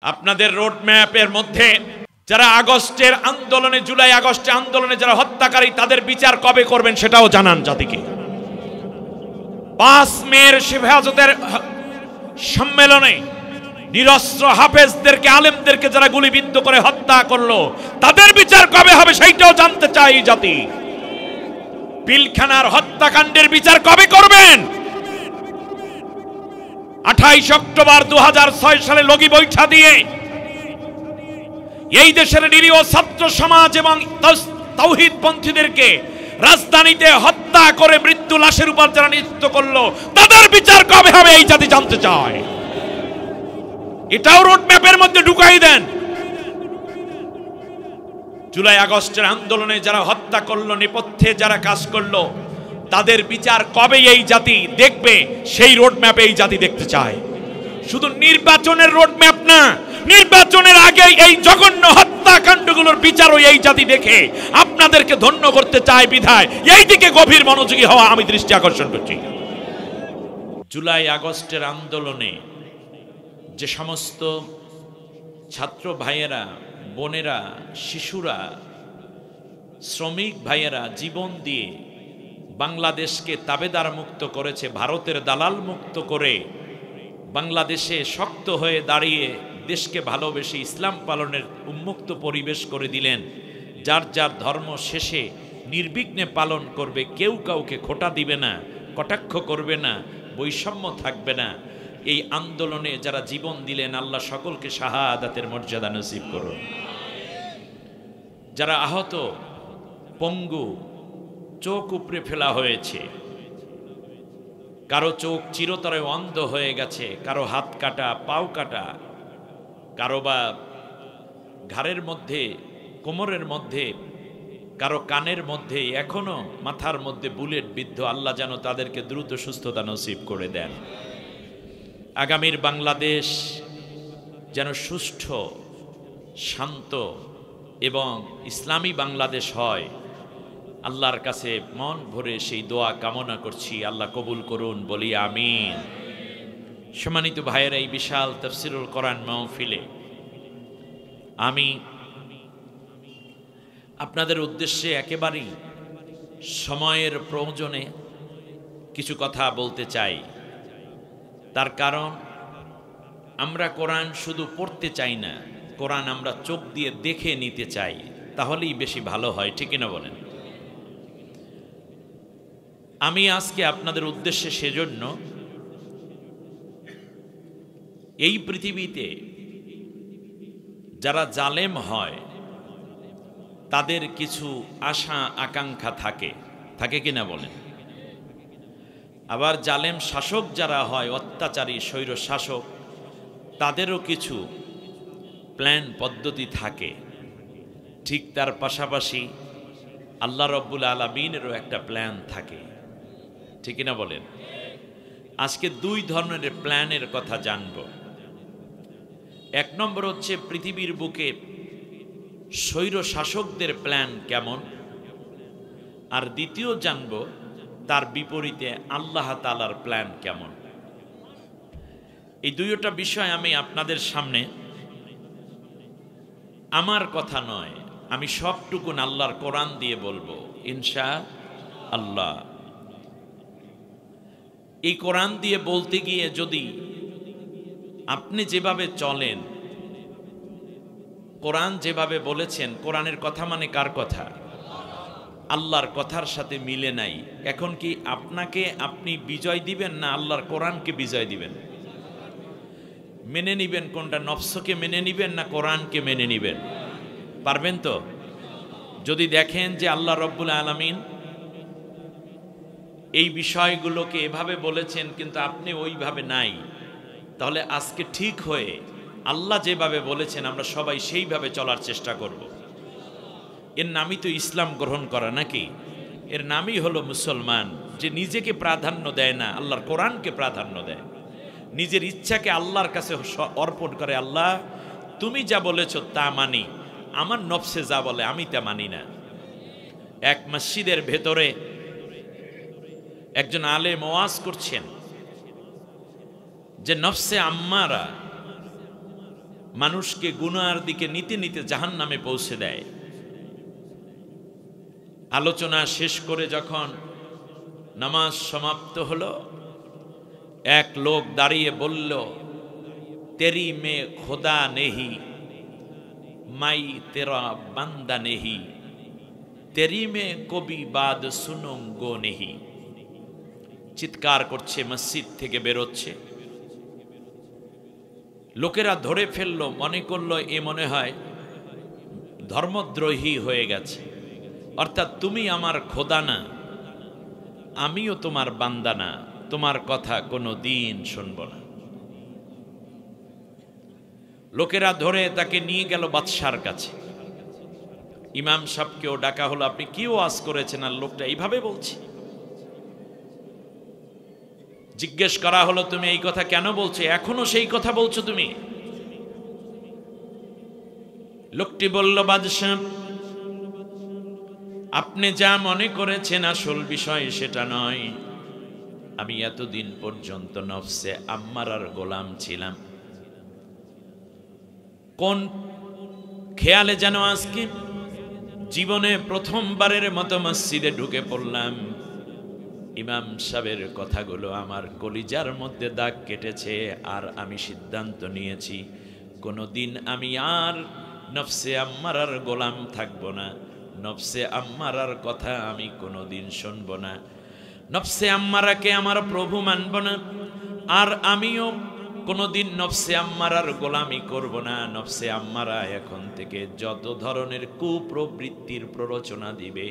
আপনাদের রোড ম্যাপের মধ্যে যারা আগস্টের আন্দোলনে, জুলাই আগস্টে আন্দোলনে যারা হত্যাকারী, তাদের বিচার কবে করবেন সেটাও জানান জাতিকে। 5 মের হেফাজতের সম্মেলনে নিরস্ত্র হাফেজদেরকে, আলেমদেরকে যারা গুলিবিদ্ধ করে হত্যা করলো, তাদের বিচার কবে হবে সেইটাও জানতে চাই জাতি। পিলখানার হত্যাকাণ্ডের বিচার কবে করবেন? 28 অক্টোবর 2006 সালে লগি বৈঠা দিয়ে এই দেশের নিরীহ ছাত্র সমাজ এবং তাওহীদপন্থীদেরকে রাজধানীতে হত্যা করে মৃত্যু লাশের উপর যারা নৃত্য করলো, তাদের বিচার কবে হবে এই জাতি জানতে চায়। এটাও রোড ম্যাপের মধ্যে ঢুকাই দেন। জুলাই আগস্টের আন্দোলনে যারা হত্যা করলো, নেপথ্যে যারা কাজ করলো, তাদের বিচার কবে এই জাতি দেখবে সেই রোড ম্যাপে এই জাতি দেখতে চায়। শুধু নির্বাচনের রোড ম্যাপ না, নির্বাচনের আগে এই জঘন্য হত্যাকাণ্ডগুলোর বিচারও এই জাতি দেখে আপনাদেরকে ধন্য করতে চায় বিধায় এই দিকে গভীর মনোযোগী হওয়া আমি দৃষ্টি আকর্ষণ করছি। জুলাই আগস্টের আন্দোলনে যে সমস্ত ছাত্র ভাইয়েরা, বোনেরা, শিশুরা, শ্রমিক ভাইয়েরা জীবন দিয়ে বাংলাদেশকে তাবেদার মুক্ত করেছে, ভারতের দালাল মুক্ত করে বাংলাদেশে শক্ত হয়ে দাঁড়িয়ে দেশকে ভালোবেসে ইসলাম পালনের উন্মুক্ত পরিবেশ করে দিলেন। যার যার ধর্ম শেষে নির্বিঘ্নে পালন করবে, কেউ কাউকে খোঁটা দিবে না, কটাক্ষ করবে না, বৈষম্য থাকবে না। এই আন্দোলনে যারা জীবন দিলেন, আল্লাহ সকলকে শাহাদাতের মর্যাদা নসিব করুন। যারা আহত, পঙ্গু, চোখ উপড়ে ফেলা হয়েছে, কারো চোখ চিরতরে অন্ধ হয়ে গেছে, কারো হাত কাটা, পাও কাটা, কারো বা ঘাড়ের মধ্যে, কোমরের মধ্যে, কারো কানের মধ্যে, এখনো মাথার মধ্যে বুলেট বিদ্ধ, আল্লাহ যেন তাদেরকে দ্রুত সুস্থতা নসিব করে দেন। আগামীর বাংলাদেশ যেন সুষ্ঠু, শান্ত এবং ইসলামী বাংলাদেশ হয়, আল্লাহর কাছে মন ভরে সেই দোয়া কামনা করছি। আল্লাহ কবুল করুন, বলি আমিন। সম্মানিত ভাইয়েরা, এই বিশাল তাফসীরুল কোরআন মাহফিলে আমি আপনাদের উদ্দেশ্যে একেবারেই সময়ের প্রয়োজনে কিছু কথা বলতে চাই। তার কারণ আমরা কোরআন শুধু পড়তে চাই না, কোরআন আমরা চোখ দিয়ে দেখে নিতে চাই, তাহলেই বেশি ভালো হয়, ঠিক না বলেন? আমি আজকে আপনাদের উদ্দেশ্যে সেজন্য এই পৃথিবীতে যারা জালেম হয় তাদের কিছু আশা আকাঙ্ক্ষা থাকে, থাকে কিনা বলেন? আবার জালেম শাসক যারা হয়, অত্যাচারী স্বৈর শাসক, তাদেরও কিছু প্ল্যান পদ্ধতি থাকে। ঠিক তার পাশাপাশি আল্লাহ রব্বুল আলামিনেরও একটা প্ল্যান থাকে, ঠিক না বলেন? আজকে 2 ধরনের প্ল্যানের কথা জানব। 1 নম্বর হচ্ছে পৃথিবীর বুকে স্বৈর শাসকদের প্ল্যান কেমন, আর দ্বিতীয় জানব তার বিপরীতে আল্লাহ তাআলার প্ল্যান কেমন। এই 2টা বিষয় আমি আপনাদের সামনে, আমার কথা নয়, আমি সবটুকুন আল্লাহর কোরআন দিয়ে বলবো ইনশাআল্লাহ। এই কোরআন দিয়ে বলতে গিয়ে যদি আপনি যেভাবে চলেন, কোরআন যেভাবে বলেছেন, কোরআনের কথা মানে কার কথা? আল্লাহর কথার সাথে মিলে নাই, এখন কি আপনাকে আপনি বিজয় দিবেন না আল্লাহর কোরআনকে বিজয় দিবেন? মেনে নিবেন কোনটা? নফসকে মেনে নিবেন না কোরআনকে মেনে নিবেন? পারবেন তো? যদি দেখেন যে আল্লাহ রব্বুল আলামিন এই বিষয়গুলোকে এভাবে বলেছেন কিন্তু আপনি ওইভাবে নাই, তাহলে আজকে ঠিক হয়ে আল্লাহ যেভাবে বলেছেন আমরা সবাই সেইভাবে চলার চেষ্টা করব। এর নামই তো ইসলাম গ্রহণ করা, নাকি? এর নামই হলো মুসলমান, যে নিজেকে প্রাধান্য দেয় না, আল্লাহর কোরআনকে প্রাধান্য দেয়, নিজের ইচ্ছাকে আল্লাহর কাছে অর্পণ করে। আল্লাহ তুমি যা বলেছো তা মানি, আমার নফসে যা বলে আমি তা মানি না। এক মসজিদের ভেতরে একজন আলেম ওয়াজ করছেন যে নফসে আম্মারা মানুষকে গুনার দিকে নিতে নিতে জাহান্নামে পৌঁছে দেয়। আলোচনা শেষ করে যখন নামাজ সমাপ্ত হলো, এক লোক দাঁড়িয়ে বলল, তেরি মে খোদা নেহি, মাই তেরা বান্দা নেহি, তেরি মে কবি বাদ সুনুঙ্গো নেহি। চিৎকার করছে, মসজিদ থেকে বেরোচ্ছে। লোকেরা ধরে ফেললো, মনে করলো এ মনে হয় ধর্মদ্রোহী হয়ে গেছে, অর্থাৎ তুমি আমার খোদা না, আমিও তোমার বান্দা না, তোমার কথা কোনো দিন শুনব না। লোকেরা ধরে তাকে নিয়ে গেল বাদশার কাছে। ইমাম সাহেবকেও ডাকা হলো, আপনি কি ওয়াজ করেছেন? আর লোকটা এইভাবে বলছে। জিজ্ঞেস করা হলো, তুমি এই কথা কেন বলছো? এখনো সেই কথা বলছো তুমি? লোকটি বলল, বাদশাহ, আপনি যা মনে করেছেন আসল বিষয় সেটা নয়। আমি এতদিন পর্যন্ত নফসে আম্মারার গোলাম ছিলাম। কোন খেয়ালে যেন আজকে জীবনে প্রথমবারের মতো মসজিদে ঢুকে পড়লাম। ইমাম সাহেবের কথাগুলো আমার কলিজার মধ্যে দাগ কেটেছে, আর আমি সিদ্ধান্ত নিয়েছি কোনোদিন আমি আর নফসে আম্মারার গোলাম থাকব না। নফসে আম্মারার কথা আমি কোনোদিন শুনব না। নফসে আম্মারাকে আমার প্রভু মানব না, আর আমিও কোনোদিন নফসে আম্মারার গোলামি করব না। নফসে আম্মারা এখন থেকে যত ধরনের কুপ্রবৃত্তির প্ররোচনা দিবে,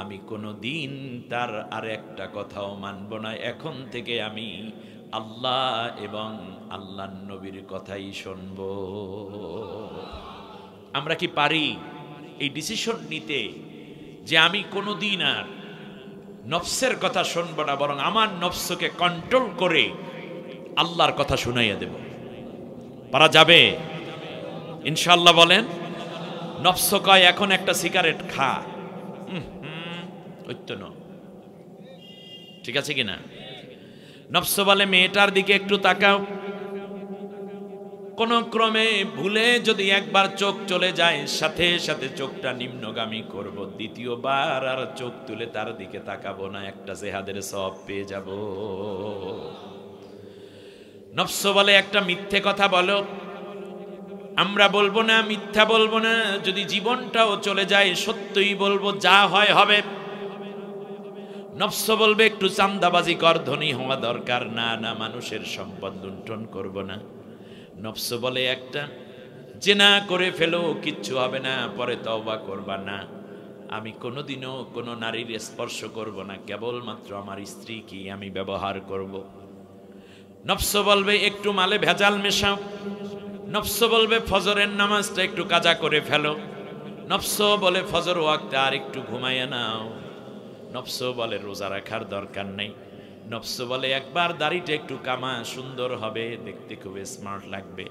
আমি কোনোদিন তার আর একটা কথাও মানব না। এখন থেকে আমি আল্লাহ এবং আল্লাহর নবীর কথাই শুনব। আমরা কি পারি এই ডিসিশন নিতে যে আমি কোনোদিন আর নফসের কথা শুনব না, বরং আমার নফসকে কন্ট্রোল করে আল্লাহর কথা শুনাইয়া দেব? পারা যাবে ইনশাআল্লাহ? বলেন। নফস কয় এখন একটা সিগারেট খা, ঠিক আছে কিনা? নফস বলে মেয়েটার দিকে একটু তাকাও। কোন ক্রমে ভুলে যদি একবার চোখ চলে যায়, সাথে সাথে চোখটা নিম্নগামী করব, দ্বিতীয়বার আর চোখ তুলে তার দিকে তাকাবো না, একটা জিহাদের সওয়াব পেয়ে যাব। নফস বলে একটা মিথ্যে কথা বলো, আমরা বলবো না, মিথ্যা বলবো না, যদি জীবনটাও চলে যায় সত্যই বলবো, যা হয় হবে। নফস বলবে একটু চান্দাবাজি কর, ধনী হওয়া দরকার, না না মানুষের সম্পদ লুণ্ঠন করব না। নফস বলে একটা জেনা করে ফেলো, কিচ্ছু হবে না, পরে তওবা করবা না। আমি কোনোদিনও কোনো নারীর স্পর্শ করব না, কেবলমাত্র আমার স্ত্রী কি আমি ব্যবহার করব। নফস বলবে একটু মালে ভেজাল মেশাও। নফস বলবে ফজরের নামাজটা একটু কাজা করে ফেলো। নফস বলে ফজর ওয়াক্তে আর একটু ঘুমাইয়া নাও। নফস বলে রোজা রাখার দরকার নেই। নফস বলে একবার দাড়িটা একটু কামা, সুন্দর হবে, দেখতে খুব স্মার্ট লাগবে।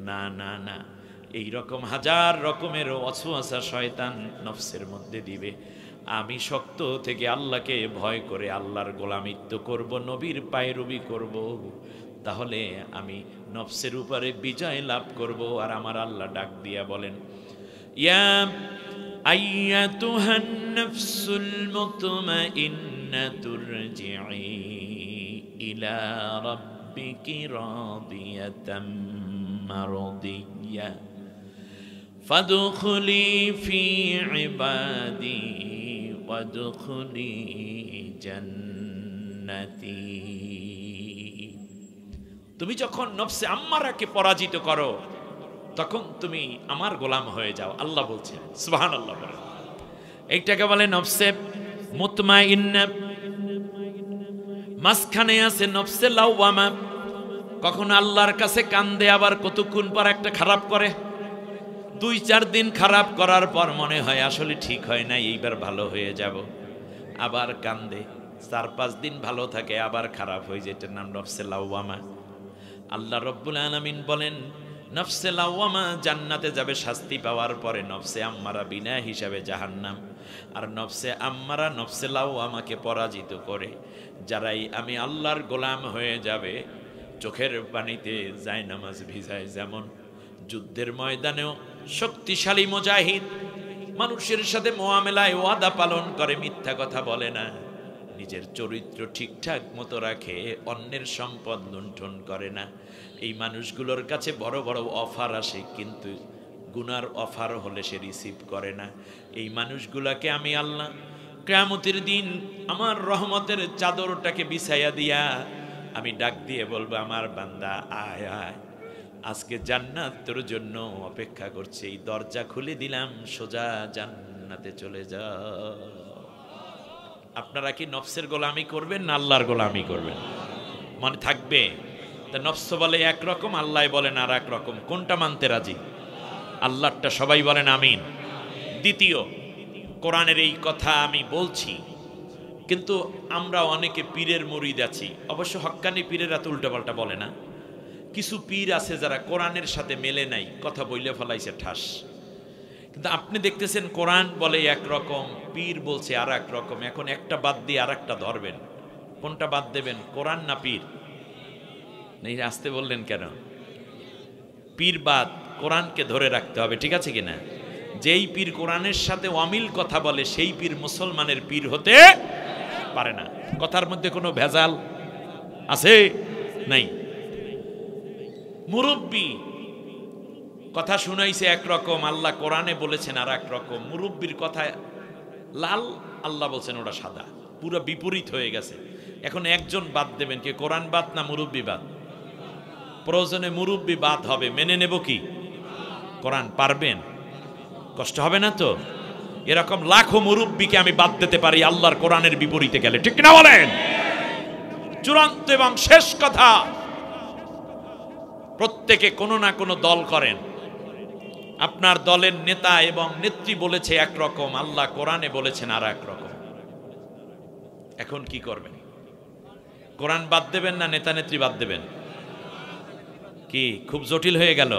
না না না, এই রকম হাজার রকমের অছুয়াশা শয়তান নফসের মধ্যে দিবে। আমি শক্ত থেকে আল্লাহকে ভয় করে আল্লাহর গোলামিত্ব করব, নবীর পায়রবি করব, তাহলে আমি নফসের উপরে বিজয় লাভ করব। আর আমার আল্লাহ ডাক দিয়া বলেন, ইয়া আইয়াতুহান নাফসুল মুতমাইন্নাতুর রজিই ইলা রাব্বিকি রাদিয়াতাম মারদিয়া ফাদখুলি ফি ইবাদি ওয়াদখুলি জান্নাতি। তুমি যখন নফসে আম্মারাকে পরাজিত করো, তখন তুমি আমার গোলাম হয়ে যাও। আল্লাহ বলছেন, সুবহানাল্লাহ। এইটাকে বলে নফসে মুতমাইন্না। মাঝখানে আছে নফসে লাওয়ামা, কখন আল্লাহর কাছে কান্দে, আবার কতক্ষণ পর একটা খারাপ করে। 2-4 দিন খারাপ করার পর মনে হয় আসলে ঠিক হয় না, এইবার ভালো হয়ে যাব, আবার কান্দে। 4-5 দিন ভালো থাকে, আবার খারাপ হয়ে যায়, এটার নাম নফসে লাওয়ামা। আল্লাহ রব্বুল আলামিন বলেন, নফসে লাওয়ামা জান্নাতে যাবে শাস্তি পাওয়ার পরে, নফসে আম্মারা বিনা হিসাবে জাহান্নাম। আর নফসে আম্মারা নফসে লাওয়ামাকে পরাজিত করে যারাই আমি আল্লাহর গোলাম হয়ে যাবে, চোখের পানিতে যায় নামাজ ভিজায়, যেমন যুদ্ধের ময়দানেও শক্তিশালী মুজাহিদ, মানুষের সাথে মোয়ামেলায় ওয়াদা পালন করে, মিথ্যা কথা বলে না, নিজের চরিত্র ঠিকঠাক মতো রাখে, অন্যের সম্পদ লুণ্ঠন করে না। এই মানুষগুলোর কাছে বড় বড় অফার আসে, কিন্তু গুনার অফার হলে সে রিসিভ করে না। এই মানুষগুলাকে আমি আল্লাহ কিয়ামতের দিন আমার রহমতের চাদরটাকে বিছাইয়া দিয়া আমি ডাক দিয়ে বলবো, আমার বান্দা আয় আয়, আজকে জান্নাত তোর জন্য অপেক্ষা করছে, এই দরজা খুলে দিলাম, সোজা জান্নাতে চলে যা। আপনারা কি নফসের গোলামি করবেন না আল্লাহর গোলামি করবেন? মনে থাকবে তা নফস বলে একরকম, আল্লাহ বলেন আর এক রকম, কোনটা মানতে রাজি? আল্লাহটা সবাই বলেন আমিন। দ্বিতীয়, কোরআনের এই কথা আমি বলছি, কিন্তু আমরা অনেকে পীরের মুরিদ আছি। অবশ্য হক্কানি পীরেরা তো উল্টাপাল্টা বলে না, কিছু পীর আছে যারা কোরআনের সাথে মেলে নাই, কথা বইলে ফলাইছে ঠাস। কিন্তু আপনি দেখতেছেন কোরআন বলে একরকম, পীর বলছে আর এক রকম। এখন একটা বাদ দিয়ে আর একটা ধরবেন, কোনটা বাদ দেবেন, কোরআন না পীর? নেই, আসতে বললেন কেন? পীর বাদ, কোরআনকে ধরে রাখতে হবে, ঠিক আছে কিনা? যেই পীর কোরআনের সাথে অমিল কথা বলে সেই পীর মুসলমানের পীর হতে পারে না। কথার মধ্যে কোনো ভেজাল আছে? নাই। মুরব্বী কথা শুনাইছে একরকম, আল্লাহ কোরআনে বলেছেন আর এক রকম। মুরব্বীর কথা লাল, আল্লাহ বলছেন ওটা সাদা, পুরো বিপরীত হয়ে গেছে। এখন একজন বাদ দেবেন, কি কোরআন বাদ না মুরব্বী বাদ? প্রয়োজনে মুরব্বী বাদ হবে, মেনে নেব কি কোরআন? পারবেন? কষ্ট হবে না তো? এরকম লাখো মুরব্বীকে আমি বাদ দিতে পারি আল্লাহর কোরআনের বিপরীতে গেলে, ঠিক না বলেন? চূড়ান্ত এবং শেষ কথা, প্রত্যেকে কোনো না কোনো দল করেন, আপনার দলের নেতা এবং নেত্রী বলেছে একরকম, আল্লাহ কোরআনে বলেছেন আর এক রকম। এখন কি করবেন? কোরআন বাদ দেবেন না নেতা নেত্রী বাদ দেবেন? কি খুব জটিল হয়ে গেল?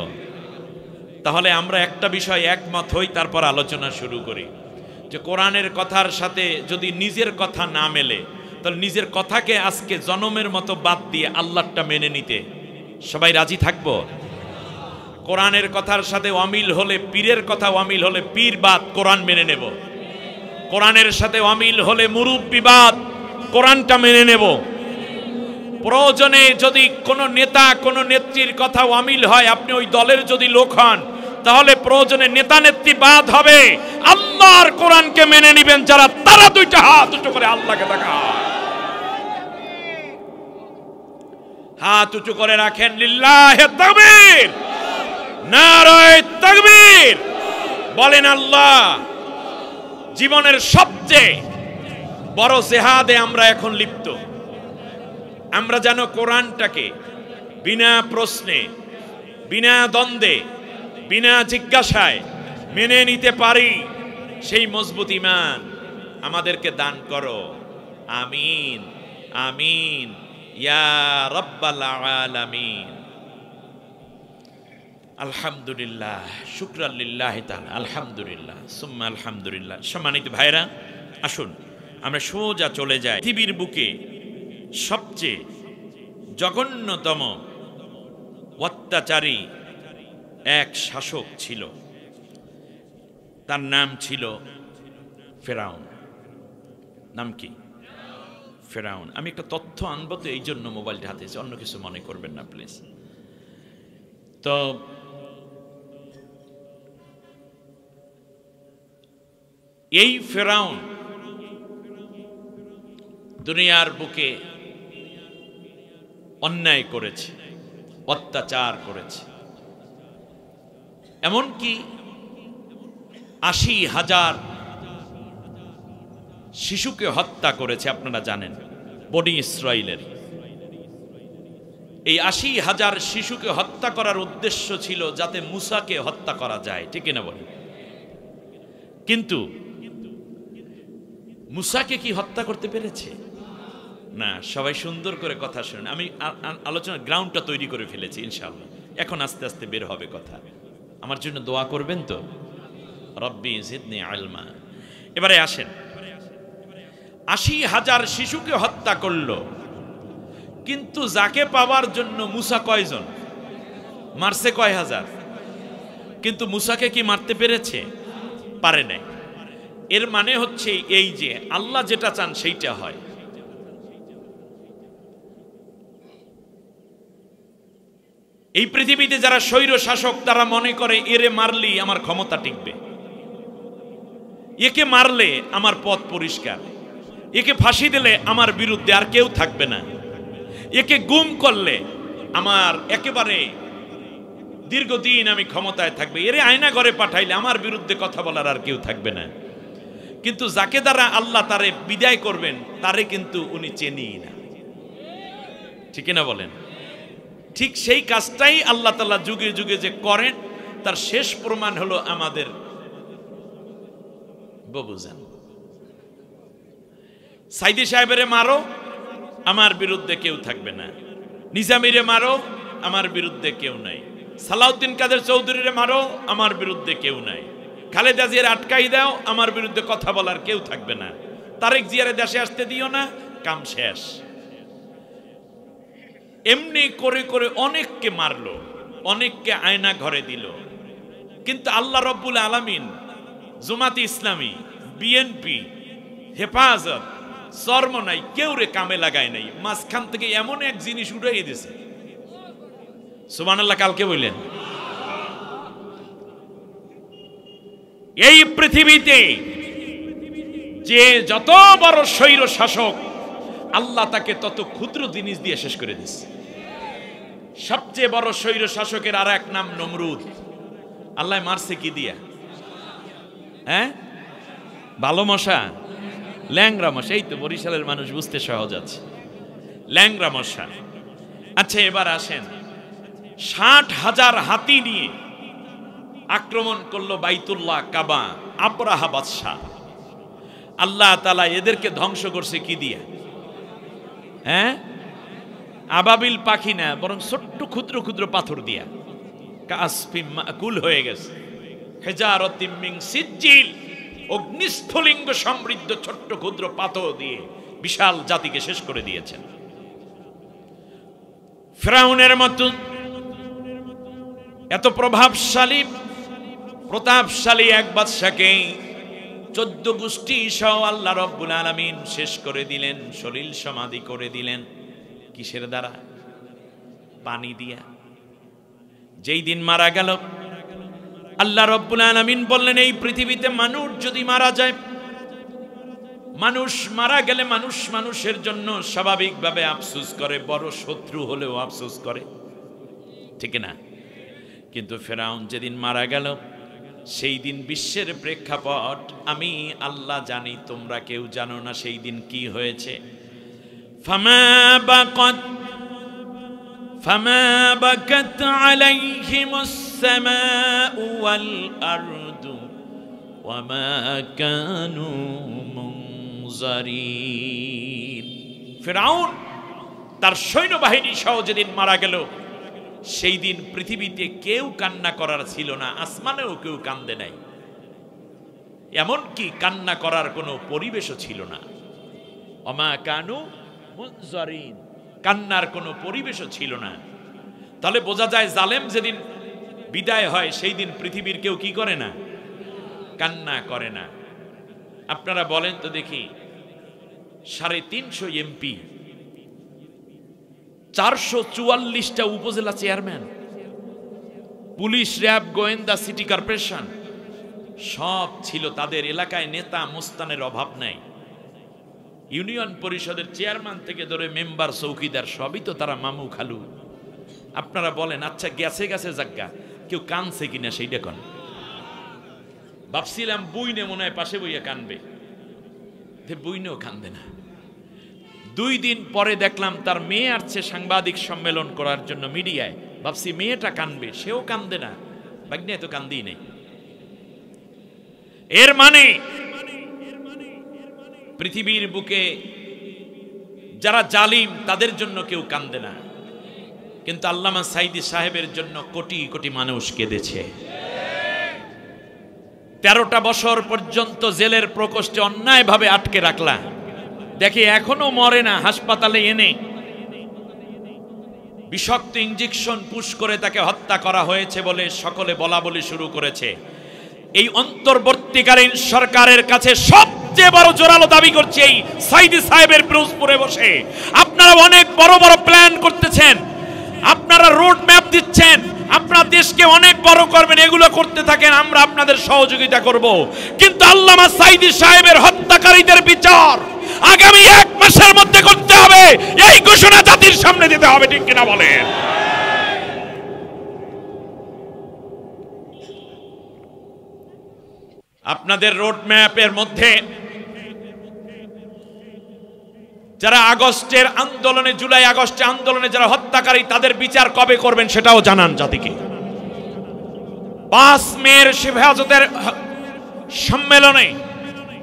তাহলে আমরা একটা বিষয় একমত হই, তারপর আলোচনা শুরু করি যে কোরআনের কথার সাথে যদি নিজের কথা না মেলে, তাহলে নিজের কথাকে আজকে জনমের মতো বাদ দিয়ে আল্লাহটা মেনে নিতে সবাই রাজি থাকবো? কোরআনের কথার সাথে অমিল হলে, পীরের কথা অমিল হলে পীর বাদ, কোরআন মেনে নেব। কোরআনের সাথে অমিল হলে মুরব্বি বাদ, কোরআনটা মেনে নেব। প্রয়োজনে যদি কোনো নেতা কোনো নেত্রীর কথা অমিল হয়, আপনি ওই দলের যদি লোক হন, তাহলে প্রয়োজনে নেতা নেত্রী বাদ হবে, আল্লাহর কোরআনকে মেনে নেবেন যারা, তারা দুইটা হাত উঁচু করে আল্লাহকে দেখায়, হাত উঁচু করে রাখেন, লিল্লাহে তাকবীর, নারায়ে তাকবীর, বলেন আল্লাহ। জীবনের সবচেয়ে বড় জিহাদে আমরা এখন লিপ্ত। আমরা যেন কোরআনটাকে বিনা প্রশ্নে, বিনা দ্বন্দ্বে, বিনা জিজ্ঞাসায় মেনে নিতে পারি, সেই মজবুত ঈমান আমাদেরকে দান করো। আমিন আমিন ইয়া রাব্বাল আলামিন। আলহামদুলিল্লাহ, শুকরান লিল্লাহি তাআলা, আলহামদুলিল্লাহ সুম্মা আলহামদুলিল্লাহ। সম্মানিত ভাইরা, আসুন আমরা সোজা চলে যাই। পৃথিবীর বুকে সবচেয়ে জঘন্যতম অত্যাচারী এক শাসক ছিল, তার নাম ছিল ফেরাউন। নাম কি? ফেরাউন। আমি একটা তথ্য আনবো তো, এই জন্য মোবাইলটা হাতে, অন্য কিছু মনে করবেন না প্লিজ। তো এই ফেরাউন দুনিয়ার বুকে অন্যায় করেছে, অত্যাচার করেছে, এমনকি ৮০,০০০ শিশুকে হত্যা করেছে। আপনারা জানেন বনি ইসরাইলের এই ৮০,০০০ শিশুকে হত্যা করার উদ্দেশ্য ছিল যাতে মুসাকে হত্যা করা যায়, ঠিক না বলেন? কিন্তু মুসাকে কি হত্যা করতে পেরেছে? না। সবাই সুন্দর করে কথা শুনেন, আমি আলোচনার গ্রাউন্ডটা তৈরি করে ফেলেছি ইনশাআল্লাহ, এখন আস্তে আস্তে বের হবে কথা। আমার জন্য দোয়া করবেন তো? রব্বি জিদনি ইলমা। এবারে আসেন, ৮০,০০০ শিশুকে হত্যা করলো, কিন্তু যাকে পাওয়ার জন্য মুসা কয়জন মারছে? কয় হাজার? কিন্তু মুসাকে কি মারতে পেরেছে? পারে নাই। এর মানে হচ্ছে এই যে আল্লাহ যেটা চান সেইটা হয়। এই পৃথিবীতে যারা স্বৈর শাসক তারা মনে করে এরে মারলি আমার ক্ষমতা টিকবে, একে মারলে আমার পথ পরিষ্কার, একে ফাঁসি দিলে আমার বিরুদ্ধে আর কেউ থাকবে না, একে গুম করলে আমার একেবারে দীর্ঘদিন আমি ক্ষমতায় থাকবে, এরে আয়না ঘরে পাঠাইলে আমার বিরুদ্ধে কথা বলার আর কেউ থাকবে না। কিন্তু যাকে দ্বারা আল্লাহ তারে বিদায় করবেন তারে কিন্তু উনি চেনেই না, ঠিক না বলেন? ঠিক সেই কাজটাই আল্লাহ তাআলা যুগে যুগে যে করেন তার শেষ প্রমাণ হলো আমাদের বাবুজান। সাইদি সাহেবেরে মারো আমার বিরুদ্ধে কেউ থাকবে না, নিজামীরে মারো আমার বিরুদ্ধে কেউ নাই, সালাউদ্দিন কাদের চৌধুরীরে মারো আমার বিরুদ্ধে কেউ নাই, খালেদা জিয়ার আটকাই দাও আমার বিরুদ্ধে কথা বলার কেউ থাকবে না, তারেক জিয়ারে দেশে আসতে দিও না, কাম শেষ। এমনি করে করে অনেককে মারলো, অনেককে আয়না ঘরে দিল। কিন্তু আল্লাহ রব্বুল আলামিন জামাতে ইসলামী, বিএনপি, হেফাজত, চরমনাই কেউ রে কামে লাগায় নাই, মাঝখান থেকে এমন এক জিনিস উঠাইয়ে দিয়েছে। সুবহানাল্লাহ কালকে বললেন। এই পৃথিবীতে যে যত বড় স্বৈর শাসক আল্লাহ তাকে তত ক্ষুদ্র জিনিস দিয়ে শেষ করে দিচ্ছে। সবচেয়ে বড় স্বৈর শাসকের আর এক নাম নমরুদ। আল্লাহ মারছে কি দিয়া? হ্যাঁ, ভালো মশা, ল্যাংরা মশা। এই তো বরিশালের মানুষ বুঝতে সহজ আছে, ল্যাংরা মশা। আচ্ছা এবার আসেন, 60,000 হাতি নিয়ে আক্রমণ করলো বাইতুল্লাহ, কাবা, আবরাহা বাদশাহ। আল্লাহ তাআলা এদেরকে ধ্বংস করছে কি দিয়া? হ্যাঁ, আবাবিল পাখি না, বরং ছোট্ট ক্ষুদ্র ক্ষুদ্র পাথর দিয়া। কাসফিম মাকুল হয়ে গেছে, হিজারাতিম মিন সিজ্জিল, অগ্নিস্ফুলিঙ্গ সমৃদ্ধ ছোট্ট ক্ষুদ্র পাথর দিয়ে বিশাল জাতিকে শেষ করে দিয়েছেন। ফিরাউনের মতো এত প্রতাপশালী এক বাদশাকে 14 গোষ্ঠী সহ আল্লাহ রব্বুল আলামিন শেষ করে দিলেন, সলিল সমাধি করে দিলেন। কিসের দ্বারা? পানি দিয়া। যেই দিন মারা গেল আল্লাহ রব্বুল আলামিন বললেন, এই পৃথিবীতে মানুষ যদি মারা যায়, মানুষ মারা গেলে মানুষ মানুষের জন্য স্বাভাবিকভাবে আফসোস করে, বড় শত্রু হলেও আফসোস করে, ঠিক না? কিন্তু ফিরাউন যেদিন মারা গেল সেই দিন বিশ্বের প্রেক্ষাপট আমি আল্লাহ জানি, তোমরা কেউ জানো না সেই দিন কি হয়েছে। ফামা বাকাত আলাইহিমুস সামাউ ওয়াল আরদু ওয়ামা কানু মুনজারিন। ফিরাউন তার সৈন্যবাহিনী সহ যেদিন মারা গেল সেই দিন পৃথিবীতে কেউ কান্না করার ছিল না, আসমানেও কেউ কান্দে নাই, এমনকি কান্না করার কোনো পরিবেশও ছিল না। ওমা কানু মুনজারিন, কান্নার কোনো পরিবেশও ছিল না। তাহলে বোঝা যায় জালেম যেদিন বিদায় হয় সেই দিন পৃথিবীর কেউ কি করে না? কান্না করে না। আপনারা বলেন তো দেখি, 350 এমপি, 444টা উপজেলা চেয়ারম্যান, পুলিশ, র্যাব, গোয়েন্দা, সিটি কর্পোরেশন সব ছিল, তাদের এলাকায় নেতা মোস্তানের অভাব নাই। ইউনিয়ন পরিষদের চেয়ারম্যান থেকে ধরে মেম্বার, চৌকিদার সবই তো তারা মামু খালু। আপনারা বলেন, আচ্ছা গেছে গেছে জায়গা, কেউ কানছে কিনা সেইটা কোন? ভাবছিলাম বুইনে মনে হয় পাশে বইয়া কানবে, বুইনেও কান্দে না। 2 দিন পরে দেখলাম তার মেয়ে আসছে সাংবাদিক সম্মেলন করার জন্য মিডিয়ায়, ভাবছি মেয়েটা কানবে, সেও কান্দে না। বাগনিয়া তো কান্দিই নেই। এর মানে পৃথিবীর বুকে যারা জালিম তাদের জন্য কেউ কান্দে না, কিন্তু আল্লামা সাইদি সাহেবের জন্য কোটি কোটি মানুষ কেঁদেছে। 13টা বছর পর্যন্ত জেলের প্রকোষ্ঠে অন্যায়ভাবে আটকে রাখলা, দেখে এখনো মরে না, হাসপাতালে এনে বিষাক্ত ইনজেকশন পুশ করে তাকে হত্যা করা হয়েছে বলে সকলে বলা বলি শুরু করেছে। এই অন্তর্বর্তীকালীন সরকারের কাছে সবচেয়ে বড় জোরালো দাবি করছে এই সাইদি সাহেবের পিরোজপুরে বসে আপনারা অনেক বড় বড় প্ল্যান করতেছেন, আপনারা রোড ম্যাপ দিচ্ছেন, আপনারা দেশকে অনেক বড় করবেন, এগুলো করতে থাকেন, আমরা আপনাদের সহযোগিতা করব। কিন্তু আল্লামা সাইদি সাহেবের হত্যাকারীদের বিচার আগামী 1 মাসের মধ্যে করতে হবে, এই ঘোষণা জাতির সামনে দিতে হবে, ঠিক কিনা বলেন? আপনাদের রোড ম্যাপের মধ্যে যারা আগস্টের আন্দোলনে, জুলাই আগস্টে আন্দোলনে যারা হত্যাকারী তাদের বিচার কবে করবেন সেটাও জানান জাতিকে। 5 মের হেফাজতের সম্মেলনে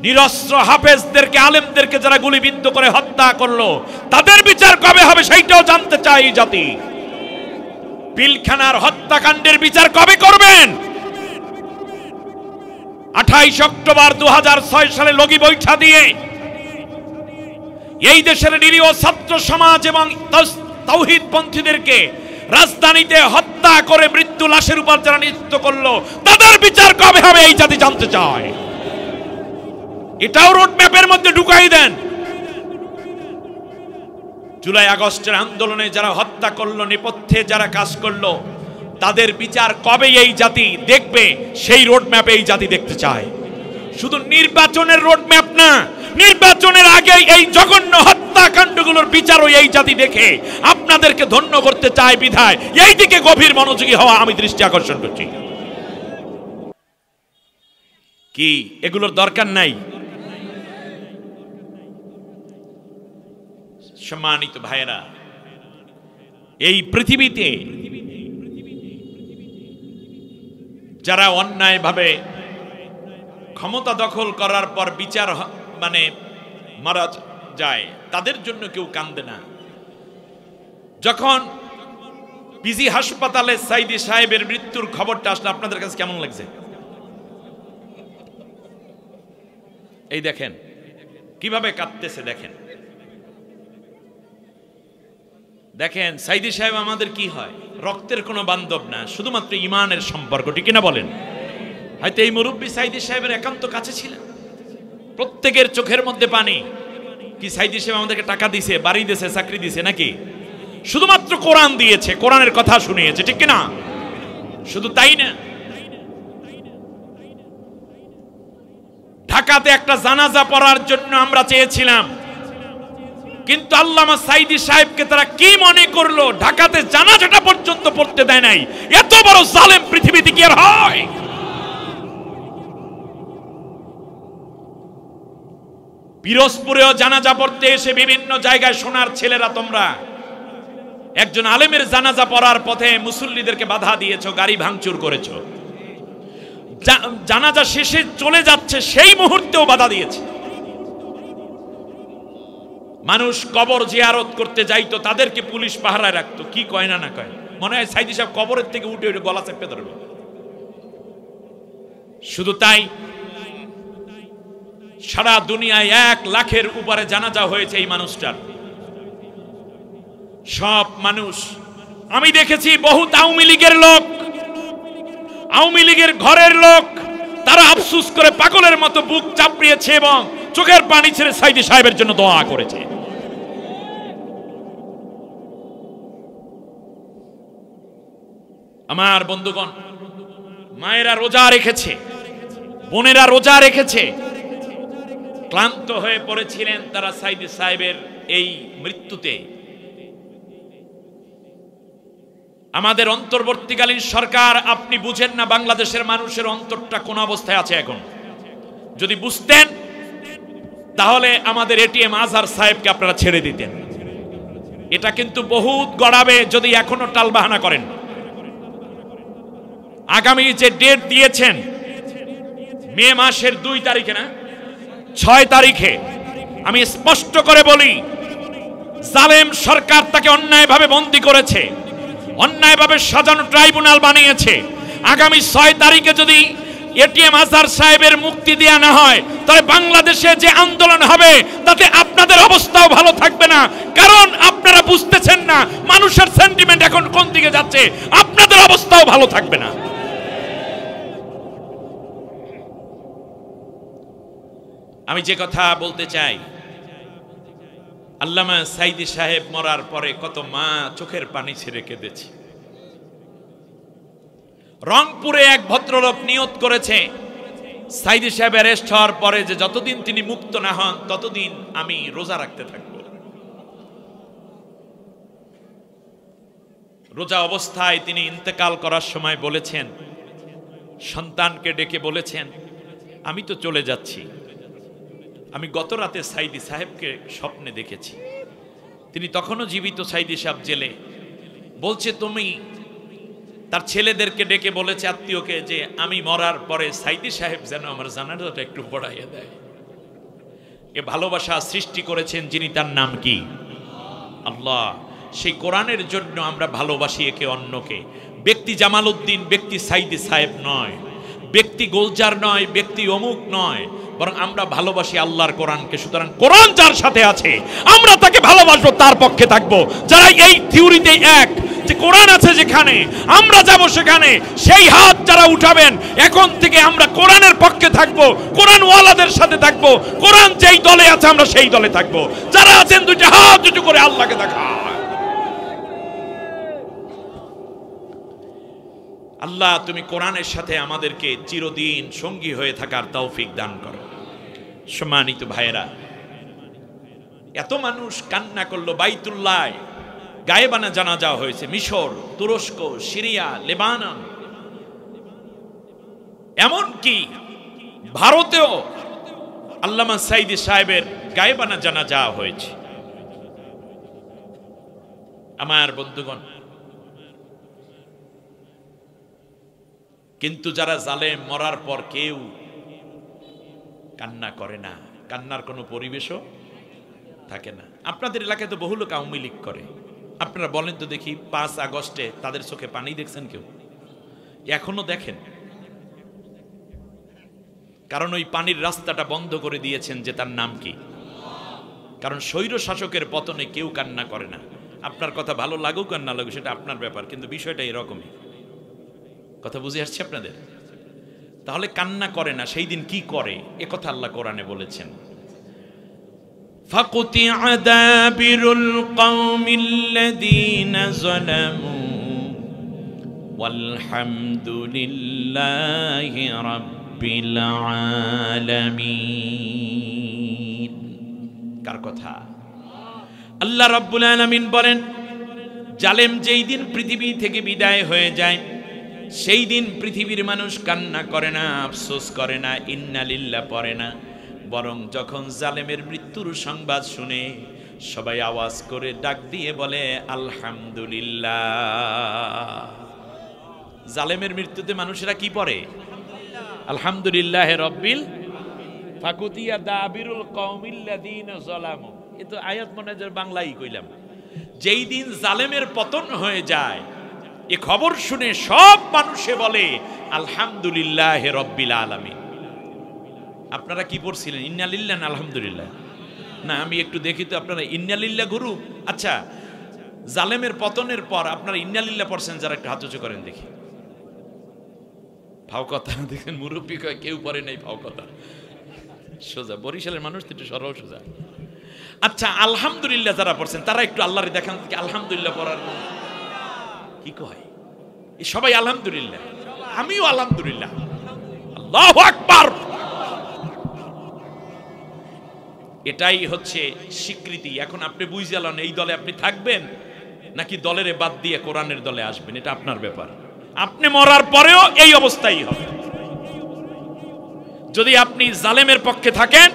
নিরস্ত্র হাফেজদেরকে, আলেমদেরকে যারা গুলিবিদ্ধ করে হত্যা করলো তাদের বিচার কবে হবে সেইটাও জানতে চাই জাতি। পিলখানার হত্যাকাণ্ডের বিচার কবে করবেন? 28 অক্টোবর 2006 সালে লগি বৈঠা দিয়ে এই দেশের নিরীহ ছাত্র সমাজ এবং তাওহীদপন্থীদেরকে রাজধানীতে হত্যা করে মৃত্যু লাশের উপর যারা নৃত্য করলো তাদের বিচার কবে হবে এই জাতি জানতে চায়। এটাও রোড ম্যাপের মধ্যে ঢুকাই দেন। জুলাই আগস্টের আন্দোলনে যারা হত্যা করলো, নেপথ্যে যারা কাজ করলো তাদের বিচার কবে এই জাতি দেখবে সেই রোড ম্যাপে এই জাতি দেখতে চায়। শুধু নির্বাচনের রোড ম্যাপ না, নির্বাচনের আগে এই জঘন্য হত্যাকাণ্ডগুলোর বিচারও এই জাতি দেখে আপনাদেরকে ধন্য করতে চায় বিধায় এই দিকে গভীর মনোযোগী হওয়া আমি দৃষ্টি আকর্ষণ করছি। কি এগুলোর দরকার নাই? সম্মানিত ভাইয়েরা, এই পৃথিবীতে যারা অন্যায়ভাবে ক্ষমতা দখল করার পর বিচার মারা যায় তাদের জন্য কেউ কান্দে না। যখন পিজি হাসপাতালে সাইদি সাহেবের মৃত্যুর খবরটা আসলে আপনাদের কাছে কেমন লাগছে? এই দেখেন কিভাবে কাঁদতেছে, দেখেন দেখেন সাইদি সাহেব আমাদের কি হয়, রক্তের কোনো বান্ধব না, শুধুমাত্র ইমানের সম্পর্ক, ঠিক কিনা বলেন? হয়তো এই মুরব্বী সাইদি সাহেবের একান্ত কাছে ছিলেন, প্রত্যেকের চোখের মধ্যে পানি। কি সাইদি সাহেব আমাদেরকে টাকা দিছে, বাড়ি দিয়েছে, চাকরি দিছে নাকি? শুধুমাত্র কোরআন দিয়েছে, কোরআনের কথা শুনিয়েছে, ঠিক কিনা? শুধু তাই না, ঢাকাতে একটা জানাজা পড়ার জন্য আমরা চেয়েছিলাম, কিন্তু আল্লামা সাইদি সাহেবকে তারা কি মনে করলো ঢাকাতে জানাজাটা পর্যন্ত পড়তে দেয় নাই। এত বড় জালেম পৃথিবীতে কি আর হয়? পিরোজপুরেও জানাজা পড়তে এসে বিভিন্ন জায়গায় সোনার ছেলেরা তোমরা একজন আলেমের জানাজা পড়ার পথে মুসল্লিদেরকে বাধা দিয়েছো, গাড়ি ভাঙচুর করেছো, জানাজা শেষে চলে যাচ্ছে সেই মুহূর্তেও বাধা দিয়েছে। মানুষ কবর জিয়ারত করতে যাইতো, তাদেরকে পুলিশ পাহারায় রাখতো। কি কয় না না কয়? মনে হয় সাইদি সাহেব কবরের থেকে উঠে উঠে গলা চেপে ধরবে। শুধু তাই, সারা দুনিয়ায় 1 লাখের উপরে জানাজা হয়েছে এই মানুষটার। সব মানুষ, আমি দেখেছি বহুত আওয়ামী লীগের লোক, আওয়ামী লীগের ঘরের লোক, তারা আফসোস করে পাগলের মতো বুক চাপড়িয়েছে এবং চোখের পানি ছেড়ে সাইদি সাহেবের জন্য দোয়া করেছে। আমার বন্ধুগণ, মায়েরা রোজা রেখেছে, বোনেরা রোজা রেখেছে, ক্লান্ত হয়ে পড়েছিলেন তারা সাইদি সাহেবের এই মৃত্যুতে। আমাদের অন্তর্বর্তীকালীন সরকার, আপনি বুঝেন না বাংলাদেশের মানুষের অন্তরটা কোন অবস্থায় আছে এখন। যদি বুঝতেন তাহলে আমাদের এটিএম আজহার সাহেবকে আপনারা ছেড়ে দিতেন। এটা কিন্তু বহুত গড়াবে যদি এখনো টালবাহানা করেন। আগামী যে ডেট দিয়েছেন মে মাসের 2 তারিখে না 6 তারিখে, আমি স্পষ্ট করে বলি, জালেম সরকার তাকে অন্যায়ভাবে বন্দী করেছে, অন্যায়ভাবে সাজানো ট্রাইব্যুনাল বানিয়েছে। আগামী 6 তারিখে যদি এটিএম আজহার সাহেবের মুক্তি দেয়া না হয়, তাহলে বাংলাদেশে যে আন্দোলন হবে তাতে আপনাদের অবস্থাও ভালো থাকবে না। কারণ আপনারা বুঝতেছেন না মানুষের সেন্টিমেন্ট এখন কোন দিকে যাচ্ছে, আপনাদের অবস্থাও ভালো থাকবে না। আমি যে কথা বলতে চাই, আল্লামা সাইদি সাহেব মরার পরে কত মা চোখের পানি ছেড়ে কেঁদেছে। রংপুরে এক ভদ্রলোক নিয়ত করেছে সাইদি সাহেব অ্যারেস্ট হওয়ার পরে যে যতদিন তিনি মুক্ত না হন ততদিন আমি রোজা রাখতে থাকব। রোজা অবস্থায় তিনি ইন্তেকাল করার সময় বলেছেন, সন্তানকে ডেকে বলেছেন, আমি তো চলে যাচ্ছি, আমি গত রাতে সাইদি সাহেবকে স্বপ্নে দেখেছি। তিনি তখনও জীবিত, সাইদি সাহেব জেলে। বলছে তুমি, তার ছেলেদেরকে ডেকে বলেছে, আত্মীয়কে, যে আমি মরার পরে সাইদি সাহেব যেন আমার জানাজাটা একটু পড়াইয়া দেয়। এ ভালোবাসা সৃষ্টি করেছেন যিনি, তার নাম কি? আল্লাহ। সেই কোরআনের জন্য আমরা ভালোবাসি একে অন্যকে। ব্যক্তি জামাল উদ্দিন, ব্যক্তি সাইদি সাহেব নয়, ব্যক্তি গোলজার নয়, ব্যক্তি অমুক নয়, বরং আমরা ভালোবাসি আল্লাহর কোরআনকে। সুতরাং কোরআন যার সাথে আছে আমরা তাকে ভালোবাসবো, তার পক্ষে থাকবো। যারা এই থিওরিতে এক যে কোরআন আছে যেখানে আমরা যাব সেখানে, সেই হাত যারা উঠাবেন, এখন থেকে আমরা কোরআনের পক্ষে থাকবো, কোরআন ওয়ালাদের সাথে থাকবো। কোরআন যেই দলে আছে আমরা সেই দলে থাকবো। যারা আছেন দুইটা হাত উঁচু করে আল্লাহকে দেখা। আল্লাহ তুমি কোরআনের সাথে আমাদেরকে চিরদিন সঙ্গী হয়ে থাকার তৌফিক দান করো। সম্মানিত ভাইয়েরা, এত মানুষ কান্না করলো। বাইতুল্লাহ গায়েবানা জানাজা হয়েছে, মিশর, তুরস্ক, সিরিয়া, লেবানন, এমনকি ভারতেও আল্লামা সাইদি সাহেবের গায়েবানা জানাজা হয়েছে। আমার বন্ধুগণ, কিন্তু যারা জালেম, মরার পর কেউ কান্না করে না, কান্নার কোনো পরিবেশও থাকে না। আপনাদের এলাকায় তো বহু লোক আওয়ামী লীগ করে। আপনারা বলেন তো দেখি, 5 আগস্টে তাদের চোখে পানি দেখছেন কেউ? এখনো দেখেন? কারণ ওই পানির রাস্তাটা বন্ধ করে দিয়েছেন, যে তার নাম কি? কারণ স্বৈর শাসকের পতনে কেউ কান্না করে না। আপনার কথা ভালো লাগুক আর না লাগুক সেটা আপনার ব্যাপার, কিন্তু বিষয়টা এরকমই। কথা বুঝে আসছে আপনাদের? তাহলে কান্না করে না, সেই দিন কি করে এ কথা আল্লাহ কোরআনে বলেছেন। ফাকুতিআ দাবিরুল কওমিল্লাযীনা যালামু ওয়ালহামদুলিল্লাহি রাব্বিল আলামিন। কার কথা? আল্লাহ রাব্বুল আলামিন বলেন, জালেম যেই দিন পৃথিবী থেকে বিদায় হয়ে যায় সেই দিন পৃথিবীর মানুষ কান্না করে না, আফসোস করে না, ইন্না লিল্লাহ পড়ে না, বরং যখন জালেমের মৃত্যুর সংবাদ শুনে সবাই আওয়াজ করে ডাক দিয়ে বলে আলহামদুলিল্লাহ। জালেমের মৃত্যুতে মানুষেরা কি পড়ে? আলহামদুলিল্লাহ রব্বিল ফাকুতিয়া দাবিরুল কওমিল্লাযীনা যালামু। এ তো আয়াত মনে হয় বাংলাই কইলাম। যেই দিন জালেমের পতন হয়ে যায় এ খবর শুনে সব মানুষে বলে আলহামদুলিল্লাহ রব্বিল আলামিন। আপনারা কি পড়ছিলেন? ইন্না লিল্লাহ না আলহামদুলিল্লাহ? না, আমি একটু দেখি তো আপনারা ইন্না লিল্লাহ গুরু। আচ্ছা, জালেমের পতনের পর আপনারা ইন্না লিল্লাহ পড়ছেন যারা, একটু হাত উঁচু করেন দেখি। ভাও কথা দেখেন, মুরব্বী কয় কেউ পড়ে নাই ভাও কথা। সোজা বরিশালের মানুষ তো একটু সরল সোজা। আচ্ছা, আলহামদুলিল্লাহ যারা পড়ছেন তারা একটু আল্লাহরে দেখান আলহামদুলিল্লাহ পড়ার কি কয়? সবাই আলহামদুলিল্লাহ, আমিও আলহামদুলিল্লাহ। আল্লাহু আকবার। এটাই হচ্ছে স্বীকৃতি। এখন আপনি বুঝালেন এই দলে আপনি থাকবেন নাকি দলের বাদ দিয়ে কোরআনের দলে আসবেন, এটা আপনার ব্যাপার। আপনি মরার পরেও এই অবস্থাই হবে। যদি আপনি জালেমের পক্ষে থাকেন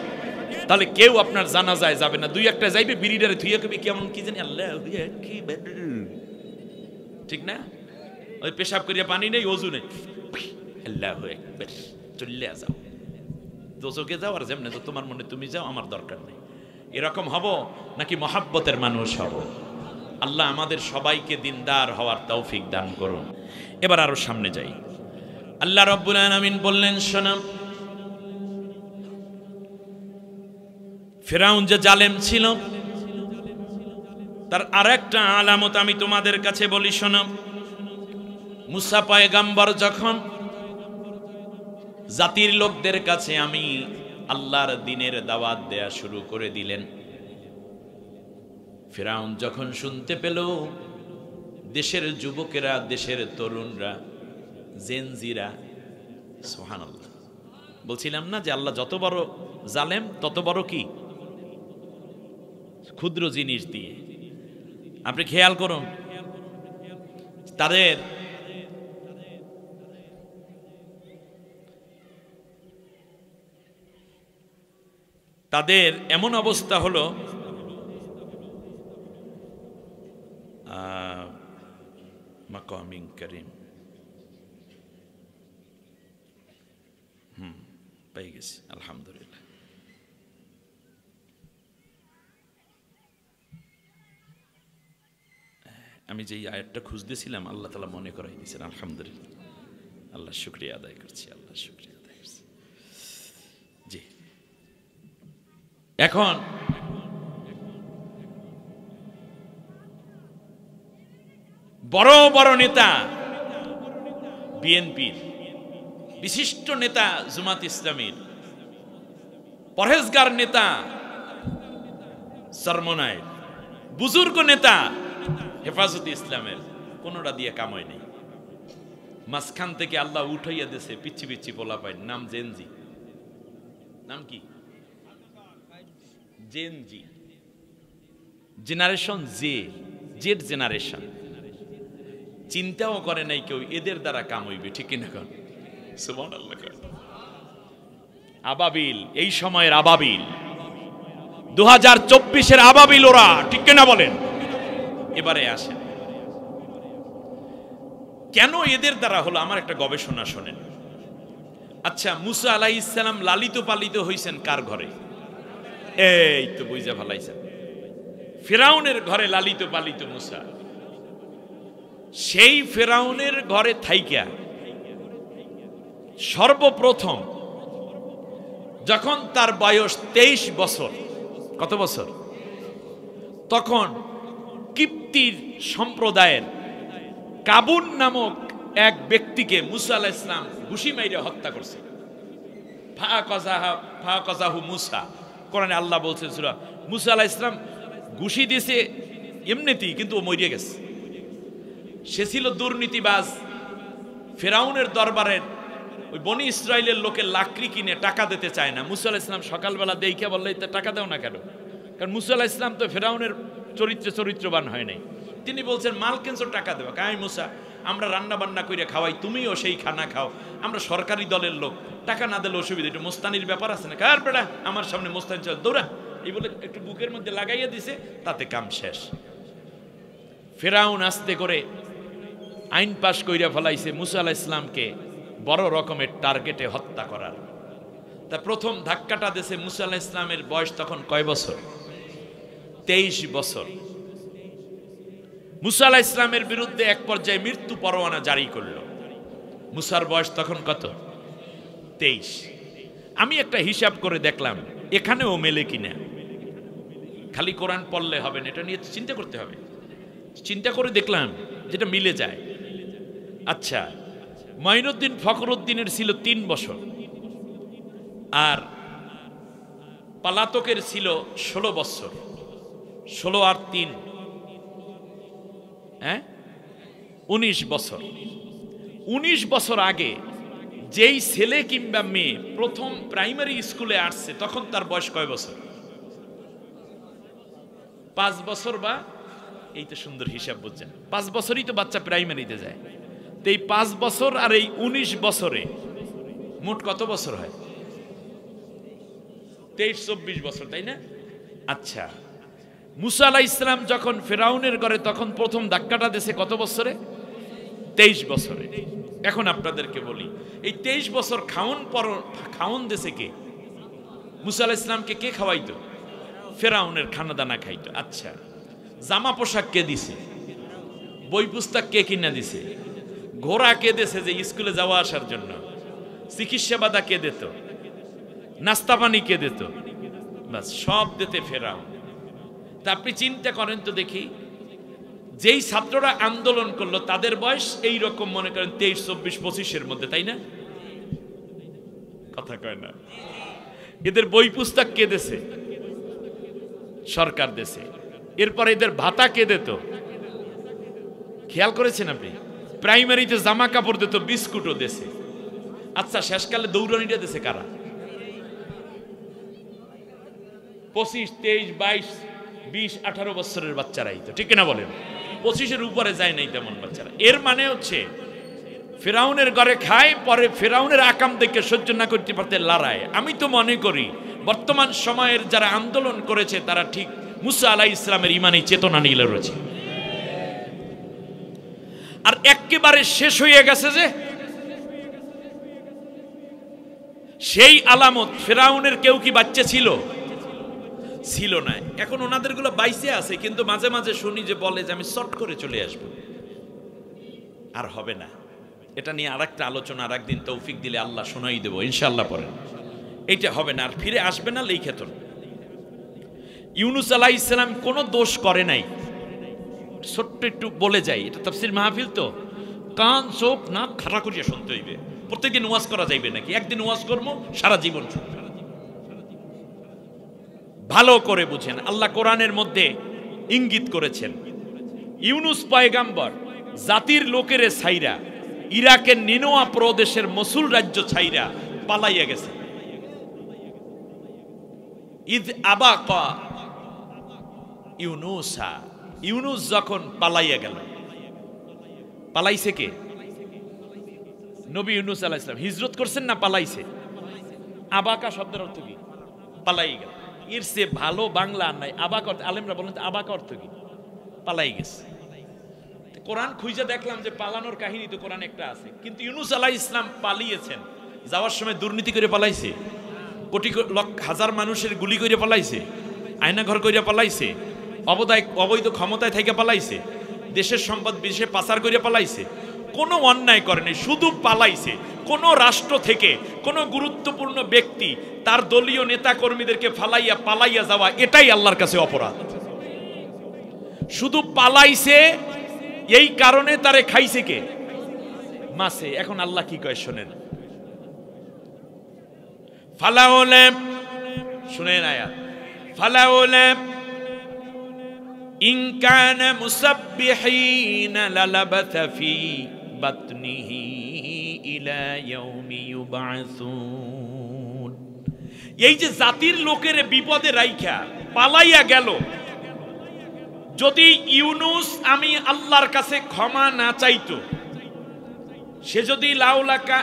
তাহলে কেউ আপনার জানাজায় যাবে না। দুই একটা যাইবে, বিড়িডারে থুইয়া কবি কেমন কি জানি আল্লাহ, ঠিক না? ওই পেশাব করিয়া পানি নেই, ওযু নেই, আল্লাহু আকবার, চলে যাও, দোজকে যাও, আর যেমনে তো তোমার মনে তুমি যাও, আমার দরকার নেই। এরকম হব নাকি মহাব্বতের মানুষ হব? আল্লাহ আমাদের সবাইকে দিনদার হওয়ার তৌফিক দান করুন। এবার আরো সামনে যাই। আল্লাহ রাব্বুল আলামিন বললেন, শোনো, ফিরাউন যে জালেম ছিল তার আরেকটা আলামত আমি তোমাদের কাছে বলি, শোনো। মুসা পয়গম্বর যখন জাতির লোকদের কাছে আমি আল্লাহর দ্বীনের দাওয়াত দেয়া শুরু করে দিলেন, ফিরাউন যখন শুনতে পেল দেশের যুবকেরা, দেশের তরুণরা, জেনজিরা, সুবহানাল্লাহ, বলছিলাম না যে আল্লাহ যত বড় জালেম তত বড় কি ক্ষুদ্র জিনিস দিয়ে। আপনি খেয়াল করুন, তাদের এমন অবস্থা হলো, মাকামিন করিম, পেয়ে গেছি আলহামদুলিল্লাহ। আমি যে আয়াতটা খুঁজতেছিলাম আল্লাহ তাআলা মনে করাই দিয়েছেন, আলহামদুলিল্লাহ। আল্লাহ শুকরিয়া আদায় করছি, আল্লাহ শুকরিয়া আদায় করছি। জি, এখন বড় বড় নেতা, বিএনপির বিশিষ্ট নেতা, জামাত ইসলামীর পরহেজগার নেতা, সরমনায় বুজুর্গ নেতা হেফাজতে ইসলামের, কোনোটা দিয়ে কামাই নেই। মাঝখান থেকে আল্লাহ উঠাইয়া দিয়েছে পিচ্ছি পিচ্ছি পোলা পায়, নাম জেনজি। নাম কি? Gen Z, generation Z generation. চিন্তাও করে নাই কেউ এদের দ্বারা কাম হইবে, ঠিক কিনা? এখন সুবহানাল্লাহ, আবাবিল, এই সময়ের আবাবিল, 2024-এর আবাবিল ওরা, ঠিক কিনা বলেন? এবারে আসেন, কেন এদের দ্বারা হলো? আমার একটা গবেষণা শোনেন। আচ্ছা, মুসা আলাইহিস সালাম লালিত পালিত হইছেন কার ঘরে? এই তো বুঝা ফেলাইছেন, ফিরাউনের ঘরে লালিত পালিত মুসা। সেই ফিরাউনের ঘরে থাইকা সর্বপ্রথম যখন তার বয়স 23 বছর, কত বছর? তখন কিপ্তির সম্প্রদায়ের কাবুন নামক এক ব্যক্তিকে মুসা আলাইহিস সালাম ঘুষি মাইরে হত্যা করছে। ফাকাযাহু মুসা, কোরআনে আল্লাহ বলছেন সূরা, মুসা আলাইহিস সালাম ঘুষি দিয়েছে এমনিতেই, কিন্তু ও মরিয়া গেছে। সে ছিল দুর্নীতিবাজ, ফিরাউনের দরবারের ওই বনি ইসরায়েলের লোকের লাকড়ি কিনে টাকা দিতে চায় না। মুসা আলাইহিস সালাম সকালবেলা দেইখা বললে টাকা দাও না কেন? কারণ মুসা আলাইহিস সালাম তো ফিরাউনের চরিত্রবান হয় নাই। তিনি বলছেন মাল কেনছো টাকা দেওয়া? কাই মুসা, আমরা রান্না বান্না করে খাওয়াই, তুমিও সেই খানা খাও, আমরা সরকারি দলের লোক, টাকা না দিলে অসুবিধা, একটু মোস্তানির ব্যাপার আছে না? কার বেড়া আমার সামনে মোস্তানি চল, দৌড়া, এই বলে একটু বুকের মধ্যে লাগাইয়া দিছে, তাতে কাম শেষ। ফিরাউন আস্তে করে আইন পাশ কইরা ফেলাইছে মুসা আলাইহিস সালামকে বড় রকমের টার্গেটে হত্যা করার। তা প্রথম ধাক্কাটা দিয়েছে মুসা আলাইহিস সালামের বয়স তখন কয় বছর? 23 বছর। মুসা আলাইহিস সালামের বিরুদ্ধে এক পর্যায়ে মৃত্যু পরোয়ানা জারি করলো। মুসার বয়স তখন কত? 23। আমি একটা হিসাব করে দেখলাম এখানেও মেলে কিনা। খালি কোরআন পড়লে হবে না, এটা নিয়ে চিন্তা করতে হবে। চিন্তা করে দেখলাম যেটা মিলে যায়। আচ্ছা, মাইনুদ্দিন ফখরুদ্দিনের ছিল 3 বছর, আর পালাতকের ছিল 16 বছর। 16 আর 3, 19 বছর। 19 বছর আগে যেই ছেলে কিংবা মেয়ে প্রথম প্রাইমারি স্কুলে আসছে তখন তার বয়স কয় বছর? 5 বছর, বা এই তো সুন্দর হিসাব বুঝছেন, 5 বছরই তো বাচ্চা প্রাইমারিতে যায়। তো এই 5 বছর আর এই 19 বছরে মোট কত বছর হয়? 23-24 বছর, তাই না? আচ্ছা, মুসা আলাইহিস সালাম যখন ফিরাউনের ঘরে তখন প্রথম ধাক্কাটা দিয়েছে কত বছরে? 23 বছরে। এখন আপনাদেরকে বলি, এই 23 বছর খাওন দিয়েছে কে? মুসা আলাইহিস সালামকে কে খাওয়াইতো? ফিরাউনের খানাদানা খাইতো। আচ্ছা, জামা পোশাক কে দিছে? বই পুস্তক কে কিনা দিছে? ঘোড়া কে দিয়েছে যে স্কুলে যাওয়া আসার জন্য? চিকিৎসা বাদা কে দিত? নাস্তা পানি কে দিত? বাস সব দিতে ফেরাও। তা আপনি চিন্তা করেন তো দেখি, যেই ছাত্ররা আন্দোলন করলো তাদের বয়স এই রকম মনে করেন 23, 24, 25-এর মধ্যে, তাই না? কথা কয় না। এদের বই পুস্তক কে দেছে? সরকার দেছে। এরপর এদের ভাতা কে দিত? খেয়াল করেছেন আপনি? প্রাইমারিতে জামা কাপড় দিত, বিস্কুটও দেছে। আচ্ছা, শেষকালে দৌড়ানিটা দেছে কারা? 25, 23, 22, 20, 18 বছরের বাচ্চারাই তো, ঠিক না বলেন? 25-এর উপরে যায় নাই তেমন বাচ্চারা। এর মানে হচ্ছে ফেরাউনের ঘরে খায়, পরে ফেরাউনের আকাম দেখে সহ্য না করতে পারতে লড়ায়। আমি তো মনে করি বর্তমান সময়ের যারা আন্দোলন করেছে তারা ঠিক মুসা আলাইহিস সালামের ঈমানী চেতনা নিয়ে লড়েছে। আর একেবারে শেষ হয়ে গেছে যে সেই আলামত। ফেরাউনের কেউ কি বাচ্চা ছিল? ছিল না। এখন ওনাদের গুলো বাইসে আছে, কিন্তু মাঝে মাঝে শুনি যে বলে যে আমি শর্ট করে চলে আসব। আর হবে না। এটা নিয়ে আরেকটা আলোচনা আরেকদিন তৌফিক দিলে আল্লাহ শোনাই দেব ইনশাআল্লাহ। পরে এইটা হবে না, আর ফিরে আসবে না লিখেত। ইউনুস আলাইহিস সালাম কোনো দোষ করে নাই। ছোট্ট একটু বলে যাই, এটা তাফসীর মাহফিল তো, কান চোখ নাক খাড়া করিয়া শুনতে হইবে। প্রত্যেকদিন ওয়াজ করা যাইবে নাকি? একদিন ওয়াজ করবো, সারা জীবন শুনবে। ভালো করে বুঝেন, আল্লাহ কোরআনের মধ্যে ইঙ্গিত করেছেন ইউনুস পয়গাম্বর জাতির লোকেরে ছাইরা ইরাকের নিনোয়া প্রদেশের মসুল রাজ্য ছাইরা পালাইয়া গেছে। ইদ আবাকা ইউনুসা, ইউনুস যখন পালাইয়া গেল। পালাইছে কে? নবী ইউনুস আলাইহিস সালাম। হিজরত করছেন না পালাইছে? আবাকা শব্দের অর্থ কি? পালাই গেল। এর চেয়ে ভালো বাংলা আর নাই। আবাকা আলেমরা বলেন আবাকা অর্থ কি? পালাই গেছে। কোরআন খুঁজে দেখলাম যে পালানোর কাহিনী তো কোরআন একটা আছে, কিন্তু ইউনুস আলাইহিস সালাম পালিয়েছেন। যাওয়ার সময় দুর্নীতি করে পালাইছে, কোটি হাজার মানুষের গুলি করে পালাইছে, আয়নাঘর করে পালাইছে, অবৈধ ক্ষমতায় থেকে পালাইছে, দেশের সম্পদ বিদেশে পাচার করে পালাইছে। কোনো অন্যায় করেনি, শুধু পালাইছে। কোন রাষ্ট্র থেকে কোন গুরুত্বপূর্ণ ব্যক্তি তার দলীয় নেতা কর্মীদেরকে ফালাইয়া পালাইয়া যাওয়া, এটাই আল্লাহর কাছে অপরাধ। শুধু পালাইছে, এই কারণে তারে খাইছে কে? মাছে। এখন আল্লাহ কি কয় শোনেন। ফালাউলা, শুনেন আয়াত, ফালাউলা ইন কানা মুসাব্বিহিনা লালাবাথা ফি বাতনিহি ইলা ইয়াউমি ইউবআসুন। এই যে জাতির লোকের বিপদে রাইখা পালাইয়া গেল, যদি ইউনুস আমি আল্লাহর কাছে ক্ষমা না চাইতো, সে যদি লাউলাকা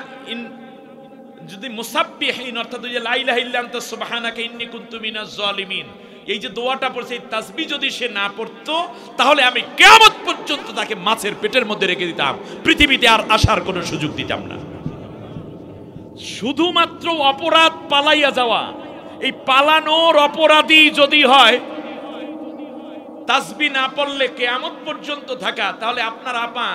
যদি মুসাব্বিহিন অর্থাৎ লা ইলাহা ইল্লা আনতা সুবহানাকা ইন্নী কুনতু মিনাজ জালিমিন, এই যে দোয়াটা পড়ছে, এই তাসবিহ যদি সে না পড়তো, তাহলে আমি কিয়ামত পর্যন্ত তাকে মাছের পেটের মধ্যে রেখে দিতাম, পৃথিবীতে আর আসার কোনো সুযোগ দিতাম না। শুধুমাত্র অপরাধ পালাইয়া যাওয়া, এই পালানোর অপরাধী যদি হয়, তাসবিহ না পড়লে কিয়ামত পর্যন্ত থাকা, তাহলে আপনার আপা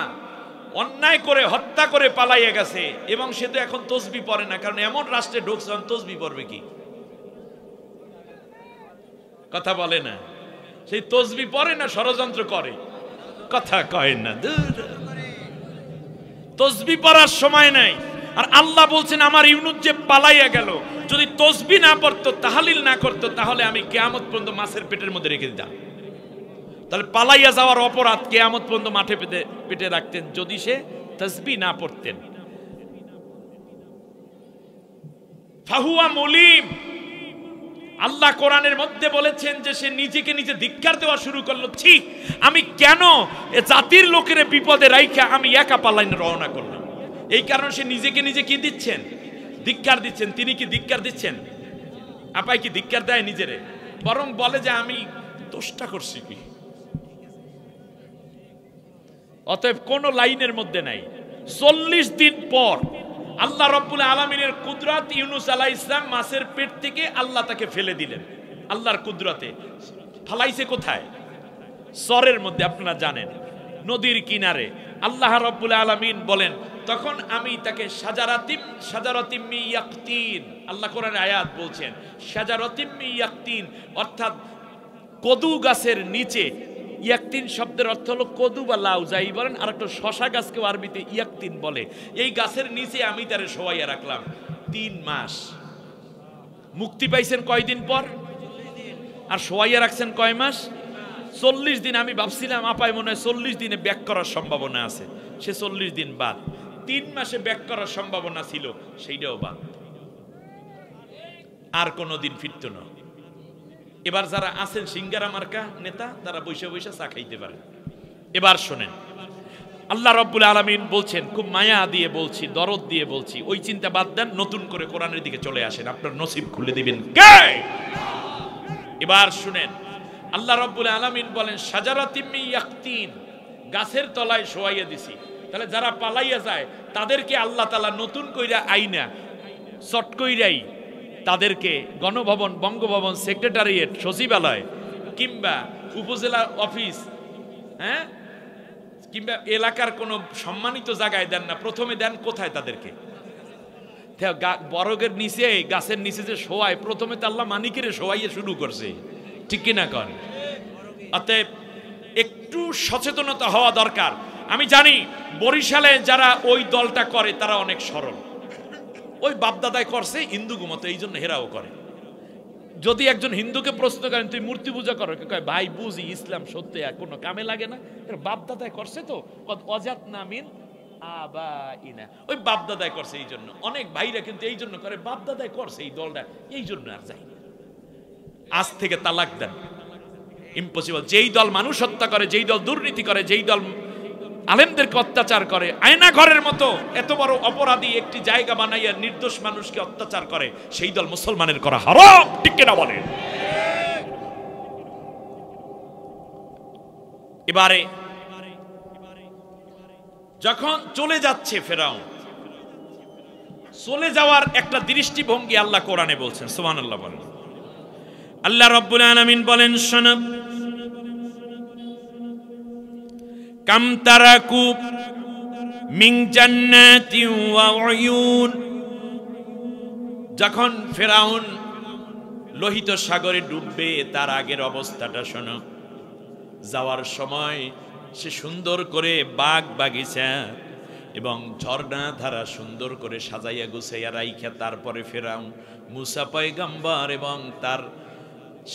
অন্যায় করে হত্যা করে পালাইয়া গেছে, এবং সে তো এখন তাসবিহ পড়ে না, কারণ এমন রাষ্ট্রে ঢুকছে তাসবিহ পড়বে কি? কথা বলে না। সেই তাসবিহ পড়ে না, ষড়যন্ত্র করে। কথা কয় না, তাসবিহ পড়ার সময় নাই। আর আল্লাহ বলছেন আমার ইউনুস যে পালাইয়া গেল, যদি তাসবিহ না পড়তো, তাহলিল না করতো, তাহলে আমি কিয়ামত পর্যন্ত মাছের পেটের মধ্যে রেখে দিতাম। তাহলে পালাইয়া যাওয়ার অপরাধ কিয়ামত পর্যন্ত মাঠে পেটে রাখতেন যদি সে তাসবিহ না পড়তেন। ফাহুয়া মুলিম, আল্লাহ কোরআনের মধ্যে বলেছেন যে সে নিজেকে নিজে ধিক্কার দেওয়া শুরু করলো। ছি, আমি কেন এ জাতির লোকের বিপদে রাইখা আমি একা পালাইনে রওনা করলাম। এই কারণে সে নিজেকে নিজে কি দিচ্ছেন? ধিক্কার দিচ্ছেন। তিনি কি ধিক্কার দিচ্ছেন? আপাই কি ধিক্কার দেয় নিজেরে? বরং বলে যে আমি দোষটা করছি কি। অতএব কোন লাইনের মধ্যে নাই। 40 দিন পর আল্লাহ রাব্বুল আলামিনের কুদরত, ইউনুস আলাইহিস সালাম মাছের পেট থেকে আল্লাহ তাকে ফেলে দিলেন। আল্লাহর কুদরতে ফালাইছে কোথায়? সরের মধ্যে। আপনারা জানেন নদীর কিনারে। আল্লাহ রাব্বুল আলামিন বলেন তখন আমি তাকে শাজারাতিম মিন ইয়াকতিন, আল্লাহ কোরআনে আয়াত বলছেন শাজারাতিম মিন ইয়াকতিন, অর্থাৎ কদু গাছের নিচে। ইয়াকতিন শব্দের অর্থ হলো কদু বা লাউ যাই বলেন, আর একটা শশা গাছকেও আরবিতে ইয়াকতিন বলে। এই গাছের নিচে আমি তারে শোয়াইয়া রাখলাম 3 মাস। মুক্তি পাইছেন কয়দিন পর, আর শোয়াইয়া রাখছেন কয় মাস? 40 দিন। আমি ভাবছিলাম আপায় মনে হয় 40 দিনে ব্যাক করার সম্ভাবনা আছে, সে 40 দিন বাদ। 3 মাসে ব্যাক করার সম্ভাবনা ছিল, সেইটাও বাদ, আর কোনোদিন ফিরত না। এবার যারা আছেন সিঙ্গারা মার্কা নেতা, তারা বৈশা বৈশা চা খাইতে পারেন। এবার শোনেন, আল্লাহ রাব্বুল আলামিন বলছেন, খুব মায়া দিয়ে বলছি, দরদ দিয়ে বলছি, ওই চিন্তা বাদ দেন, নতুন করে কোরআনের দিকে চলে আসেন, আপনার নসিব খুলে দিবেন কে? এবার শুনেন, আল্লাহ রাব্বুল আলামিন বলেন শাজারাতিম মিন ইয়াকতিন, গাছের তলায় শোয়াইয়া দিছি। তাহলে যারা পালাইয়া যায় তাদেরকে আল্লাহ তাআলা নতুন কইরা আইনা চট কইরাই তাদেরকে গণভবন, বঙ্গভবন, সেক্রেটারিয়েট, সচিবালয় কিংবা উপজেলা অফিস, হ্যাঁ, কিংবা এলাকার কোনো সম্মানিত জায়গায় দেন না, প্রথমে দেন কোথায়? তাদেরকে বরগের নিচে, গাছের নিচে যে শোয়ায়, প্রথমে তো আল্লাহ মানিকেরে শোয়াইয়ে শুরু করছে, ঠিক কিনা কন? অতএব একটু সচেতনতা হওয়া দরকার। আমি জানি বরিশালে যারা ওই দলটা করে তারা অনেক সরল, ওই বাপদাদায় করছে হিন্দু মতো, এই জন্য হেরাও করে। যদি একজন হিন্দুকে প্রশ্ন করেন তুই মূর্তি পূজা করো, কয় ভাই বুঝি ইসলাম সত্যি আর কোনো কামে লাগে না, বাপদাদায় করছে তো, অজাত নামিন আবাইনা, ওই বাপদাদায় করছে এই জন্য। অনেক ভাইরা কিন্তু এই জন্য করে, বাপদাদায় করছে এই দলটা, এই জন্য আর যাই। আজ থেকে তালাক দেন, ইম্পসিবল। যেই দল মানুষ হত্যা করে, যেই দল দুর্নীতি করে, যেই দল আলেমদেরকে অত্যাচার করে, আয়না ঘরের মতো এত বড় অপরাধী একটি জায়গা বানাইয়া নির্দোষ মানুষকে অত্যাচার করে, সেই দল মুসলমানের করা হারাম, ঠিক কিনা বলেন? এবারে যখন চলে যাচ্ছে ফেরাউন, চলে যাওয়ার একটা দৃষ্টিভঙ্গি আল্লাহ কোরআনে বলছেন, সুবহানাল্লাহ বলেন। আল্লাহ রাব্বুল আলামিন বলেন শোনো, কাম তারাকু মিন জান্নাতিন ওয়া উয়ুন, যখন ফেরাউন লোহিত সাগরে ডুববে তার আগের অবস্থাটা শোনো। যাওয়ার সময় সে সুন্দর করে বাগ বাগিচা এবং ঝর্ণা ধারা সুন্দর করে সাজাইয়া গুছাইয়া রাইখা তারপরে ফেরাউন মুসা পয়গম্বর এবং তার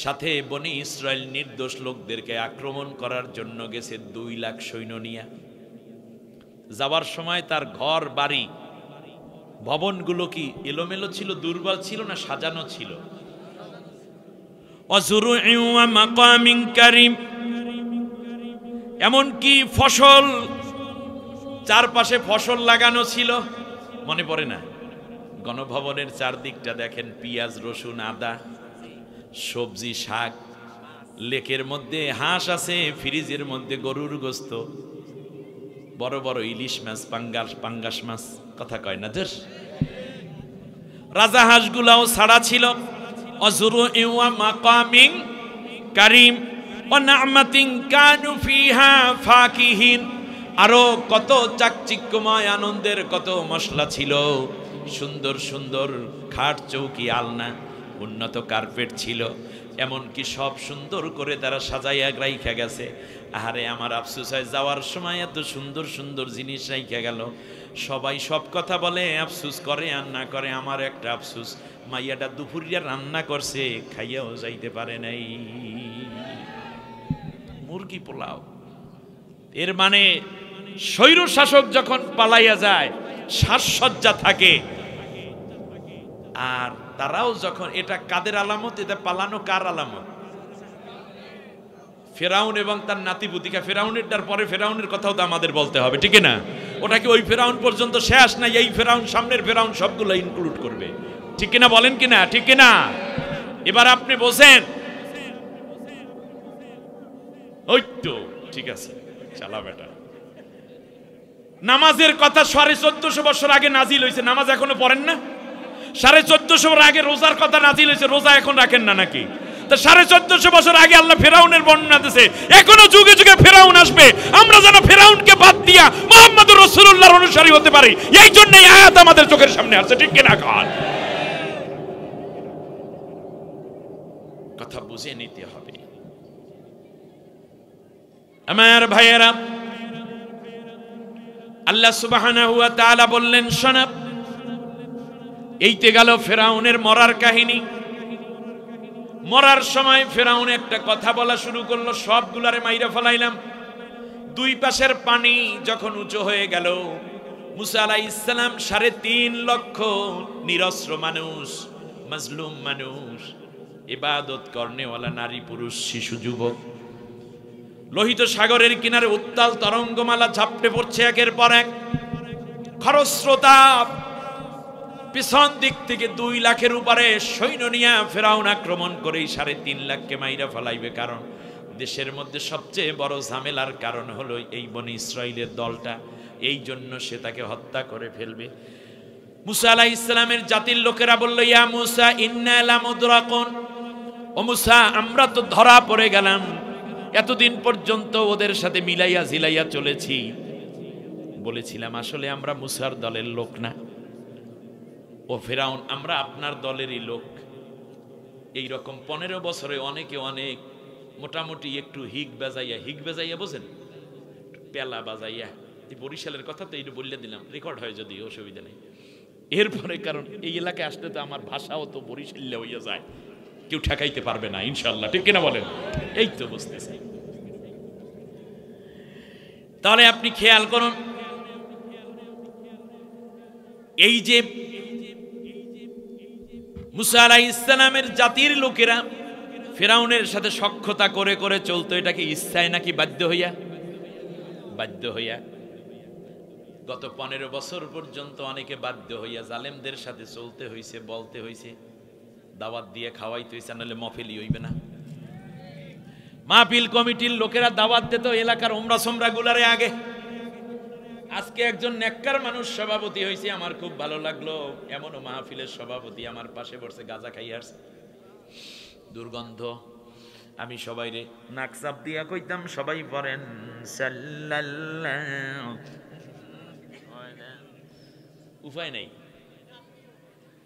সাথে বনি ইসরায়েল নির্দোষ লোকদেরকে আক্রমণ করার জন্য গেছে 2 লাখ সৈন্য নিয়ে। যাওয়ার সময় তার ঘর বাড়ি ভবনগুলো কি এলোমেলো ছিল, দুর্বল ছিল, না সাজানো ছিল? ওয়াজুরু'in ওয়া মাকামিন কারীম, এমনকি ফসল, চারপাশে ফসল লাগানো ছিল, মনে পড়ে না? গণভবনের চারদিকটা দেখেন, পেঁয়াজ, রসুন, আদা, সবজি, শাক, লেকের মধ্যে হাঁস আছে, ফ্রিজের মধ্যে গরুর গোস্ত, বড় বড় ইলিশ মাছ, পাঙ্গাস মাছ, কথা কয় না জোর। রাজা হাঁসগুলাও ছাড়া ছিল। অজুরু'in ওয়া মাকামিন কারীম ওয়া না'মাতিন কানু ফিহা ফাকিহিন, আরো কত চাকচিক্যময় আনন্দের কত মশলা ছিল, সুন্দর সুন্দর খাট, চৌকি, আলনা, উন্নত কার্পেট ছিল, এমনকি সব সুন্দর করে তারা সাজাইয়া রাইখা গেছে। আহারে আমার আফসোস হয়, যাওয়ার সময় এত সুন্দর সুন্দর জিনিস রাইখা গেল। সবাই সব কথা বলে, আফসোস করে আর না করে। আমার একটা আফসোস, মাইয়াটা দুপুরিয়া রান্না করছে, খাইয়াও যাইতে পারে নাই, মুরগি পোলাও। এর মানে স্বৈর শাসক যখন পালাইয়া যায়, সাজসজ্জা থাকে, আর তারাও যখন, এটা কাদের আলামত? এটা পালানো কার আলামত? ফেরাউন এবং তার নাতিপুতিকা। ফেরাউনেরটার পরে ফেরাউনের কথাও তো আমাদের বলতে হবে, ঠিক না? ওটা কি ওই ফেরাউন পর্যন্ত শেষ না? এই ফেরাউন, সামনের ফেরাউন, সবগুলো ইনক্লুড করবে, ঠিক কিনা বলেন কিনা? ঠিক কিনা? এবার আপনি বলছেন ওই তো ঠিক আছে, চালা বেটা। নামাজের কথা 1450 বছর আগে নাজিল হয়েছে, নামাজ এখনো পড়েন না? 1450 বছর আগে রোজার কথা নাজিল হয়েছে, রোজা এখন রাখেন না নাকি? তা 1450 বছর আগে আল্লাহ ফেরাউনের বর্ণনা দিয়েছে, এখনো যুগে যুগে ফেরাউন আসবে, আমরা যেন ফেরাউনকে বাদ দিয়া মুহাম্মদুর রাসূলুল্লাহর অনুসারী হতে পারি, এই জন্য এই আয়াত আমাদের চোখের সামনে আসছে। ঠিক কিনা কাল কথা বুঝে নিতে হবে আমার ভাইয়েরা। আল্লাহ সুবহানাহু ওয়া তাআলা বললেন, শোনো, এইতে গেল ফেরাউনের মরার কাহিনী। মরার সময় ফেরাউন একটা কথা বলা শুরু করলো, সবগুলারে মাইরা ফেলাইলাম। দুই পাশের পানি যখন উঁচু হয়ে গেল, মুসা আলাইহিস সালাম 3.5 লক্ষ নিরস্ত্র মানুষ, মাজলুম মানুষ, ইবাদত করনেওয়ালা নারী পুরুষ শিশু যুবক, লোহিত সাগরের কিনারে উত্তাল তরঙ্গমালা ঝাপটে পড়ছে একের পর এক। খরস্রোতা পিছন দিক থেকে 2 লাখের উপরে সৈন্য নিয়ে ফেরাউন আক্রমণ করেই 3.5 লাখকে মাইরা ফেলাইবে। কারণ দেশের মধ্যে সবচেয়ে বড় ঝামেলার কারণ হলো এই বনি ইসরাইলের দলটা, এই জন্য সে তাকে হত্যা করে ফেলবে। মুসা আলাইহিস সালামের জাতির লোকেরা বলল, ইয়া মুসা ইন্না লামুদরাকুন, ও মুসা আমরা তো ধরা পড়ে গেলাম, এতদিন পর্যন্ত ওদের সাথে মিলাইয়া ঝিলাইয়া চলেছি, বলেছিলাম আসলে আমরা মুসার দলের লোক না। ও ফেরাউন, আমরা আপনার দলেরই লোক। এই রকম 15 বছরে অনেকে অনেক মোটামুটি একটু হিগ বাজাইয়া বোঝেন, পেলা বাজাইয়া, এই বরিশালের কথা তো এইটা বললে দিলাম, রেকর্ড হয় যদি অসুবিধা নেই। এরপরে কারণ এই এলাকায় আসলে তো আমার ভাষাও তো বরিশাল্য হইয়া যায়, কেউ ঠেকাইতে পারবে না ইনশাল্লাহ। ঠিক কিনা বলেন? এই তো বুঝতেছি। তাহলে আপনি খেয়াল করুন, এই যে মুসা আলাইহিস সালামের জাতির লোকেরা ফেরাউনের সাথে সখ্যতা করে করে চলতো, এটাকে ইচ্ছায় নাকি বাধ্য হইয়া? বাধ্য হইয়া। গত 15 বছর পর্যন্ত অনেকে বাধ্য হইয়া জালেমদের সাথে চলতে হইছে, বলতে হইছে, দাওয়াত দিয়ে খাওয়াইতে হইছে, নাহলে মফেলি হইবে না। মাহফিল কমিটির লোকেরা দাওয়াত দিত এলাকার ওমরা সোমরা গুলারে আগে। আজকে একজন নেককার মানুষ সভাপতি হয়েছে, আমার খুব ভালো লাগলো। এমনও মাহফিলের সভাপতি আমার পাশে বসে গাঁজা খাইয়া আসছে, দুর্গন্ধ। আমি সবাই রে নাক চাপ দিয়া কইতাম, সবাই পড়েন সাল্লাল্লাহু, উপায় নাই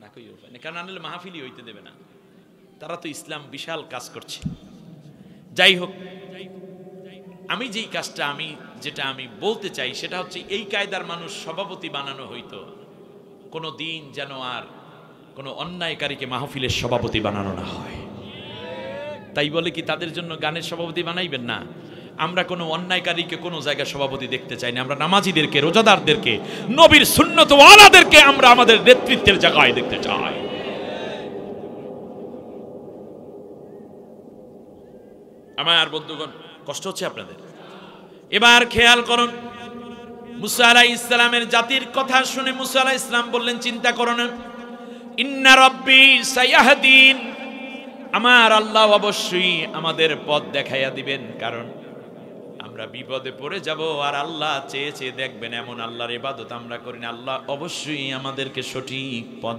না, কই উপায় নেই, কারণ আনলে মাহফিলই হইতে দেবে না। তারা তো ইসলাম বিশাল কাজ করছে। যাই হোক, আমি যেই কাজটা যেটা আমি বলতে চাই সেটা হচ্ছে, এই কায়দার মানুষ সভাপতি বানানো হইতো, কোনো দিন যেন আর কোনো অন্যায়কারীকে মাহফিলের সভাপতি বানানো না হয়। তাই বলে কি তাদের জন্য গানের সভাপতি বানাইবেন না? আমরা কোনো অন্যায়কারীকে কোনো জায়গায় সভাপতি দেখতে চাই না। আমরা নামাজিদেরকে, রোজাদারদেরকে, নবীর সুন্নত ওয়ালাদেরকে আমরা আমাদের নেতৃত্বের জায়গায় দেখতে চাই। আমার বন্ধুগণ, কষ্ট হচ্ছে আপনাদের? এবার খেয়াল করুন, মুসা আলাইহিস সালামের জাতির কথা শুনে মুসা আলাইহিস সালাম বললেন, চিন্তা করো না, ইন্না রাব্বি সায়াহদিন, আমার আল্লাহ অবশ্যই আমাদের পথ দেখাইয়া দিবেন। কারণ আমরা বিপদে পড়ে যাব, আর আল্লাহ চেয়ে চেয়ে দেখবেন এমন আল্লাহর ইবাদত আমরা করি না। আল্লাহ অবশ্যই আমাদেরকে সঠিক পথ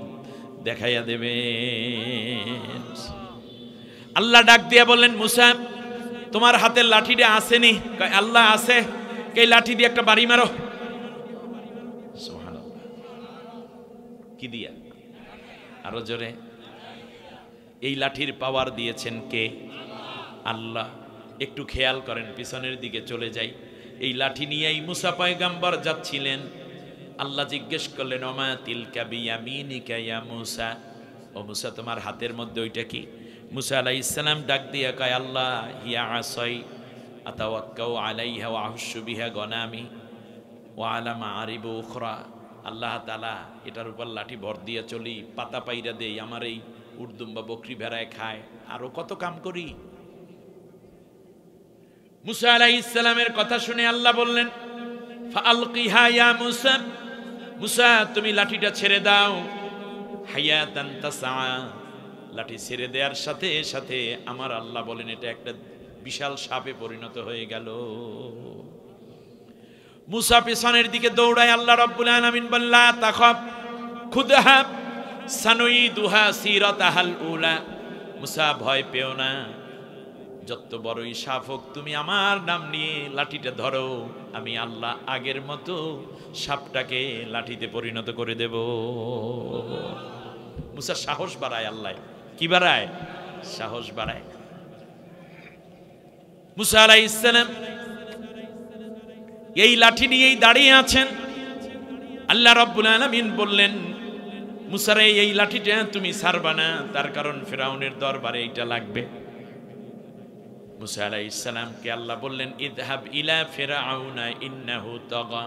দেখাইয়া দেবেন। আল্লাহ ডাক দিয়া বললেন, মুসা তোমার হাতের লাঠিটা আসেনি? আল্লাহ আছে। এই লাঠি দিয়ে একটা বাড়ি মারো। সুবহানাল্লাহ। কি দিয়া? আরো জোরে। এই লাঠির পাওয়ার দিয়েছেন কে? আল্লাহ। একটু খেয়াল করেন, পিছনের দিকে চলে যাই। এই লাঠি নিয়েই মুসা পয়গম্বর যাচ্ছিলেন। আল্লাহ জিজ্ঞেস করলেন, ওমা তিলকা বিয়ামিনিকা ইয়া মুসা, ও মুসা তোমার হাতের মধ্যে ওইটা কি? মুসা আলাইহিস সালাম ডাক দিয়া কয়, আল্লাহ হিয়া আসাই আতাওয়াক্কাউ আলাইহা ওয়া আহুশু বিহা গনামি ওয়া আলা মাআরিব উখরা। আল্লাহ তাআলা এটার উপর লাঠি ভর দিয়া চলি, পাতা পাইরা দেই, আমার এই উর্দুম্বা বকরি ভেড়ায় খায়, আরো কত কাম করি। মুসা আলাইহিস সালামের কথা শুনে আল্লাহ বললেন, ফাআলকিহা ইয়া মুসা, মুসা তুমি লাঠিটা ছেড়ে দাও। হায়াতান তাসা, লাঠি ছেড়ে দেওয়ার সাথে সাথে আমার আল্লাহ বলেন এটা একটা বিশাল সাপে পরিণত হয়ে গেল। মুসা পেছনের দিকে দৌড়ায়, আল্লাহ রাব্বুল আলামিন বললেন, লা তাখাফ খুদহা সানুইদুহা সিরাতাহাল উলা মুসা ভয় পেও না, যত বড়ই সাপ হোক তুমি আমার নাম নিয়ে লাঠিটা ধরো, আমি আল্লাহ আগের মতো সাপটাকে লাঠিতে পরিণত করে দেব। মুসা সাহস বাড়ায়, আল্লাহ কি বাড়ায়? সাহস বাড়ায়। মুসা আলাইহিস সালাম এই লাঠি নিয়েই দাঁড়িয়ে আছেন। আল্লাহ রাব্বুল আলামিন বললেন, মুসারে এই লাঠিটা তুমি ছাড়বা না, তার কারণ ফিরাউনের দরবারে এইটা লাগবে। মুসা আলাইহিস সালামকে আল্লাহ বললেন, ইযহাব ইলা ফিরআউনা ইন্নাহু তাগা।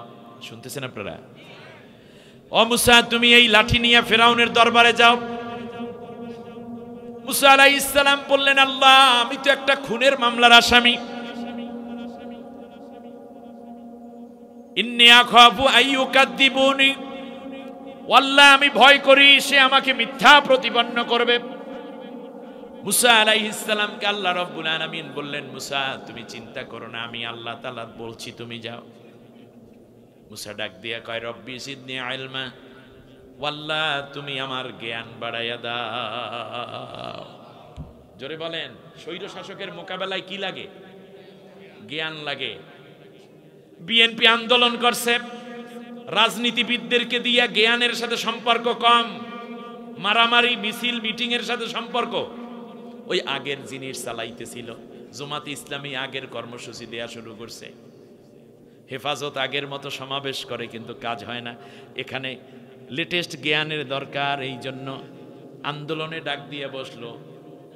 শুনতেছেন আপনারা? ও মুসা, তুমি এই লাঠি নিয়ে ফিরাউনের দরবারে যাও। মুসা আলাইহিস সালাম বললেন, আল্লাহ আমি তো একটা খুনের মামলার আসামি, ইন্নী আখাফু আইয়ুকাযযিবুনি, আল্লাহ আমি ভয় করি সে আমাকে মিথ্যা প্রতিপন্ন করবে। মুসা আলাইহিস সালামকে আল্লাহ রাব্বুল আলামিন বললেন, মুসা তুমি চিন্তা করো না, আমি আল্লাহ তাআলা বলছি তুমি যাও। মুসা ডাক দিয়া কয়, রব্বি জিদনি ইলমা, আল্লাহ তুমি আমার জ্ঞান বাড়াইয়া দাও। জোরে বলেন, স্বৈর শাসকের মোকাবেলায় কি লাগে? জ্ঞান লাগে। বিএনপি আন্দোলন করছে, রাজনীতিবিদদেরকে দিয়া জ্ঞানের সাথে সম্পর্ক কম, মারামারি মিছিল মিটিং এর সাথে সম্পর্ক। ওই আগের জিনিস চালাইতেছিল। জামাত ইসলামী আগের কর্মসূচি দেয়া শুরু করছে, হেফাজত আগের মতো সমাবেশ করে, কিন্তু কাজ হয় না। এখানে লেটেস্ট জ্ঞানের দরকার, এই জন্য আন্দোলনে ডাক দিয়ে বসলো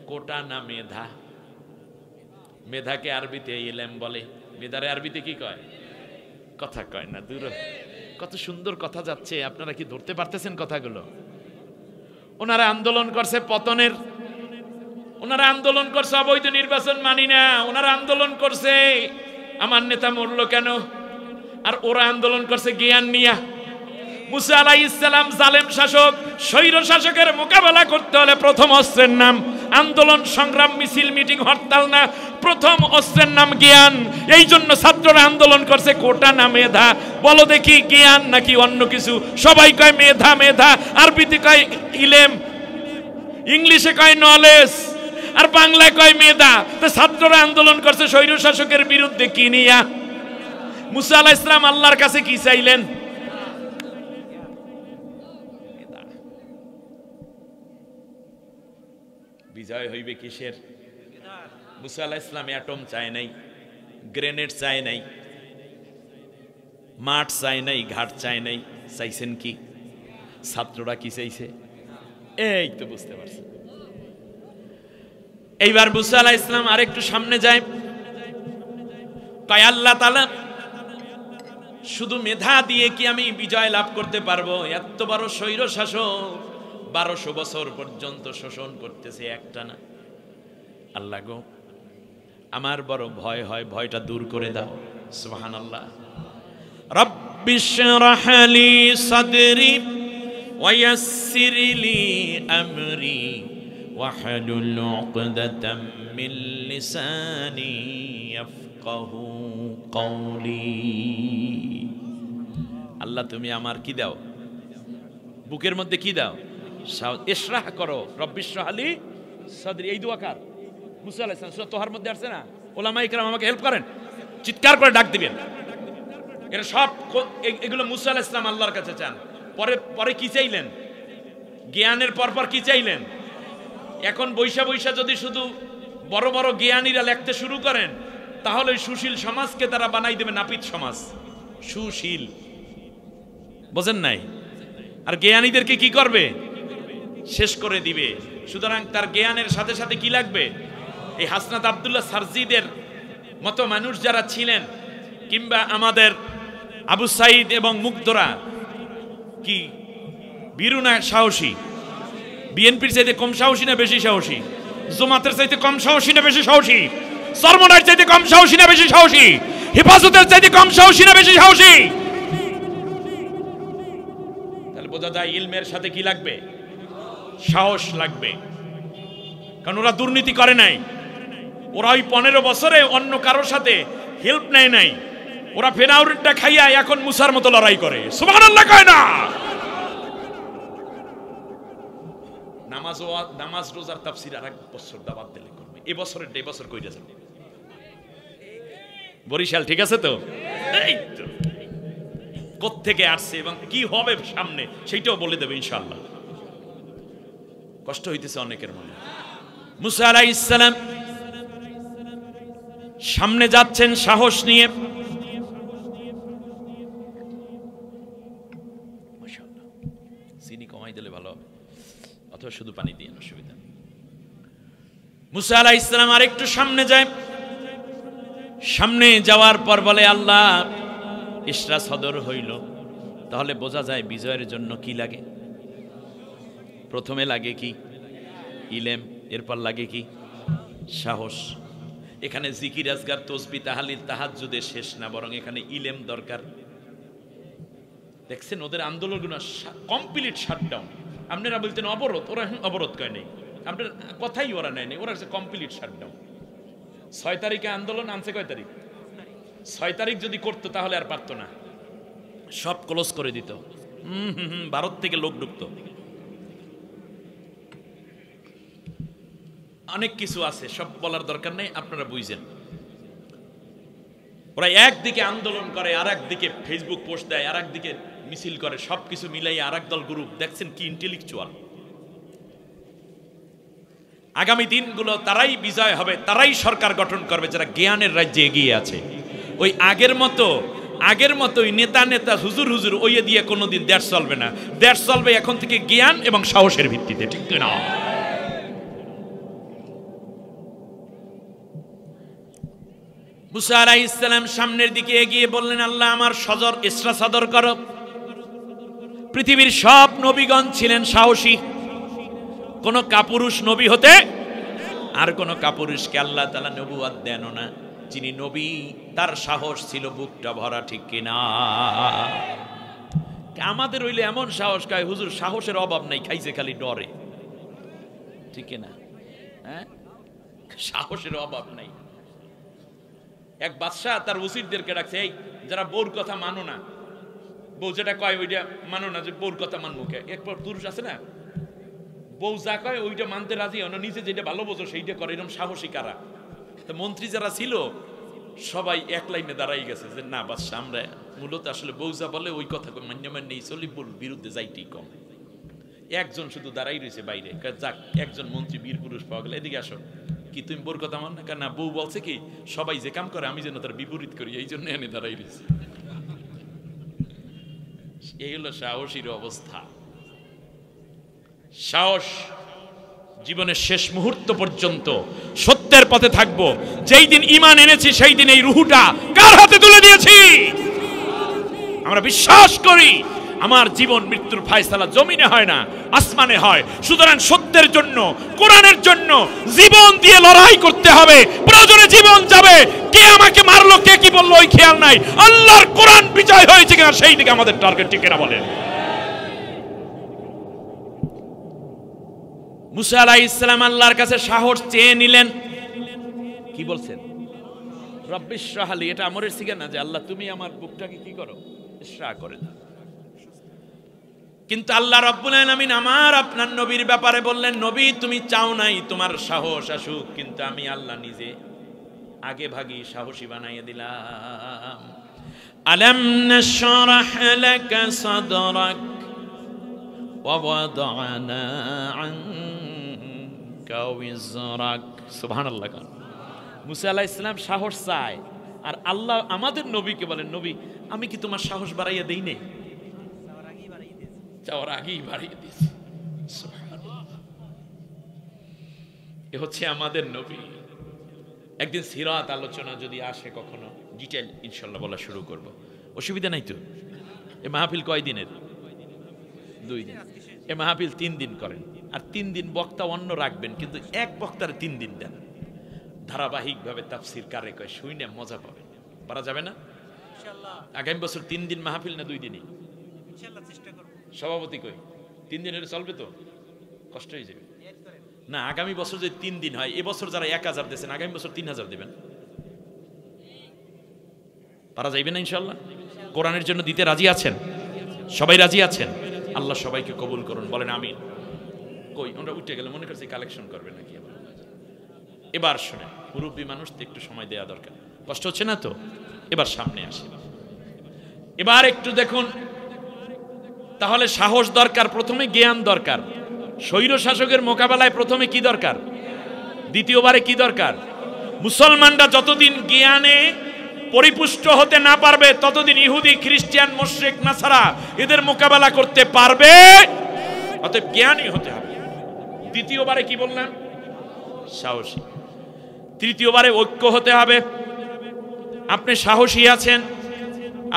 কোটা না মেধা। মেধাকে আরবিতে ইলম বলে, মেধারে আরবিতে কি কয়? কথা কয় না, দূর। কত সুন্দর কথা যাচ্ছে, আপনারা কি ধরতে পারতেছেন কথাগুলো? ওনারা আন্দোলন করছে পতনের, ওনারা আন্দোলন করছে অবৈধ নির্বাচন মানি না, ওনারা আন্দোলন করছে আমার নেতা মরল কেন, আর ওরা আন্দোলন করছে জ্ঞান নিয়া। মুসা আলাইহিস সালাম জালেম শাসক, স্বৈর শাসকের মোকাবেলা করতে হলে প্রথম অস্ত্রের নাম আন্দোলন, সংগ্রাম, মিছিল, মিটিং, হরতাল না, প্রথম অস্ত্রের নাম জ্ঞান। এই জন্য ছাত্ররা আন্দোলন করছে কোটা না মেধা। বলো দেখি, জ্ঞান নাকি অন্য কিছু? সবাই কয় মেধা মেধা, আরবিতে কয় ইলেম, ইংলিশে কয় নলেজ, আর বাংলায় কয় মেধা। তো ছাত্ররা আন্দোলন করছে স্বৈর শাসকের বিরুদ্ধে কি নিয়া? মুসা আলাইহিস সালাম আল্লাহর কাছে কি চাইলেন? বিজয় হইবে কিসের? মুসা আলাইহিস সালাম অ্যাটম চায় নাই, গ্রেনেড চায় নাই, মাঠ চায় নাই, ঘাট চায় নাই, চাইছেন কি? ছাত্ররা কি চাইছে? এই তো বুঝতে পারছেন। এইবার মুসা আলাইহিস সালাম আরেকটু সামনে যায়, কয় আল্লাহ তাআলা শুধু মেধা দিয়ে কি আমি বিজয় লাভ করতে পারবো? এত বড় স্বৈর শাসক 1200 বছর পর্যন্ত শোষণ করতেছে একটা না। আল্লাহ গো, আমার বড় ভয় হয়, ভয়টা দূর করে দাও। সুবহানাল্লাহ। রব্বিশরাহ লি সাদরি ওয়া ইয়াসসির লি আমরি ওয়াহলুল উকদাতাম মিন লিসানি ইয়াফকাহু কওলি। আল্লাহ তুমি আমার কি দাও? বুকের মধ্যে কি দাও? ইশরাহ করো। রব্বিশরাহ লি সাদরি, এই দোয়া কার? মুসা আলাইহিস সালাম। সূরা তোহার মধ্যে আছে না? উলামায়ে কেরাম আমাকে হেল্প করেন, চিৎকার করে ডাক দিবেন। এরা সব এগুলো মুসা আলাইহিস সালাম আল্লাহর কাছে চান। পরে পরে কি চাইলেন? জ্ঞানের পরপর কি চাইলেন? এখন বৈশা বৈশা যদি শুধু বড় বড় জ্ঞানীরা লিখতে শুরু করেন, তাহলে সুশীল সমাজকে তারা বানাই দেবে নাপিত সমাজ। সুশীল, বোঝেন নাই? আর জ্ঞানীদেরকে কি করবে? শেষ করে দিবে। সুতরাং তার জ্ঞানের সাথে সাথে কি লাগবে? এই হাসনাত আব্দুল্লাহ সারজিদের মতো মানুষ যারা ছিলেন, কিংবা আমাদের আবু সাইদ এবং মুগ্ধরা কি বীরু না সাহসী? বিএনপির চাইতে কম সাহসী না বেশি সাহসী? জামাতের চাইতে কম সাহসী না বেশি সাহসী? সরমনার চাইতে কম সাহসী না বেশি সাহসী? হেফাজতের চাইতে কম সাহসী না বেশি সাহসী? তাহলে বোঝা যায় ইলমের সাথে কি লাগবে? সাহস লাগবে। কারণ ওরা দুর্নীতি করে নাই, ওরা ওই 15 বছরে অন্য কারোর সাথে হেল্প নেয় নাই। ওরা ফেরাউনটা খাইয়া এখন মুসার মতো লড়াই করে। সুবহানাল্লাহ কয় না? নামাজ রোজার তাফসির আর এক বছর দাবাত দিলে করবে, এবছরের এবছর কইরা যাবে বরিশাল, ঠিক আছে তো? এই তো কোত্থেকে আসছে এবং কি হবে সামনে সেইটাও বলে দেবে ইনশাআল্লাহ। কষ্ট হইতেছে অনেকের মনে। মুসা আলাইহিস সালাম সামনে যাচ্ছেন সাহস নিয়ে, মাশাআল্লাহ চিনি কমাই দিলে ভালো হবে, অথবা শুধু পানি দিয়ে অসুবিধা নেই। মুসা আলাইহিস সালাম আরেকটু সামনে যায়, সামনে যাওয়ার পর বলে আল্লাহ ইসরা সদর হইল, তাহলে বোঝা যায় বিজয়ের জন্য কি লাগে। প্রথমে লাগে কি? ইলেম, এরপর লাগে কি? সাহস। এখানে জিকির আজগার তসবিহ তাহলিল তাহাজ্জুদে শেষ না, বরং এখানে ইলেম দরকার। দেখছেন ওদের আন্দোলনগুলো কমপ্লিট শাটডাউন। আপনারা বলতেন অবরোধ, ওরা অবরোধ কয় নেই, আপনার কথাই ওরা নেয় নেই, ওরা হচ্ছে কমপ্লিট শাটডাউন। 6 তারিখে আন্দোলন আনছে কয় তারিখ? 6 তারিখ যদি করতো তাহলে আর পারতো না, সব ক্লোজ করে দিত। ভারত থেকে লোক ঢুকতো, অনেক কিছু আছে, সব বলার দরকার নেই, আপনারা বুঝছেন। ওরা একদিকে আন্দোলন করে, আর একদিকে ফেসবুক পোস্ট দেয়, আর একদিকে মিছিল করে, সবকিছু মিলাই আর এক দল গ্রুপ। দেখছেন কি ইন্টেলেকচুয়াল। আগামী দিনগুলো তারাই বিজয় হবে, তারাই সরকার গঠন করবে যারা জ্ঞানের রাজ্যে এগিয়ে আছে। ওই আগের মতো ওই নেতা হুজুর ওই দিয়ে কোনোদিন দেশ চলবে না। দেশ চলবে এখন থেকে জ্ঞান এবং সাহসের ভিত্তিতে, ঠিক না? মুসা আলাইহিস সালাম সামনের দিকে এগিয়ে বললেন আল্লাহ আমার ইসরা সদর করো। পৃথিবীর সব নবীগণ ছিলেন সাহসী, কোন কাপুরুষ নবী হতে আর কোন কাপুরুষকে আল্লাহ তাআলা নবুয়ত দেন না। যিনি নবী তার সাহস ছিল বুকটা ভরা, ঠিক কিনা? আমাদের হইলে এমন সাহস কয় হুজুর সাহসের অভাব নাই, খাইছে খালি ডরে, ঠিক কিনা? হ্যাঁ, সাহসের অভাব নাই। এক বাদশাহ তার উসিরদেরকে ডাকছে, এই যারা বউর কথা মানো না, বউ যেটা কয় ওইটা মানো না, যে বউর কথা মানবো কে? একবার পুরুষ আছে না, বউ যা কয় ওইটা মানতে রাজি হয় না, নিজে যেটা ভালো বোঝো সেইটা করে, এরকম সাহসী কারা? তো মন্ত্রী যারা ছিল সবাই এক লাইনে দাঁড়াই গেছে যে না বাদশাহ, আমরা মূলত আসলে বউ যা বলে ওই কথা মান্য চলি, বিরুদ্ধে যাইতেই কম। একজন শুধু দাঁড়াই রয়েছে বাইরে, যাক একজন মন্ত্রী বীর পুরুষ পাওয়া গেল, এদিকে আসো। কি তুমি বউর কথা মান না? না, বউ বলছে কি সবাই যে কাম করে আমি যেন তার বিপরীত করি, এই জন্য এনে দাঁড়াই রয়েছে। এই হলো সাহসীর অবস্থা। সাহস, জীবনের শেষ মুহূর্ত পর্যন্ত সত্যের পথে থাকবো। যেই দিন ঈমান এনেছি সেই দিন এই রুহুটা কার হাতে তুলে দিয়েছি? আমরা বিশ্বাস করি আমার জীবন মৃত্যুর ফায়সালা জমিনে হয় না, আসমানে হয়। সুতরাং সত্যের জন্য, কোরআনের জন্য জীবন দিয়ে লড়াই করতে হবে। প্রয়োজনে জীবন যাবে, কে আমাকে মারলো, কে কি বললো ওই খেয়াল নাই। আল্লাহর কোরআন বিজয় হয়েছে কিনা সেই দিকে আমাদের টার্গেট, ঠিক কিনা বলেন? মুসা আলাইহিস সালাম আল্লাহর কাছে সাহস চেয়ে নিলেন। কি বলছেন? রব্বিশ ইশরাহ লি, এটা আমরের সিগা না যে আল্লাহ তুমি আমার বুকটাকে কি করো, ইশরাহ করে দাও। কিন্তু আল্লাহ রাব্বুল আলামিন আমার আপনার নবীর ব্যাপারে বললেন, নবী তুমি চাও নাই তোমার সাহস আসুক, কিন্তু আমি আল্লাহ নিজে আগে ভাগী সাহসী বানাইয়ে দিলাম। আলাম নাশরাহ লাকা সাদরাক ওয়া ওয়াদানা আনকা ওয়িজরাক। সুবহানাল্লাহ। মুসা আলাইহিস সালাম সাহস চায়, আর আল্লাহ আমাদের নবীকে বলেন, নবী আমি কি তোমার সাহস বাড়াইয়া দেই নাই? চাওয়ার আগেই বাড়িয়ে দিয়েছি। এ হচ্ছে আমাদের নবী। একদিন সিরাত আলোচনা যদি আসে কখনো, ডিটেইল ইনশাআল্লাহ বলা শুরু করব, অসুবিধা নাই তো। এ মাহফিল কয় দিনের? 2 দিন। এ মাহফিল 3 দিন করেন, আর 3 দিন বক্তা অন্য রাখবেন, কিন্তু এক বক্তার 3 দিন দেন। ধারাবাহিকভাবে তাফসীর কারে কয় শুইনে মজা পাবেন। পারা যাবে না ইনশাআল্লাহ? আগামী বছর 3 দিন মাহফিল না 2 দিনই? ইনশাআল্লাহ চেষ্টা করব। সভাপতি কই 3 দিন হলে চলবে তো? কষ্ট হয়ে যাবে না। আগামী বছর যদি 3 দিন হয়, এবছর যারা 1000 দিয়েছেন আগামী বছর 3000 দেবেন। পারা যাইবে না ইনশাআল্লাহ? কোরআনের জন্য দিতে রাজি আছেন? সবাই রাজি আছেন? আল্লাহ সবাইকে কবুল করুন, বলেন আমিন। কই ওরা উঠে গেলে মনে করছে কালেকশন করবে নাকি। এবার শুনে, মুরব্বী মানুষ তো একটু সময় দেওয়া দরকার, কষ্ট হচ্ছে না তো? এবার সামনে আসি, এবার একটু দেখুন। তাহলে সাহস দরকার, প্রথমে জ্ঞান দরকার। স্বৈর শাসকের মোকাবেলায় প্রথমে কি দরকার? দ্বিতীয়বারে কি দরকার? মুসলমানরা যতদিন জ্ঞানে পরিপুষ্ট হতে না পারবে ততদিন ইহুদি, খ্রিস্টান, মুশরিক, নাসারা এদের মোকাবেলা করতে পারবে। অতএব জ্ঞানী হতে হবে। দ্বিতীয়বারে কি বললাম? সাহসী। তৃতীয়বারে ঐক্য হতে হবে। আপনি সাহসী আছেন,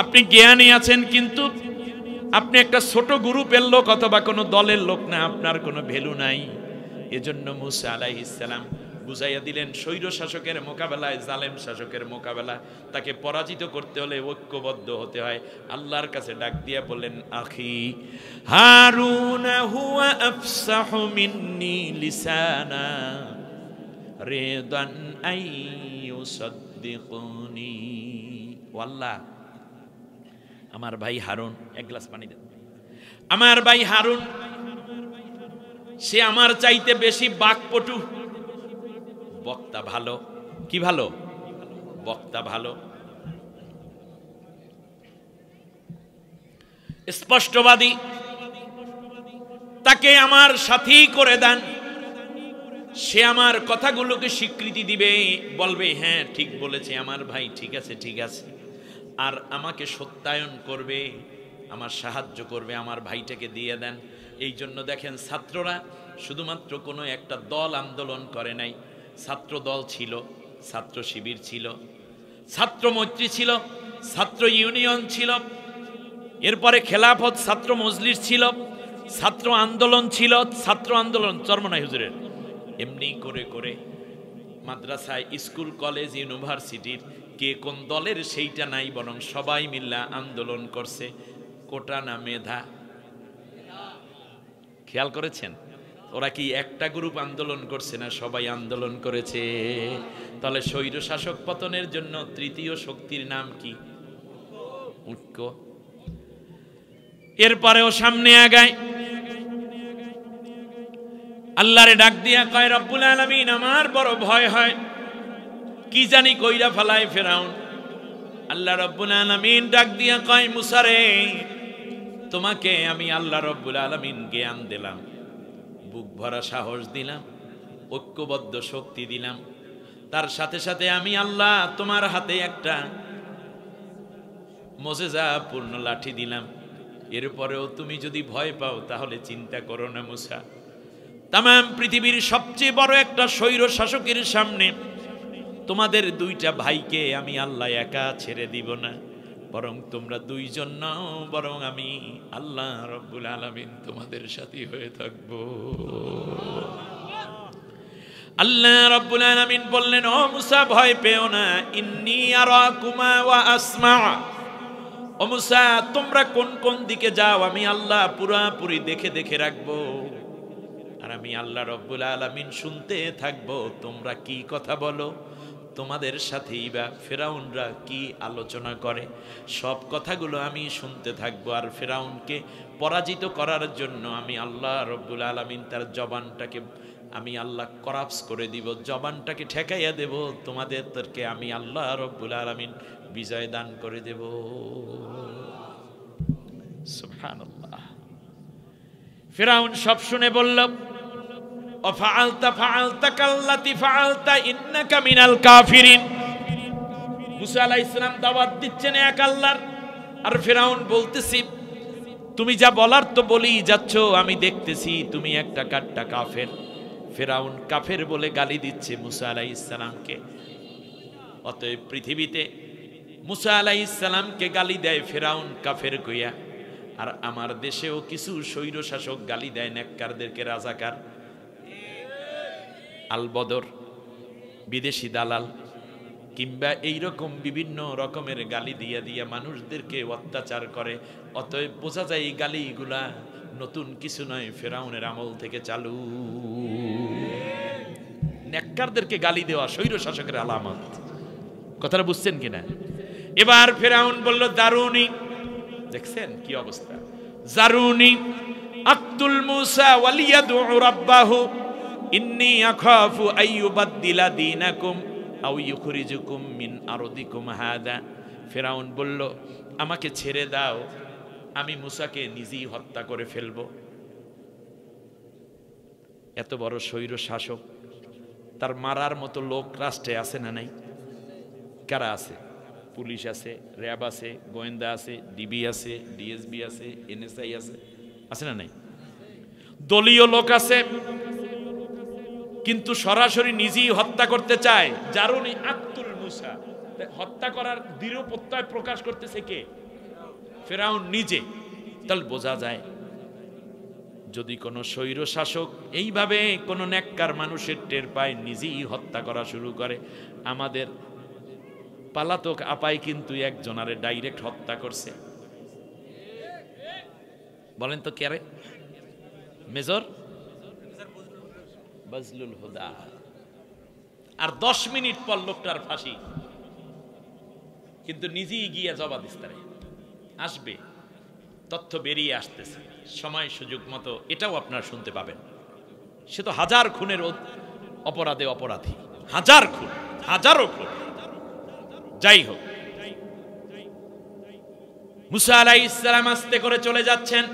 আপনি জ্ঞানী আছেন, কিন্তু আপনি একটা ছোট গ্রুপের লোক অথবা কোনো দলের লোক না, আপনার কোনো ভ্যালু নাই। এজন্য মুসা আলাইহিস সালাম বুঝাইয়া দিলেন, স্বৈর শাসকের মোকাবেলায়, জালেম শাসকের মোকাবেলা, তাকে পরাজিত করতে হলে ঐক্যবদ্ধ হতে হয়। আল্লাহর কাছে ডাক দিয়া বললেন, আখি হারুন হুয়া আফসাহু মিন্নি লিসানা রিদান আই ইউসাদ্দিকুনি। আল্লাহ, আমার ভাই হারুন, এক গ্লাস পানি দেন। আমার ভাই হারুন সে আমার চাইতে বেশি বাকপটু, বক্তা ভালো। কি ভালো? বক্তা ভালো, স্পষ্টবাদী। তাকে আমার সাথী করে দেন, সে আমার কথাগুলোকে স্বীকৃতি দিবে, বলবে হ্যাঁ ঠিক বলেছে আমার ভাই, ঠিক আছে ঠিক আছে, আর আমাকে সত্যায়ন করবে, আমার সাহায্য করবে। আমার ভাইটাকে দিয়ে দেন। এই জন্য দেখেন, ছাত্ররা শুধুমাত্র কোনো একটা দল আন্দোলন করে নাই। ছাত্র দল ছিল, ছাত্র শিবির ছিল, ছাত্র মৈত্রী ছিল, ছাত্র ইউনিয়ন ছিল, এরপরে খেলাফত ছাত্র মজলিস ছিল, ছাত্র আন্দোলন ছিল, ছাত্র আন্দোলন চরমনাই হুজুরের। এমনি করে করে মাদ্রাসায়, স্কুল, কলেজ, ইউনিভার্সিটির কে কোন দলের সেইটা নাই, বরং সবাই মিল্লা আন্দোলন করছে। কোটা না মেধা? খেয়াল করেছেন? ওরা কি একটা গ্রুপ আন্দোলন করছে না সবাই আন্দোলন করেছে? তাহলে স্বৈর শাসক পতনের জন্য তৃতীয় শক্তির নাম কি? ঐক্য। এরপরেও সামনে আগায়, আল্লাহরে ডাক দিয়া কয়, রব্বুল আলামিন আমার বড় ভয় হয়, কি জানি কইরা ফেলায় ফেরাউন। আল্লাহ রব্বুল আলামিন ডাক দিয়া কয়, মুসা রে, তোমাকে আমি আল্লাহ রব্বুল আলামিন জ্ঞান দিলাম, বুক ভরা সাহস দিলাম, ঐক্যবদ্ধ শক্তি দিলাম, তার সাথে সাথে আমি আল্লাহ তোমার হাতে একটা মুজিজাপূর্ণ লাঠি দিলাম। এরপরেও তুমি যদি ভয় পাও তাহলে চিন্তা করো না মুসা, তামাম পৃথিবীর সবচেয়ে বড় একটা স্বৈর শাসকের সামনে তোমাদের দুইটা ভাইকে আমি আল্লাহ একা ছেড়ে দিব না, বরং তোমরা দুইজন নাও, বরং আমি আল্লাহ রব্বুল আলামিন তোমাদের সাথী হয়ে থাকব। আল্লাহ রব্বুল আলামিন বললেন, ও মুসা ভয় পেও না, ইন্নী আরাকুমা ওয়া আসমা। ও মুসা, তোমরা কোন কোন দিকে যাও আমি আল্লাহ পুরাপুরি দেখে দেখে রাখবো, আর আমি আল্লাহ রব্বুল আলামিন শুনতে থাকবো তোমরা কি কথা বলো, তোমাদের সাথেই বা ফেরাউনরা কি আলোচনা করে, সব কথাগুলো আমি শুনতে থাকবো। আর ফেরাউনকে পরাজিত করার জন্য আমি আল্লাহ রব্বুল আলামিন তার জবানটাকে আমি আল্লাহ করাপস করে দিব, জবানটাকে ঠেকাইয়া দেব, তোমাদেরকে আমি আল্লাহ রব্বুল আলামিন বিজয় দান করে দেব। সুবহানাল্লাহ। ফেরাউন সব শুনে বলল, অফাআলতা ফাআলতা কাল্লাতি ফাআলতা ইন্নাকা মিনাল কাফিরিন। মুসা আলাইহিস সালাম দাওয়াত দিচ্ছেন এক আল্লাহর, আর ফেরাউন বলতেছি তুমি যা বলার তো বলেই যাচ্ছ, আমি দেখতেছি তুমি একটা কাট্টা কাফের। ফেরাউন কাফের বলে গালি দিচ্ছে মুসা আলাইহিস সালামকে। অতএব পৃথিবীতে মুসা আলাইহিস সালামকে গালি দেয় ফেরাউন কাফের কইয়া, আর আমার দেশেও কিছু স্বৈর শাসক গালি দেয় নেককারদেরকে রাজাকার, আলবদর, বিদেশি দালাল, কিংবা এইরকম বিভিন্ন রকমের গালি দিয়া দিয়া মানুষদেরকে অত্যাচার করে। অতএব বোঝা যায় এই গালিগুলা নতুন কিছু নয়, ফেরাউনের আমল থেকে চালু। নেককারদেরকে গালি দেওয়া স্বৈর শাসকের আলামত। কথাটা বুঝছেন কিনা? এবার ফেরাউন বলল, দারুনি, দেখছেন কি অবস্থা, জারুনি আক্তুল মুসা ওয়ালিয়াদউ রাব্বাহু ইন্নী আখাফু আইয়ুবাদদিলা দীনাকুম আও ইউখরিজুকুম মিন আরদিকুম হাদা। ফিরআউন বলল, আমাকে ছেড়ে দাও, আমি মুসাকে নিজেই হত্যা করে ফেলবো। এত বড় স্বৈর শাসক, তার মারার মতো লোক রাষ্ট্রে আছে না নাই? কারা আছে? পুলিশ আছে, র্যাব আছে, গোয়েন্দা আছে, ডিবি আছে, ডিএসবি আছে, এনএসআই আছে, আছে না নাই? দলীয় লোক আছে, কিন্তু সরাসরি নিজেই হত্যা করতে চায়। জারুনি আক্তুল মুসা, হত্যা করার দৃঢ় প্রত্যয় প্রকাশ করতেছে কে? ফিরআউন নিজে। তাহলে বোঝা যায়, যদি কোনো স্বৈর শাসক এইভাবে কোনো নেককার মানুষের টের পায়, নিজেই হত্যা করা শুরু করে। আমাদের পালাতক আপাই কিন্তু একজনারে ডাইরেক্ট হত্যা করছে। বলেন তো কে রে? মেজর বজলুল হুদা। আর 10 মিনিট পর লোকটার ফাঁসি, কিন্তু নিজেই গিয়ে জবাব দিস্তারে আসবে। তথ্য বেরিয়ে আসতেছে সময় সুযোগ মতো, এটাও আপনারা শুনতে পাবেন। সে তো হাজার খুনের অপরাধে অপরাধী, হাজার খুন, হাজারো খুন। যাই হোক, মুসা আলাইহিস সালাম আস্তে করে চলে যাচ্ছেন।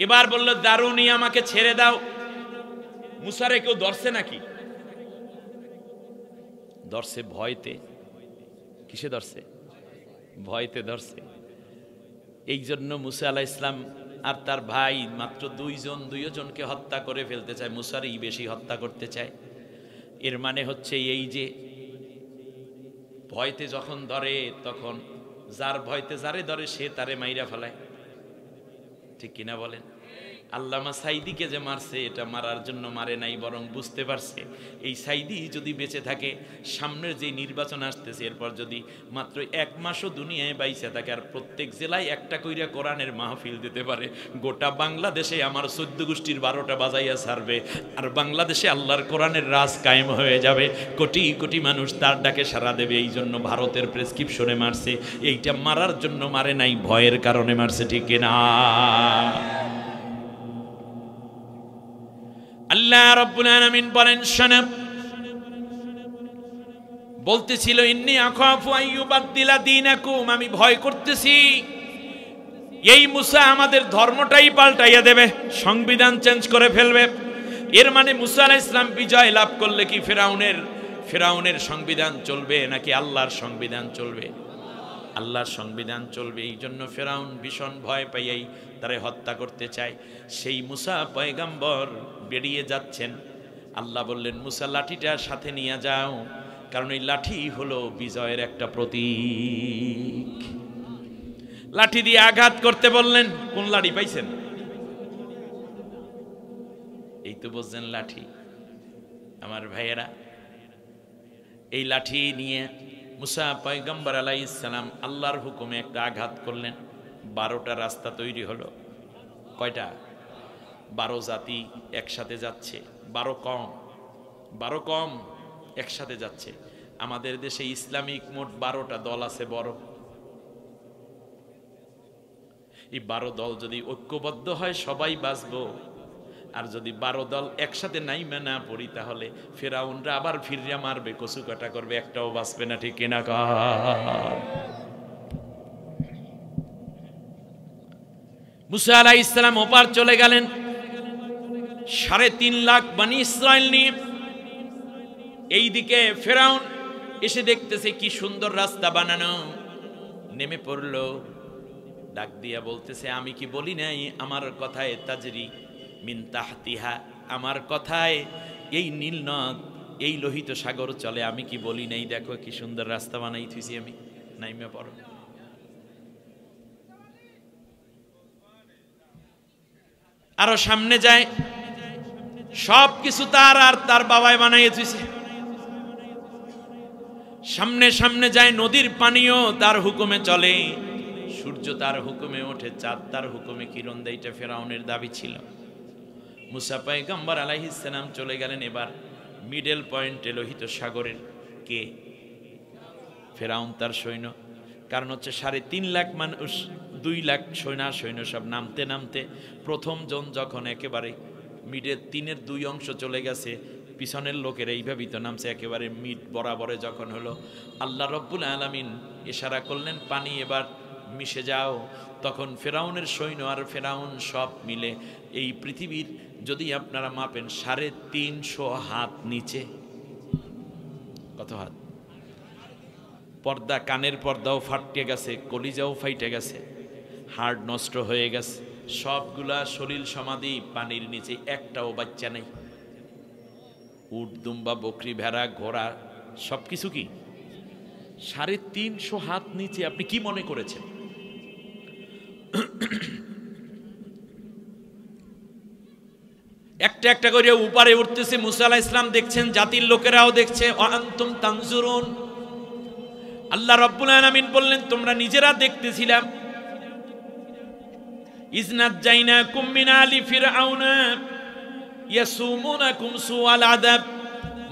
এবার বলল, দারুনি, আমাকে ছেড়ে দাও। মুসারে কেউ ধরছে নাকি? ধরছে ভয়তে। কিসে ধরছে? ভয়তে ধরছে। এই জন্য মুসা আলাইহিস সালাম আর তার ভাই মাত্র দুইজনকে হত্যা করে ফেলতে চায়, মুসারই বেশি হত্যা করতে চায়। এর মানে হচ্ছে এই যে ভয়তে যখন ধরে, তখন যার ভয়তে যারে ধরে সে তারে মাইরা ফেলায়। ঠিক কিনা বলেন? আল্লামা সাইদিকে যে মারছে, এটা মারার জন্য মারে নাই, বরং বুঝতে পারছে এই সাইদি যদি বেঁচে থাকে, সামনের যে নির্বাচন আসতেছে, এরপর যদি মাত্র 1 মাসও দুনিয়ায় বাইসে থাকে, আর প্রত্যেক জেলায় একটা কইরা কোরআনের মাহফিল দিতে পারে, গোটা বাংলাদেশে আমার 14 গোষ্ঠীর 12টা বাজাইয়া ছাড়বে, আর বাংলাদেশে আল্লাহর কোরআনের রাজ কায়েম হয়ে যাবে। কোটি কোটি মানুষ তার ডাকে সাড়া দেবে। এই জন্য ভারতের প্রেসক্রিপশনে মারছে। এইটা মারার জন্য মারে নাই, ভয়ের কারণে মারছে। ঠিক কিনা? আল্লাহ রাব্বুল আলামিন বলেন, শোনো, বলতেছিল, ইন্নী আখাফু আইয়ুবাদদিলা দীনাকুম, আমি ভয় করতেছি এই মুসা আমাদের ধর্মটাই পাল্টাইয়া দেবে, সংবিধান চেঞ্জ করে ফেলবে। এর মানে মুসা আলাইহিস সালাম বিজয় লাভ করলে কি ফিরআউনের সংবিধান চলবে নাকি আল্লাহর সংবিধান চলবে? আল্লাহর সংবিধান চলবে। এই জন্য ফিরআউন ভীষণ ভয় পাইয়াই তারে হত্যা করতে চায়। সেই মুসা পয়গম্বর বেরিয়ে যাচ্ছেন। আল্লাহ বললেন, মুসা লাঠিটা সাথে নিয়ে যাও, কারণ এই লাঠি হলো বিজয়ের একটা প্রতীক। লাঠি দিয়ে আঘাত করতে বললেন। কোন লাঠি পাইছেন? এই তো বলছেন লাঠি। আমার ভাইয়েরা, এই লাঠি নিয়ে মুসা পয়গম্বর আলাইহিস সালাম আল্লাহর হুকুমে একটা আঘাত করলেন। 12টা রাস্তা তৈরি হলো। কয়টা? 12 জাতি একসাথে যাচ্ছে। 12 কম একসাথে যাচ্ছে। আমাদের দেশে ইসলামিক মোট 12টা দল আছে বড়। এই 12 দল যদি ঐক্যবদ্ধ হয় সবাই বাঁচবো। আর যদি 12 দল একসাথে নাইমা না পড়ি, তাহলে ফিরআউনরা আবার ফিরিয়া মারবে, কচু কাটা করবে, একটাও বাঁচবে না। ঠিক কিনা? মুসা আলাইহিস সালাম ওপার চলে গেলেন 3.5 লাখ বনি ইসরাইল নিয়ে। এইদিকে ফিরআউন এসে দেখতেছে কি সুন্দর রাস্তা বানানো, নেমে পড়লো। ডাক দিয়া বলতেছে, আমি কি বলি নাই আমার কথায় তাজরি মিন তাহতিহা, আমার কথায় এই নীল নদ, এই লোহিত সাগর চলে, আমি কি বলি নাই? দেখো কি সুন্দর রাস্তা বানাই থুইছি আমি, নাইমে পড়ো। আরো সামনে যায়, সব কিছু তার আর তার বাবাই বানাইয়ে থুইছে। সামনে সামনে যায়, নদীর পানিও তার হুকুমে চলে, সূর্য তার হুকুমে ওঠে, চাঁদ তার হুকুমে কিরণ দেয়। এটা ফিরআউনের দাবি ছিল। মুসা পয়গম্বর আলাইহিস সালাম চলে গেলেন এবার মিডল পয়েন্টে, লোহিত সাগরের। কে? ফিরআউন তার সৈন্য। কারণ হচ্ছে 3.5 লাখ মানুষ 2 লাখ সৈন্য সব নামতে নামতে প্রথম জন যখন একেবারে মিডের 3-এর 2 অংশ চলে গেছে, পিছনের লোকের এইভাবেই তো নামছে, একেবারে মিড বরাবরে যখন হলো, আল্লাহ রব্বুল আলামিন ইশারা করলেন পানি এবার মিশে যাও। তখন ফেরাউনের সৈন্য আর ফেরাউন সব মিলে এই পৃথিবীর যদি আপনারা মাপেন 350 হাত নিচে। কত হাত? পর্দা, কানের পর্দাও ফাটিয়ে গেছে, কলিজাও ফাইটে গেছে, হাড় নষ্ট হয়ে গেছে, সবগুলা শরীর সমাধি পানির নিচে, একটাও বাচ্চা নেই। উট, দুম্বা, বকরি, ভেড়া, ঘোড়া সবকিছু কি 350 হাত নিচে। আপনি কি মনে করেছেন? একটা একটা করে উপরে উঠতেছে। মুসা আলাইহিস সালাম দেখছেন, জাতির লোকেরাও দেখছে। আনতুম তানজুরুন, আল্লাহ রাব্বুল আলামিন বললেন তোমরা নিজেরা দেখতেছিলাম। ইজনাজ্জাইনাকুম মিন আলি ফিরআউনা ইয়াসুমুনাকুম সুআল আযাব,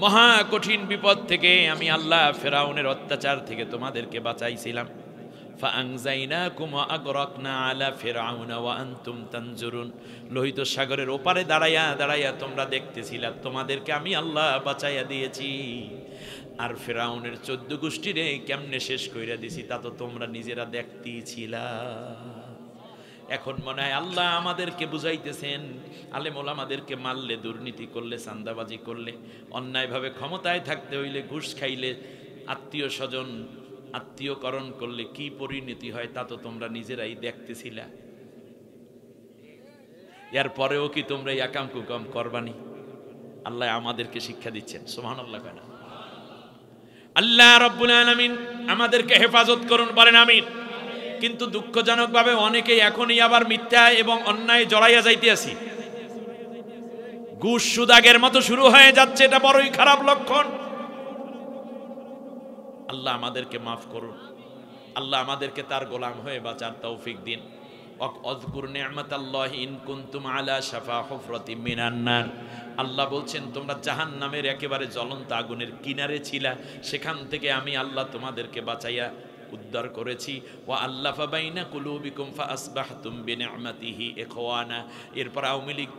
মহা কঠিন বিপদ থেকে আমি আল্লাহ ফেরাউনের অত্যাচার থেকে তোমাদেরকে বাঁচাইছিলাম। ফাআনজাইনাকুম ওয়া আগরাকনা আলা ফিরআউনা ওয়া আনতুম তানজুরুন, লোহিত সাগরের ওপারে দাঁড়াইয়া দাঁড়াইয়া তোমরা দেখতেছিলা, তোমাদেরকে আমি আল্লাহ বাঁচাইয়া দিয়েছি। আর ফেরাউনের 14 গোষ্ঠীরে কেমনে শেষ কইরা দিছি তা তো তোমরা নিজেরা দেখতেই ছিলা। এখন মনে হয় আল্লাহ আমাদেরকে বুঝাইতেছেন, আলেম ওলামাদেরকে মারলে, দুর্নীতি করলে, চাঁদাবাজি করলে, অন্যায়ভাবে ক্ষমতায় থাকতে হইলে, ঘুষ খাইলে, আত্মীয় স্বজন আত্মীয়করণ করলে কি পরিণতি হয় তা তো তোমরা নিজেরাই দেখতেছিলা। এর পরেও কি তোমরা এই আকাম কুকাম করবানি? আল্লাহ আমাদেরকে শিক্ষা দিচ্ছেন। সুবহানাল্লাহ। কেন আল্লাহ রাব্বুল আলামিন আমাদেরকে হেফাজত করুন, বলেন আমিন। কিন্তু দুঃখজনকভাবে অনেকেই এখনই আবার মিথ্যা এবং অন্যায় জড়াইয়া যাইতে আছি। ঘুষ সুদ আগের মতো শুরু হয়ে যাচ্ছে, এটা বড়ই খারাপ লক্ষণ। আল্লাহ আমাদেরকে মাফ করুন, আল্লাহ আমাদেরকে তার গোলাম হয়ে বাঁচার তৌফিক দিন। আযকুর নি'মাতাল্লাহি ইন কুনতুম আলা শাফা হুফরাতিম মিনান নার, আল্লাহ বলছেন তোমরা জাহান্নামের একেবারে জ্বলন্ত আগুনের কিনারে ছিলা, সেখান থেকে আমি আল্লাহ তোমাদেরকে বাঁচাইয়া উদ্ধার করেছি। ওয়া আল্লাফা বাইনা কুলুবিকুম ফাআসবাহতুম বিনি'মাতিহি ইখওয়ানা। এরপর আওয়ামী লীগ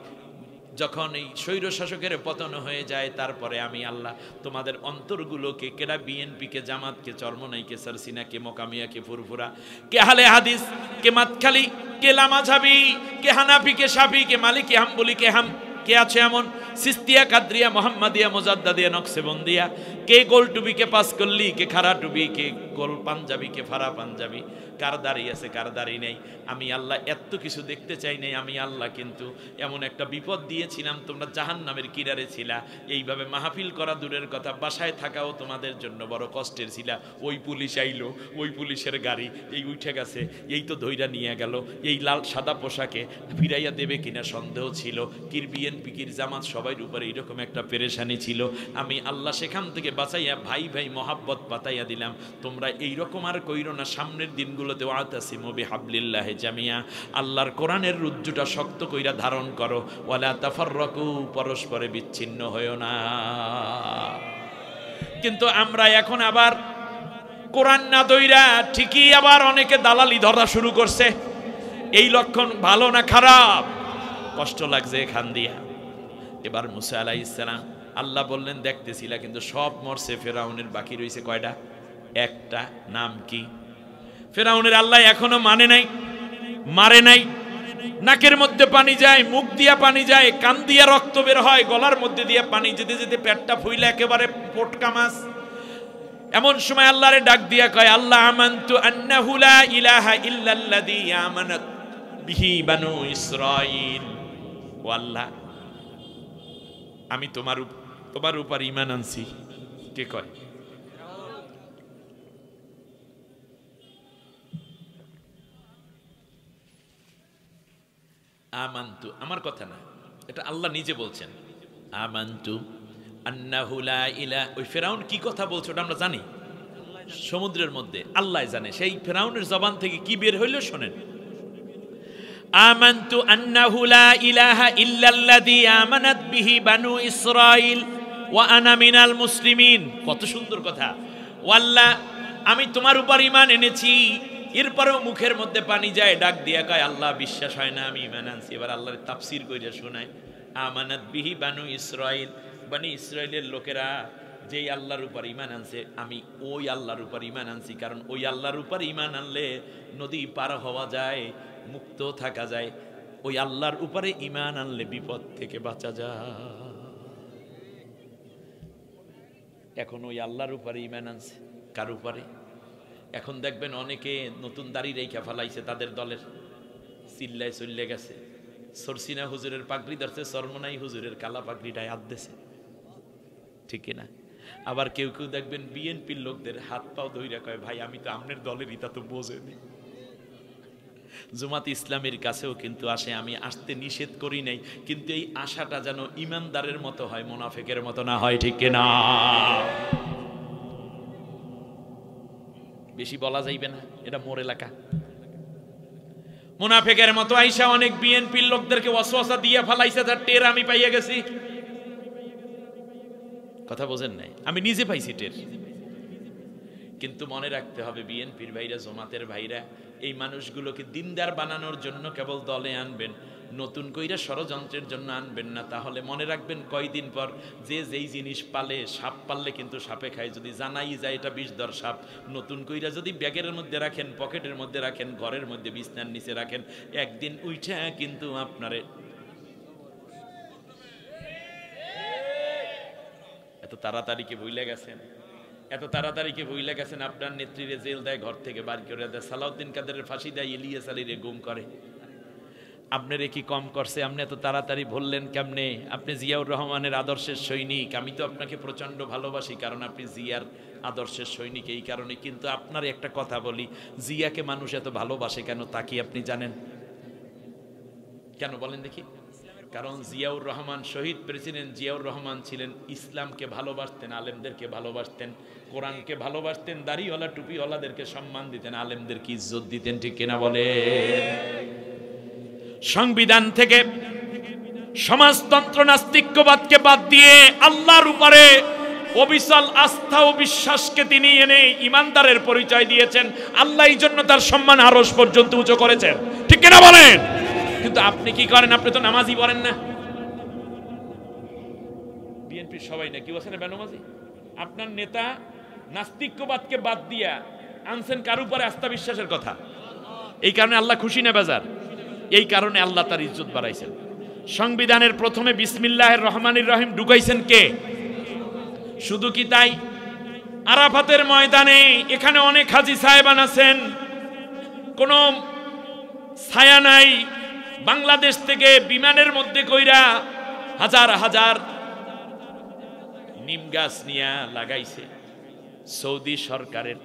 যখন এই স্বৈর শাসকের পতন হয়ে যায়, তারপরে আমি আল্লাহ তোমাদের অন্তরগুলোকে, কেডা বিএনপিকে, জামাতকে, চরমনাইকে, সারসিনাকে, মোকামিয়াকে, ফুরফুরা, কে হালে হাদিস, কে মাতখালি, কে লামাঝাবি, কে হানাফি, কে শাফি, কে মালিকি, হাম্বলি, কে আছে এমন সিস্তিয়া, কাদরিয়া, মোহাম্মদিয়া, মুজাদ্দাদিয়া, নকশবন্দিয়া, কে গোল টুবি, কে পাস করলি, কে খারা টুবি, কে গোল পাঞ্জাবি, কে ফারা পাঞ্জাবি, কার দাড়ি আছে কার দাড়ি নেই। আমি আল্লাহ এত কিছু দেখতে চাই নাই। আমি আল্লাহ কিন্তু এমন একটা বিপদ দিয়েছিলাম, তোমরা জাহান্নামের কিনারে ছিলা। এইভাবে মাহফিল করা দূরের কথা, বাসায় থাকাও তোমাদের জন্য বড় কষ্টের ছিল। ওই পুলিশ আইলো, ওই পুলিশের গাড়ি এই উঠে গেছে, এই তো ধইরা নিয়ে গেল, এই লাল সাদা পোশাকে ফিরাইয়া দেবে কিনা সন্দেহ ছিল। কির বিএনপি, কির জামাত, সবাই উপরে এইরকম একটা পেরেশানি ছিল। আমি আল্লাহ সেখান থেকে বাঁচাইয়া ভাই ভাই মহাব্বত পাতাইয়া দিলাম। তোমরা এইরকম আর কইরো না। সামনের দিনগুলোতে ওয়াতাসিমু বিহাবলিল্লাহি জামিয়া, আল্লাহর কোরআনের রুজ্জুটা শক্ত কইরা ধারণ করো। ওয়ালা তাফাররাকু, পরস্পরে বিচ্ছিন্ন হইও না। কিন্তু আমরা এখন আবার কোরআন না দইরা ঠিকই আবার অনেকে দালালি ধরা শুরু করছে। এই লক্ষণ ভালো না খারাপ? কষ্ট লাগছে এখান দিয়া। এবার মুসা আলাইহিস সালাম, আল্লাহ বললেন দেখতেছিলা, কিন্তু সব মরছে, ফেরাউনের বাকি রইছে কয়টা? একটা। নাম কি? ফেরাউনের আল্লাহ এখনো মানে নাই, মারে নাই। নাকের মধ্যে পানি যায়, মুখ দিয়া পানি যায়, কান দিয়া রক্ত বের হয়, গলার মধ্যে দিয়ে পানি যেতে যেতে পেটটা ফুইলে একেবারে পটকা মাছ। এমন সময় আল্লাহরে ডাক দিয়া কয়, আল্লাহ আমানতু আন্নাহু লা ইলাহা ইল্লাল্লাযী আমানাত বিহি বানু ইসরাঈল। ও আল্লাহ, আমি তোমার উপর ঈমান আনছি। কে কয়? আমানতু, আমার কথা না, এটা আল্লাহ নিজে বলছেন। আমানতু আন্নাহু লা ইলাহা। ওই ফেরাউন কি কথা বলছে ওটা আমরা জানি, সমুদ্রের মধ্যে আল্লাহ জানে। সেই ফেরাউনের জবান থেকে কি বের হইল শোনেন। আমানতু আন্নাহু লা ইলাহা ইল্লাল্লাযী আমানাত বিহি বানু ইসরাঈল ওয়া আনা মিনাল মুসলিমিন। কত সুন্দর কথা। ও আল্লাহ, আমি তোমার উপর ঈমান এনেছি, এরপরেও মুখের মধ্যে পানি যায়, ডাক দিয়া কয় আল্লাহ বিশ্বাস হয় না, আমি ঈমান আনছি। এবার আল্লাহর তাফসীর কইরা শোনায়, আমানাত বিহি বানু ইসরাইল, বানি ইসরাইলের লোকেরা যেই আল্লাহর উপর ঈমান আনছে, আমি ওই আল্লাহর উপর ঈমান আনছি। কারণ ওই আল্লাহর উপর ঈমান আনলে নদী পার হওয়া যায়, মুক্ত থাকা যায়। ওই আল্লাহর উপরে ঈমান আনলে বিপদ থেকে বাঁচা যায়। এখন ওই আল্লাহর উপরে ঈমান আনছে, কার উপরে? এখন দেখবেন অনেকে নতুন দাড়ি রেখা ফেলাইছে, তাদের দলের চিল্লায় চল্লে গেছে। সরসিনা হুজুরের পাগড়ি ধরছে, সরমনাই হুজুরের কালা পাগড়িটায় হাত দিছে, ঠিক কিনা? আবার কেউ কেউ দেখবেন বিএনপির লোকদের হাত পাও ধইরা কয় ভাই আমি তো আমনের দলেরই, তা তো বোঝেনি। জামাত ইসলামের কাছেও কিন্তু আসে, আমি আসতে নিষেধ করি নাই, কিন্তু এই আশাটা যেন ইমানদারের মতো হয়, মুনাফিকের মতো না হয়, ঠিক কিনা? বেশি বলা যাইবে না, এটা মোর এলাকা। মুনাফিকের মতো আইসা অনেক বিএনপির লোকদেরকে ওয়াসওয়াসা দিয়ে ফেলাইছে, যার টের আমি পাইয়া গেছি। কথা বোঝেন নাই, আমি নিজে পাইছি টের। কিন্তু মনে রাখতে হবে, বিএনপির ভাইরা, জামাতের ভাইরা এই মানুষগুলোকে দিনদার বানানোর জন্য কেবল দলে আনবেন, নতুন কইরা ষড়যন্ত্রের জন্য আনবেন না। তাহলে মনে রাখবেন কয়দিন পর যে যেই জিনিস পালে, সাপ পাললে কিন্তু সাপে খায়, যদি জানাই যায় এটা বিষধর সাপ, নতুন কইরা যদি ব্যাগের মধ্যে রাখেন, পকেটের মধ্যে রাখেন, ঘরের মধ্যে বিছনার নিচে রাখেন, একদিন উইঠা কিন্তু আপনারে। এত তাড়াতাড়ি কি ভুলে গেছেন? এত তাড়াতাড়ি কি ভুলে গেছেন? আপনার নেত্রীরে জেল দেয়, ঘর থেকে বার করে দেয়, সালাউদ্দিন কাদেরের ফাঁসি দেয়, ইলিয়াস আলীরে গুম করে। আপনারে কি কম করছে? আপনি এত তাড়াতাড়ি ভুললেন কেমনে? আপনি জিয়াউর রহমানের আদর্শের সৈনিক, আমি তো আপনাকে প্রচন্ড ভালোবাসি, কারণ আপনি জিয়ার আদর্শের সৈনিক, এই কারণে। কিন্তু আপনার একটা কথা বলি, জিয়াকে মানুষ এত ভালোবাসে কেন, তা কি আপনি জানেন? কেন বলেন দেখি? কারণ জিয়াউর রহমান, শহীদ প্রেসিডেন্ট জিয়াউর রহমান ছিলেন, ইসলামকে ভালোবাসতেন, আলেমদেরকে ভালোবাসতেন, কোরআনকে ভালোবাসতেন, দাড়িওয়ালা টুপিওয়ালাদেরকে সম্মান দিতেন, আলেমদেরকে ইজ্জত দিতেন, ঠিক কিনা বলে? সংবিধান থেকে সমাজতন্ত্র নাস্তিক্যবাদকে বাদ দিয়ে আল্লাহর উপরে অবিচল আস্থা ও বিশ্বাসকে তিনি এনে ইমানদারের পরিচয় দিয়েছেন। আল্লাহ এই জন্য তার সম্মান আরশ পর্যন্ত উঁচু করেছেন, ঠিক কিনা বলেন? কিন্তু আপনি কি করেন? আপনি তো নামাজই পড়েন না। বিএনপির সবাই না, কি বলছেন বেনামাজি? আপনার নেতা নাস্তিক্যবাদকে বাদ দিয়া আনছেন কার উপরে? আস্থা বিশ্বাসের কথা। এই কারণে আল্লাহ খুশি না বেজার? এই কারণে আল্লাহ তার ইজ্জত বাড়াইছেন। সংবিধানের প্রথমে বিসমিল্লাহির রহমানির রহিম ঢুকাইছেন কে? শুধু কি তাই? আরাফাতের ময়দানে এখানে অনেক হাজী সাহেবান আছেন, কোনো ছায়া নাই। বাংলাদেশ থেকে বিমানের মধ্যে কইরা হাজার হাজার নিম গাছ নিয়ে লাগাইছে, সৌদি সরকারের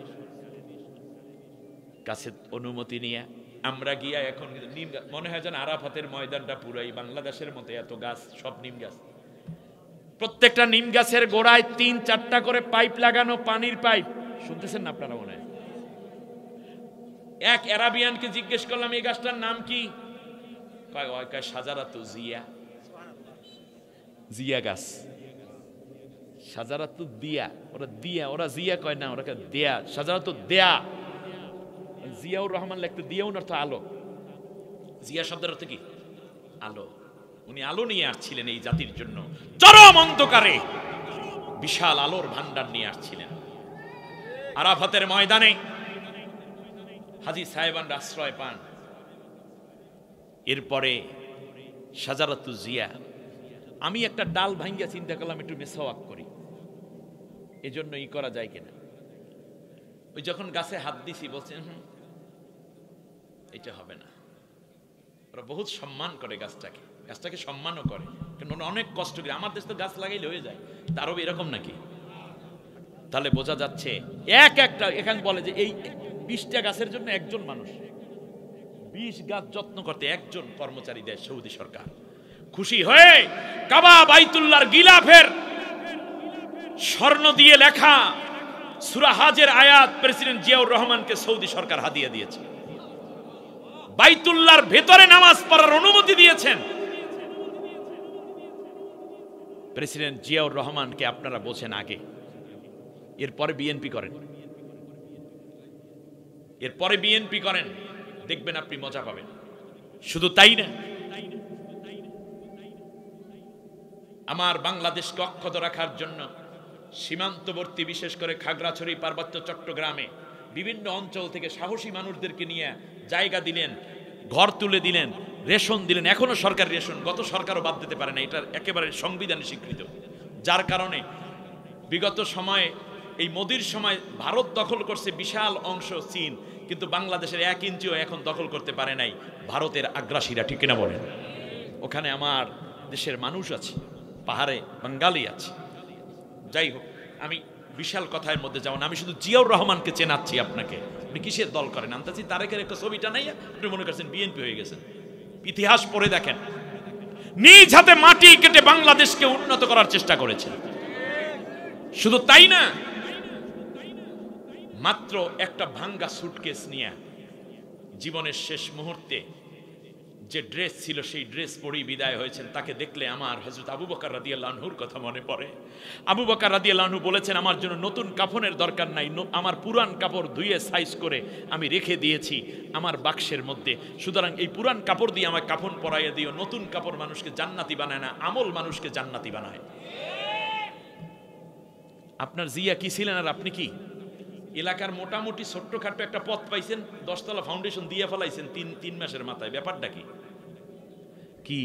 কাছে অনুমতি নিয়ে। আমরা গিয়া এখন নিম গাছ, মনে হয় যেন আরাফাতের ময়দানটা পুরাই বাংলাদেশের মতো, এত গাছ, সব নিম গাছ। প্রত্যেকটা নিম গাছের গোড়ায় ৩-৪টা করে পাইপ লাগানো, পানির পাইপ। শুনতেছেন না আপনারা? মনে হয় এক আরাবিয়ানকে জিজ্ঞেস করলাম এই গাছটার নাম কি? সাজারাতু জিয়া। জিয়া গাছ, সাজারাতু দিয়া। ওরা দিয়া, ওরা জিয়া কয় না, ওরা দেয়া, সাজারাতু দেয়া। জিয়াউর রহমান লিখতে, দিয়াউন অর্থ আলো, জিয়া শব্দের অর্থ কি? আলো। উনি আলো নিয়ে আসছিলেন এই জাতির জন্য, চরম অন্ধকারে বিশাল আলোর ভান্ডার নিয়ে আসছিলেন। আরাফাতের ময়দানে হাজী সাহেবান আশ্রয় পান। এরপরে সাজারাতু জিয়া। আমি একটা ডাল ভাঙ্গিয়া চিন্তা করলাম একটু মেসওয়াক করি, এজন্য ই করা যায় কিনা। ওই যখন গাছে হাত দিছি বলছেন এটা হবে না। ওরা বহুত সম্মান করে গাছটাকে, গাছটাকে সম্মানও করে, কিন্তু অনেক কষ্ট করে। আমার দেশ তো গাছ লাগাইলে হয়ে যায়, তারও এরকম নাকি? তাহলে বোঝা যাচ্ছে একটা এখানে বলে যে এই 20টা গাছের জন্য একজন মানুষ, 20 গাছ যত্ন করতে একজন কর্মচারী দেয় সৌদি সরকার। খুশি হয়ে কাবা বাইতুল্লাহর গিলাফের স্বর্ণ দিয়ে লেখা সূরা হাজের আয়াত প্রেসিডেন্ট জিয়াউর রহমানকে সৌদি সরকার হাদিয়া দিয়েছে। বাইতুল্লাহর ভেতরে নামাজ পড়ার অনুমতি দিয়েছেন প্রেসিডেন্ট জিয়াউর রহমানকে। আপনারা বোঝেন আগে, এরপরে বিএনপি করেন। এরপরে বিএনপি করেন, দেখবেন আপনি মজা পাবেন। শুধু তাই না, আমার বাংলাদেশকে অক্ষত রাখার জন্য সীমান্তবর্তী বিশেষ করে খাগড়াছড়ি, পার্বত্য চট্টগ্রামে বিভিন্ন অঞ্চল থেকে সাহসী মানুষদেরকে নিয়ে জায়গা দিলেন, ঘর তুলে দিলেন, রেশন দিলেন। এখনো সরকার রেশন, গত সরকারও বাদ দিতে পারে না, এটা একেবারে সংবিধানে স্বীকৃত। যার কারণে বিগত সময়ে এই মোদির সময় ভারত দখল করছে বিশাল অংশ চীন, কিন্তু বাংলাদেশের 1 ইঞ্চিও এখন দখল করতে পারে নাই ভারতের আগ্রাসীরা, ঠিক কিনা বলেন? ওখানে আমার দেশের মানুষ আছে, পাহাড়ে বাঙালি আছে। যাই হোক, আমি বিশাল কথার মধ্যে যাও না, আমি শুধু জিয়াউর রহমানকে চেনাচ্ছি আপনাকে। আপনি কিসের দল করেন? আনতাছি তারেকের একটা ছবিটা নাই, আপনি মনে করছেন বিএনপি হয়ে গেছেন। ইতিহাস পড়ে দেখেন, নিজ হাতে মাটি কেটে বাংলাদেশকে উন্নত করার চেষ্টা করেছেন। শুধু তাই না, মাত্র একটা ভাঙ্গা সুটকেস নিয়ে জীবনের শেষ মুহূর্তে যে ড্রেস ছিল সেই ড্রেস পরেই বিদায় হয়েছেন। তাকে দেখলে আমার হযরত আবু বকর রাদিয়াল্লাহু আনহুর কথা মনে পড়ে। আবু বকর রাদিয়াল্লাহু আনহু বলেছেন, আমার জন্য নতুন কাফনের দরকার নাই, আমার পুরান কাপড় ধুয়ে সাইজ করে আমি রেখে দিয়েছি আমার বাক্সের মধ্যে। সুতরাং এই পুরান কাপড় দিয়ে আমাকে কাফন পরাইয়া দিও। নতুন কাপড় মানুষকে জান্নাতি বানায় না, আমল মানুষকে জান্নাতি বানায়। আপনার জিয়া কি ছিলেন আর আপনি কি? এলাকার মোটামুটি ছোট্টখাট্ট একটা পথ পাইছেন, 10 তলা ফাউন্ডেশন দিয়ে ফেলাইছেন 3 মাসের মাথায়। ব্যাপারটা কি? কি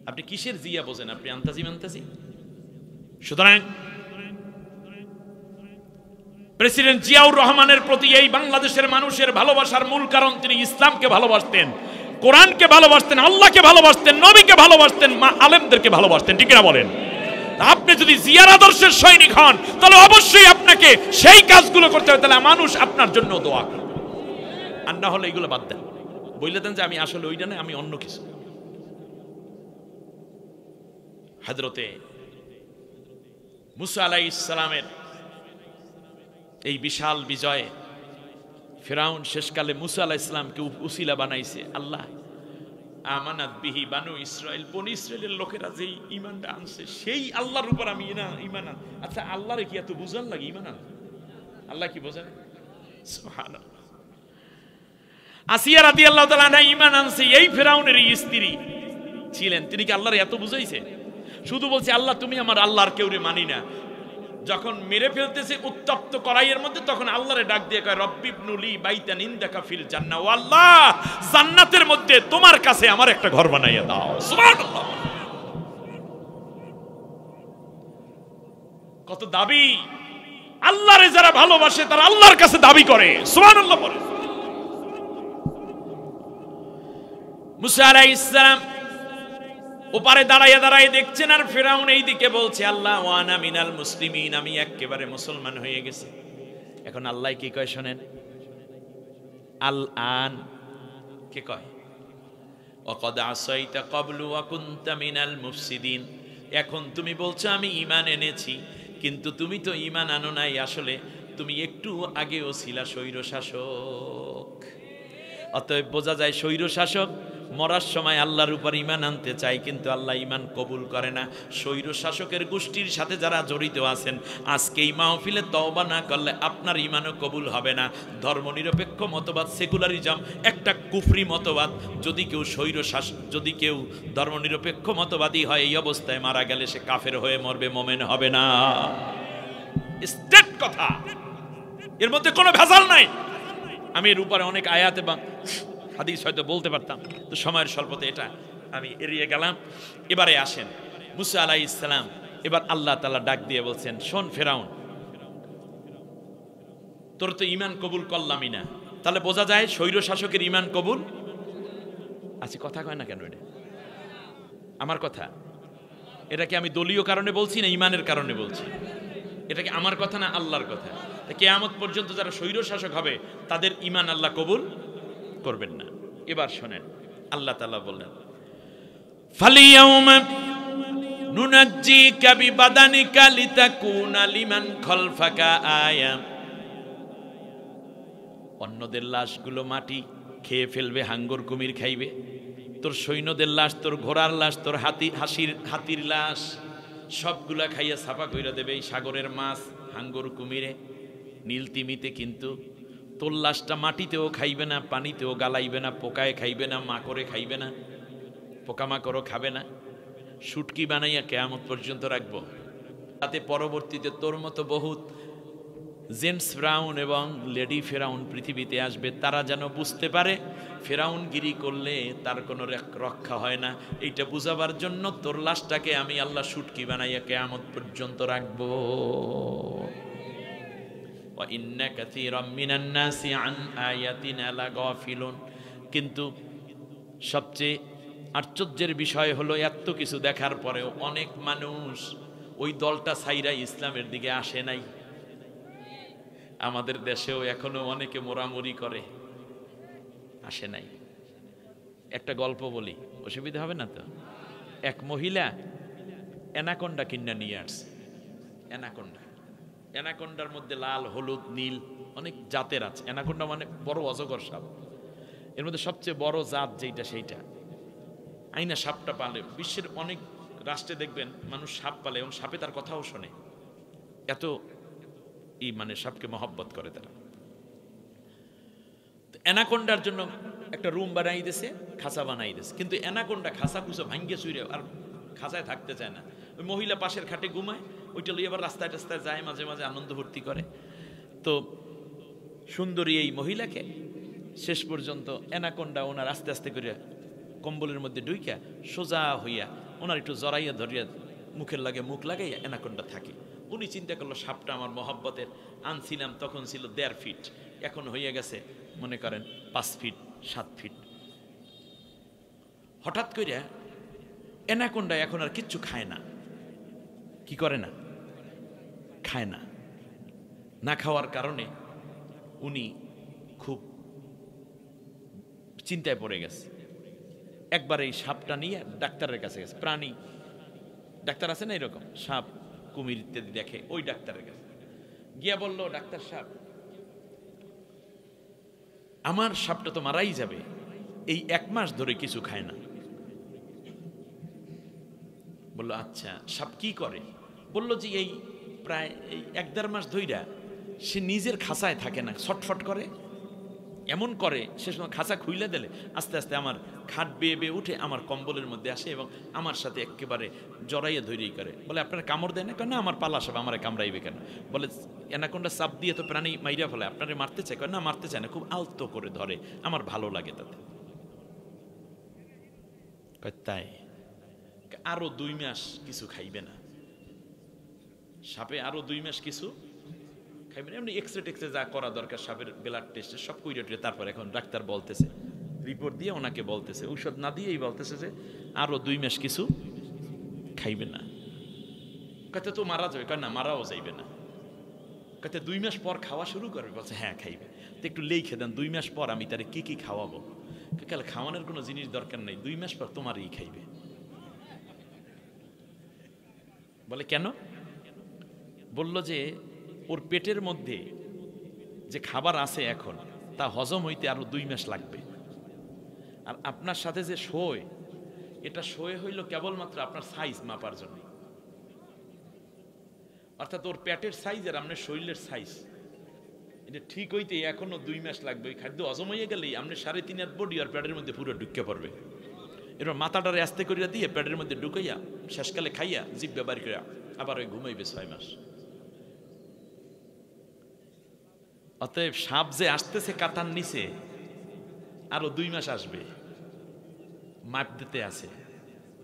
আপনি কিসের জিয়া বোঝেন? আপনি আন্তাজি মান্তাজি। সুতরাং প্রেসিডেন্ট জিয়াউর রহমানের প্রতি এই বাংলাদেশের মানুষের ভালোবাসার মূল কারণ তিনি ইসলামকে ভালোবাসতেন, কোরআনকে ভালোবাসতেন, আল্লাহকে ভালোবাসতেন, নবীকে ভালোবাসতেন, মা আলেমদেরকে ভালোবাসতেন, ঠিক না বলেন? আপনি যদি জিয়ার আদর্শের সৈনিক হন তাহলে অবশ্যই আপনাকে সেই কাজগুলো করতে হবে, তাহলে মানুষ আপনার জন্য দোয়া করবে। আর না হলে এগুলো বাদ দেন, বলে দেন যে আমি আসলে ওইটা না, আমি অন্য কিছু। হযরতে মুসা আলাইহিস সালামের এই বিশাল বিজয়ে ফিরাউন শেষকালে মুসা আলাইহিস সালামকে উসিলা বানাইছে। আল্লাহ আমানাত বিহি বানু ইসরাইল, বনি ইসরাইলের লোকেরা যেই ঈমানটা আনছে সেই আল্লাহর উপর আমি ঈমান আন। আচ্ছা, আল্লাহরে কি এত বুঝান লাগে ঈমান আন? আল্লাহ কি বোঝেন? সুবহানাল্লাহ। আসিয়া রাদিয়াল্লাহু তাআলা আনহা ঈমান আনছে, এই ফিরাউনের স্ত্রী ছিলেন, তিনি কি আল্লাহর এত বুঝাইছে? শুধু বলছে আল্লাহ তুমি আমার আল্লাহর কেউরে মানি না। যখন মেরে ফেলতেছে উত্তপ্ত কড়াইয়ের মধ্যে, তখন আল্লাহরে ডাক দিয়ে কয় রব্বিবনুলি বাইতান ইনদাকা ফিল জান্নাহ, ও আল্লাহ জান্নাতের মধ্যে তোমার কাছে আমার একটা ঘর বানাইয়া দাও। সুবহানাল্লাহ, কত দাবি! আল্লাহরে যারা ভালোবাসে তারা আল্লাহর কাছে দাবি করে। সুবহানাল্লাহ বলে। মুসা আলাইহিস সালাম ওপারে দাঁড়াইয়া দাঁড়াইয়া দেখছেন, আর ফিরাউন এই দিকে বলছে আল্লাহ ওয়ানা মিনাল মুসলিমিন, আমি একেবারে মুসলমান হয়ে গেছি। এখন আল্লাহ কি কয় শোনেন, আল আন কে কয় ওয়াকাদ আসাইতা ক্বাবলু ওয়া কুনতা মিনাল মুফসিদিন, এখন তুমি বলছো আমি ঈমান এনেছি, কিন্তু তুমি তো ঈমান আনো নাই, আসলে তুমি একটু আগেও ছিলা স্বৈর শাসক। অতএব বোঝা যায় স্বৈর শাসক মরার সময় আল্লাহর উপর ঈমান আনতে চায়, কিন্তু আল্লাহ ঈমান কবুল করে না। স্বৈর শাসকের গোষ্ঠীর সাথে যারা জড়িত আছেন, আজকে এই মাহফিলে তওবা না করলে আপনার ঈমানও কবুল হবে না। ধর্মনিরপেক্ষ মতবাদ, সেকুলারিজম একটা কুফরি মতবাদ। যদি কেউ স্বৈর শাসক, যদি কেউ ধর্মনিরপেক্ষ মতবাদী হয়, এই অবস্থায় মারা গেলে সে কাফের হয়ে মরবে, মুমিন হবে না। স্ট্রেট কথা, এর মধ্যে কোনো ভেজাল নাই। আমি এর উপরে অনেক আয়াতে বা হাদিস হয়তো বলতে পারতাম, তো সময়ের স্বল্পতে এটা আমি এড়িয়ে গেলাম। এবারে আসেন মুসা আলাইহিস সালাম, এবার আল্লাহ তাআলা ডাক দিয়ে বলছেন, শোন ফিরাউন, তোর তো ঈমান কবুল করলামই না, তাহলে বোঝা যায় স্বৈর শাসকের ঈমান কবুল আছে। কথা কয় না কেন? এটা আমার কথা, এটা কি আমি দলীয় কারণে বলছি না ঈমানের কারণে বলছি? এটা কি আমার কথা না আল্লাহর কথা? কিয়ামত পর্যন্ত যারা স্বৈর শাসক হবে তাদের ঈমান আল্লাহ কবুল করবেন না। এবার শোনেন, আল্লাহ তাআলা বললেন ফালিয়াউমা নুনাজ্জিকা বিবাদানিকা লিতাকুনা লিমান খালফাকা আয়া, অন্যদের লাশগুলো মাটি খেয়ে ফেলবে, হাঙ্গর কুমির খাইবে। তোর সৈন্যদের লাশ, তোর ঘোড়ার লাশ, তোর হাতির লাশ সবগুলা খাইয়া সাফা কইরা দেবে এই সাগরের মাছ, হাঙ্গর কুমিরে, নীল তিমিতে। কিন্তু তোর লাশটা মাটিতেও খাইবে না, পানিতেও গালাইবে না, পোকায় খাইবে না, মাকড়ে খাইবে না, পোকামাকড়ও খাবে না, শুটকি বানাইয়া কিয়ামত পর্যন্ত রাখবো। তাতে পরবর্তীতে তোর মতো বহুত জেমস ফেরাউন এবং লেডি ফেরাউন পৃথিবীতে আসবে, তারা যেন বুঝতে পারে ফেরাউনগিরি করলে তার কোনো রক্ষা হয় না। এইটা বুঝাবার জন্য তোর লাশটাকে আমি আল্লাহ শুটকি বানাইয়া কিয়ামত পর্যন্ত রাখবো। ওয়া ইন্না কাসীরাম মিনান নাসি আন আয়াতিনা লাগাফিলুন। কিন্তু সবচেয়ে আশ্চর্যের বিষয় হলো এত কিছু দেখার পরেও অনেক মানুষ ওই দলটা ছাইরা ইসলামের দিকে আসে নাই। আমাদের দেশেও এখনো অনেকে মোরামুরি করে, আসে নাই। একটা গল্প বলি, অসুবিধা হবে না তো? এক মহিলা অ্যানাকোন্ডা কিনা নিয়ে আসছে। অ্যানাকোন্ডার মধ্যে লাল, হলুদ, নীল অনেক জাতের আছে। অ্যানাকোন্ডা মানে বড় অজগর সাপ। এর মধ্যে সবচেয়ে বড় জাত যেটা সেইটা। আইনা সাপটা পালে, বিশ্বের অনেক রাষ্ট্রে দেখবেন মানুষ সাপ পালে এবং সাপে তার কথাও শোনে, এত মানে সাপকে মহব্বত করে তারা। অ্যানাকোন্ডার জন্য একটা রুম বানাই দিয়েছে, খাঁচা বানাই দিয়েছে। কিন্তু অ্যানাকোন্ডা খাঁচা খুঁচা ভাঙ্গে চুইরে আর খাঁচায় থাকতে চায় না। ওই মহিলা পাশের খাটে ঘুমায়, ওইটা লইয়ে আবার রাস্তায় টাস্তায় যায়, মাঝে মাঝে আনন্দ ভর্তি করে। তো সুন্দরী এই মহিলাকে শেষ পর্যন্ত অ্যানাকোন্ডা ওনার আস্তে আস্তে করে কম্বলের মধ্যে ঢুইকা সোজা হইয়া ওনার একটু জড়াইয়া ধরিয়া মুখের লাগে মুখ লাগাইয়া অ্যানাকোন্ডা থাকে। উনি চিন্তা করলো সাপটা আমার মহব্বতের, আনছিলাম তখন ছিল 1.5 ফিট, এখন হইয়া গেছে মনে করেন 5 ফিট 7 ফিট। হঠাৎ করিয়া অ্যানাকোন্ডা এখন আর কিচ্ছু খায় না। কি করে না? খায় না। না খাওয়ার কারণে উনি খুব চিন্তায় পড়ে গেছে। একবার এই সাপটা নিয়ে ডাক্তারের কাছে গেছে। প্রাণী ডাক্তার আছে না এরকম, সাপ কুমির ইত্যাদি দেখে, ওই ডাক্তারের কাছে গিয়া বলল, ডাক্তার সাহেব, আমার সাপটা তো মারাই যাবে, এই 1 মাস ধরে কিছু খায় না। বলল আচ্ছা, সাপ কি করে? বলল যে এই প্রায় 1-1.5 মাস ধইরা সে নিজের খাঁচায় থাকে না, ছটফট করে, এমন করে সে সময় খাঁচা খুইলে দিলে আস্তে আস্তে আমার খাট বেয়ে বেয়ে উঠে আমার কম্বলের মধ্যে আসে এবং আমার সাথে একেবারে জড়াইয়া ধৈর্যই করে। বলে আপনারা কামড় দেয় না? কেন না, আমার পালা সাপ, আমার কামড়াইবে কেন? বলে অ্যানাকোন্ডা চাপ দিয়ে তো প্রাণী মাইরা ফেলে, আপনারা মারতে চায়? না, মারতে চায় না, খুব আলতো করে ধরে, আমার ভালো লাগে তাতে। তাই আরো 2 মাস কিছু খাইবে না সাপে, আরো 2 মাস কিছু খাইবে না। এমনি এক্সরে টেক্সরে যা করা দরকার সাপের ব্লাড টেস্ট সব কইরে টুইরে তারপর এখন ডাক্তার বলতেছে, রিপোর্ট দিয়ে ওনাকে বলতেছে, ঔষধ না দিয়েই বলতেছে যে আরো 2 মাস কিছু খাইবে না। কত তো মারা যাবে? কয় না, মারাও যাইবে না। কত 2 মাস পর খাওয়া শুরু করবে? বলছে হ্যাঁ খাইবে। তো একটু লিখে দেন 2 মাস পর আমি তারে কি কি খাওয়াবো। কাল খাওয়ানোর কোনো জিনিস দরকার নেই, 2 মাস পর তোমারই খাইবে। বলে কেন? বলল যে ওর পেটের মধ্যে যে খাবার আছে এখন তা হজম হইতে আরো 2 মাস লাগবে। আর আপনার সাথে যে শোয়, এটা শোয়ে হইল কেবলমাত্র আপনার সাইজ মাপার জন্য। অর্থাৎ ওর পেটের সাইজ আর আপনার শরীরের সাইজ এটা ঠিক হইতে এখনো 2 মাস লাগবে। ওই খাদ্য হজম হয়ে গেলেই আপনার 3.5 হাত বডি আর পেটের মধ্যে পুরো ঢুকে পড়বে। এবার মাথাটারে আস্তে করিয়া দিয়ে পেটের মধ্যে ঢুকাইয়া শেষকালে খাইয়া জিভ ব্যবহার করিয়া আবার ওই ঘুমাইবে 6 মাস। অতএব সাপ যে আসতেছে কাতার নিচে, আরো 2 মাস আসবে, মাপ দিতে আছে।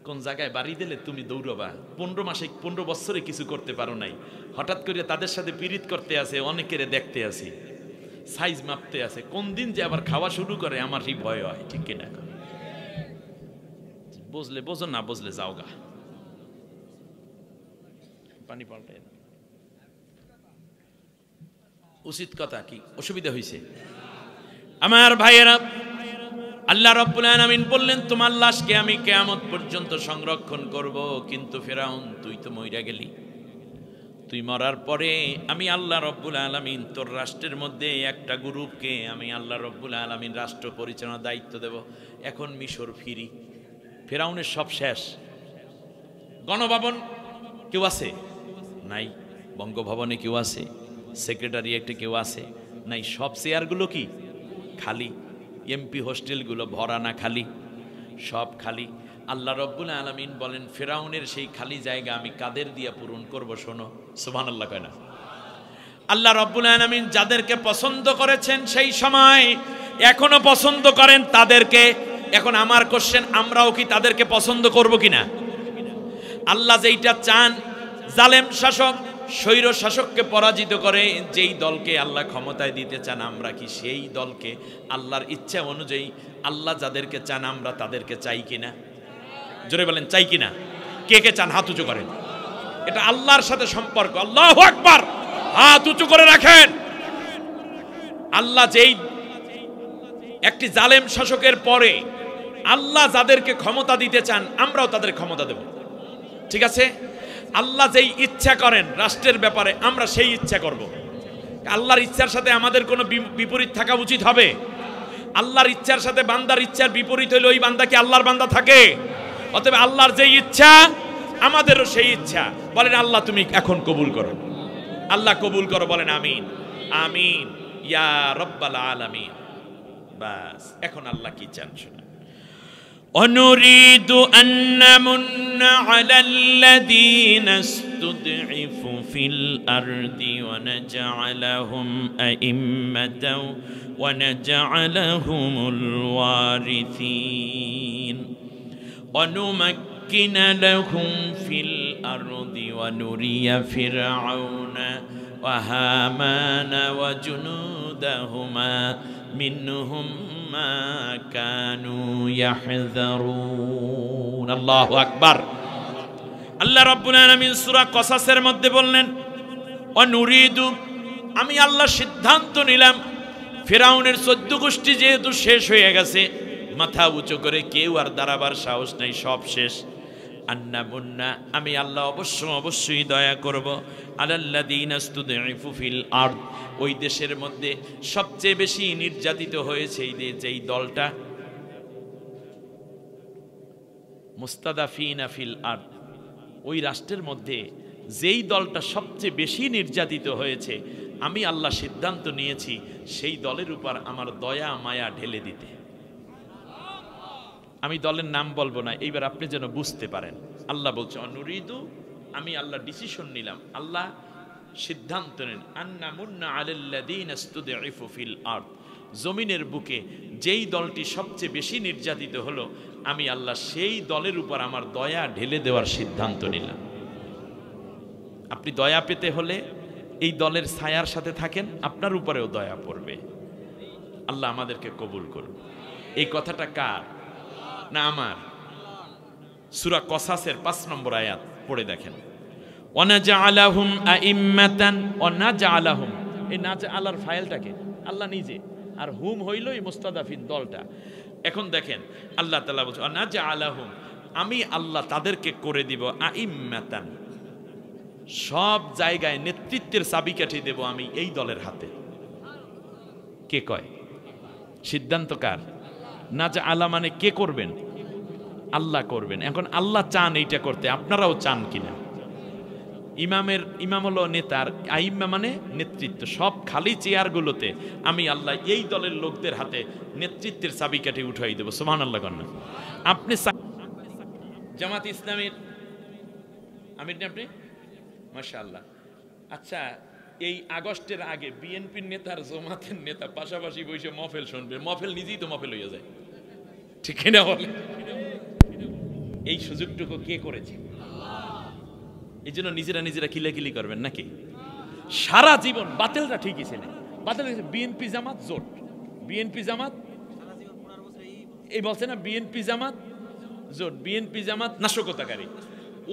কোন জায়গায় বাড়ি দিলে তুমি দৌড়বা। 15 মাসে 15 বছরে কিছু করতে পারো নাই, হঠাৎ করে তাদের সাথে পীড়িত করতে আছে, অনেকের দেখতে আছে, সাইজ মাপতে আছে। কোন দিন যে আবার খাওয়া শুরু করে আমার এই ভয় হয়, ঠিক কিনা? বুঝলে বোঝো, না বুঝলে যাও গা। পানি পাল্টায় না, উচিত কথা কি? অসুবিধা হয়েছে? আমার ভাইয়েরা, আল্লাহ রাব্বুল আলামিন বললেন তোমার লাশকে আমি কিয়ামত পর্যন্ত সংরক্ষণ করব। কিন্তু ফেরাউন, তুই তো মইরা গেলি, তুই মরার পরে আমি আল্লাহ রাব্বুল আলামিন তোর রাষ্ট্রের মধ্যে একটা গ্রুপকে আমি আল্লাহ রাব্বুল আলামিন রাষ্ট্র পরিচালনার দায়িত্ব দেব। এখন মিশর ফিরি, ফেরাউনের সব শেষ। গণভবন কেউ আছে? নাই। বঙ্গভবনে কেউ আছে? সেক্রেটারিয়েটে কেউ আছে? নাই, সব চেয়ারগুলো কি খালি। এমপি হোস্টেলগুলো ভরা না খালি? সব খালি। আল্লাহ রব্বুল আলামিন বলেন ফিরাউনের সেই খালি জায়গা আমি কাদের দিয়ে পূরণ করব, শোনো। সুবহানাল্লাহ কয় না? আল্লাহ রব্বুল আলামিন যাদেরকে পছন্দ করেছেন সেই সময় এখনো পছন্দ করেন তাদেরকে। এখন আমার কোশ্চেন, আমরাও কি তাদেরকে পছন্দ করব কিনা? আল্লাহ যেইটা চান, জালেম শাসক স্বৈর শাসককে পরাজিত করে যেই দলকে আল্লাহ ক্ষমতায় দিতে চান, আমরা কি সেই দলকে আল্লাহর ইচ্ছা অনুযায়ী আল্লাহ যাদেরকে চান আমরা তাদেরকে চাই কিনা? জোরে বলেন, চাই কিনা? কে কে চান হাত উঁচু করেন। এটা আল্লাহর সাথে সম্পর্ক। আল্লাহু আকবার, হাত উঁচু করে রাখেন। আল্লাহ যেই একটি জালেম শাসকের পরে আল্লাহ যাদেরকে ক্ষমতা দিতে চান আমরাও তাদের ক্ষমতা দেব, ঠিক আছে? আল্লাহ যেই ইচ্ছা করেন রাষ্ট্রের ব্যাপারে আমরা সেই ইচ্ছা করব। আল্লাহর ইচ্ছার সাথে আমাদের কোনো বিপরীত থাকা উচিত হবে? আল্লাহর ইচ্ছার সাথে বান্দার ইচ্ছার বিপরীত হইলে ওই বান্দা কি আল্লাহর বান্দা থাকে? অতএব আল্লাহর যেই ইচ্ছা আমাদেরও সেই ইচ্ছা। বলেন আল্লাহ তুমি এখন কবুল করো। আল্লাহ কবুল করো, বলেন আমিন আমিন ইয়া রব্বাল আলামিন। বাস, এখন আল্লাহ কি চান শোনা। ونريد أن نمن على الذين استضعفوا في الأرض ونجعلهم أئمة ونجعلهم الوارثين ونمكن لهم في الأرض ونري فرعون وهامان وجنودهما منهم ما كانوا يحذرون। আল্লাহু আকবার। আল্লাহ রাব্বুল আলামিন সূরা কসাসের মধ্যে বললেন অনুরিদু, আমি আল্লাহ সিদ্ধান্ত নিলাম ফিরাউনের 14 গোষ্ঠী যেহেতু শেষ হয়ে গেছে, মাথা উঁচু করে কেউ আর দাঁড়াবার সাহস নাই, সব শেষ। আন্না মুন্না, আমি আল্লাহ অবশ্যই দয়া করব আলাল্লাযীনা ইসতুদঈফু ফিল আরদ, ওই দেশের মধ্যে সবচেয়ে বেশি নির্যাতিত হয়েছে যেই দলটা মুস্তাদাফিনা ফিল আরদ, ওই রাষ্ট্রের মধ্যে যেই দলটা সবচেয়ে বেশি নির্যাতিত হয়েছে আমি আল্লাহ সিদ্ধান্ত নিয়েছি সেই দলের উপর আমার দয়া মায়া ঢেলে দিতে। আমি দলের নাম বলবো না, এইবার আপনি যেন বুঝতে পারেন। আল্লাহ বলছে অনুরিদু, আমি আল্লাহ ডিসিশন নিলাম, আল্লাহ সিদ্ধান্ত নেন আন্না মুন্না আলাল্লাযীনা ইসতুদঈফু ফিল আরদ, জমিনের বুকে যেই দলটি সবচেয়ে বেশি নির্যাতিত হলো আমি আল্লাহ সেই দলের উপর আমার দয়া ঢেলে দেওয়ার সিদ্ধান্ত নিলাম। আপনি দয়া পেতে হলে এই দলের ছায়ার সাথে থাকেন, আপনার উপরেও দয়া পড়বে। আল্লাহ আমাদেরকে কবুল করুন। এই কথাটা কার না আমার? সূরা কসাসের 5 নম্বর আয়াত পড়ে দেখেন। ওয়ানাজআলাহুম আইম্মাতান, ওয়ানাজআলাহুম, এই নাজআলার ফাইলটাকে আল্লাহ নিজে, আর হুম হইল এই মুস্তাদাফিন দলটা। এখন দেখেন আল্লাহ তাআলা বলছে ওয়ানাজআলাহুম, আমি আল্লাহ তাদেরকে করে দিব আইম্মাতান, সব জায়গায় নেতৃত্বের চাবিকাঠি দেব আমি এই দলের হাতে। কে কয়? সিদ্ধান্ত কার? নাজআলা মানে কে করবেন? আল্লাহ করবেন। এখন আল্লাহ চান এইটা করতে, আপনারাও চান কিনা? ইমাম হলো নেতার, আইম্মা মানে নেতৃত্ব। সব খালি চেয়ারগুলোতে আমি আল্লাহ এই দলের লোকদের হাতে নেতৃত্বের চাবিকাঠি উঠাই দেব। সুবহানাল্লাহ কন্যা। আপনি জামাত ইসলামের আমির না আপনি? মাশাআল্লাহ। আচ্ছা, এই আগস্টের আগে বিএনপির নেতার জামাতের নেতা পাশাপাশি বসে মহফিল শুনবে, মহফিল নিজেই তো মহফিল হয়ে যায়, ঠিক না বলে? এই সুযোগটুকু কে করেছে? এই জন্য নিজেরা কিলাকিলি করবেন নাকি? সারা জীবন বাতিলটা ঠিকই ছিল, বাতিল বিএনপি জামাত জোট, বিএনপি জামাত এই বলছে না, বিএনপি জামাত জোট, বিএনপি জামাত নাশকতাকারী।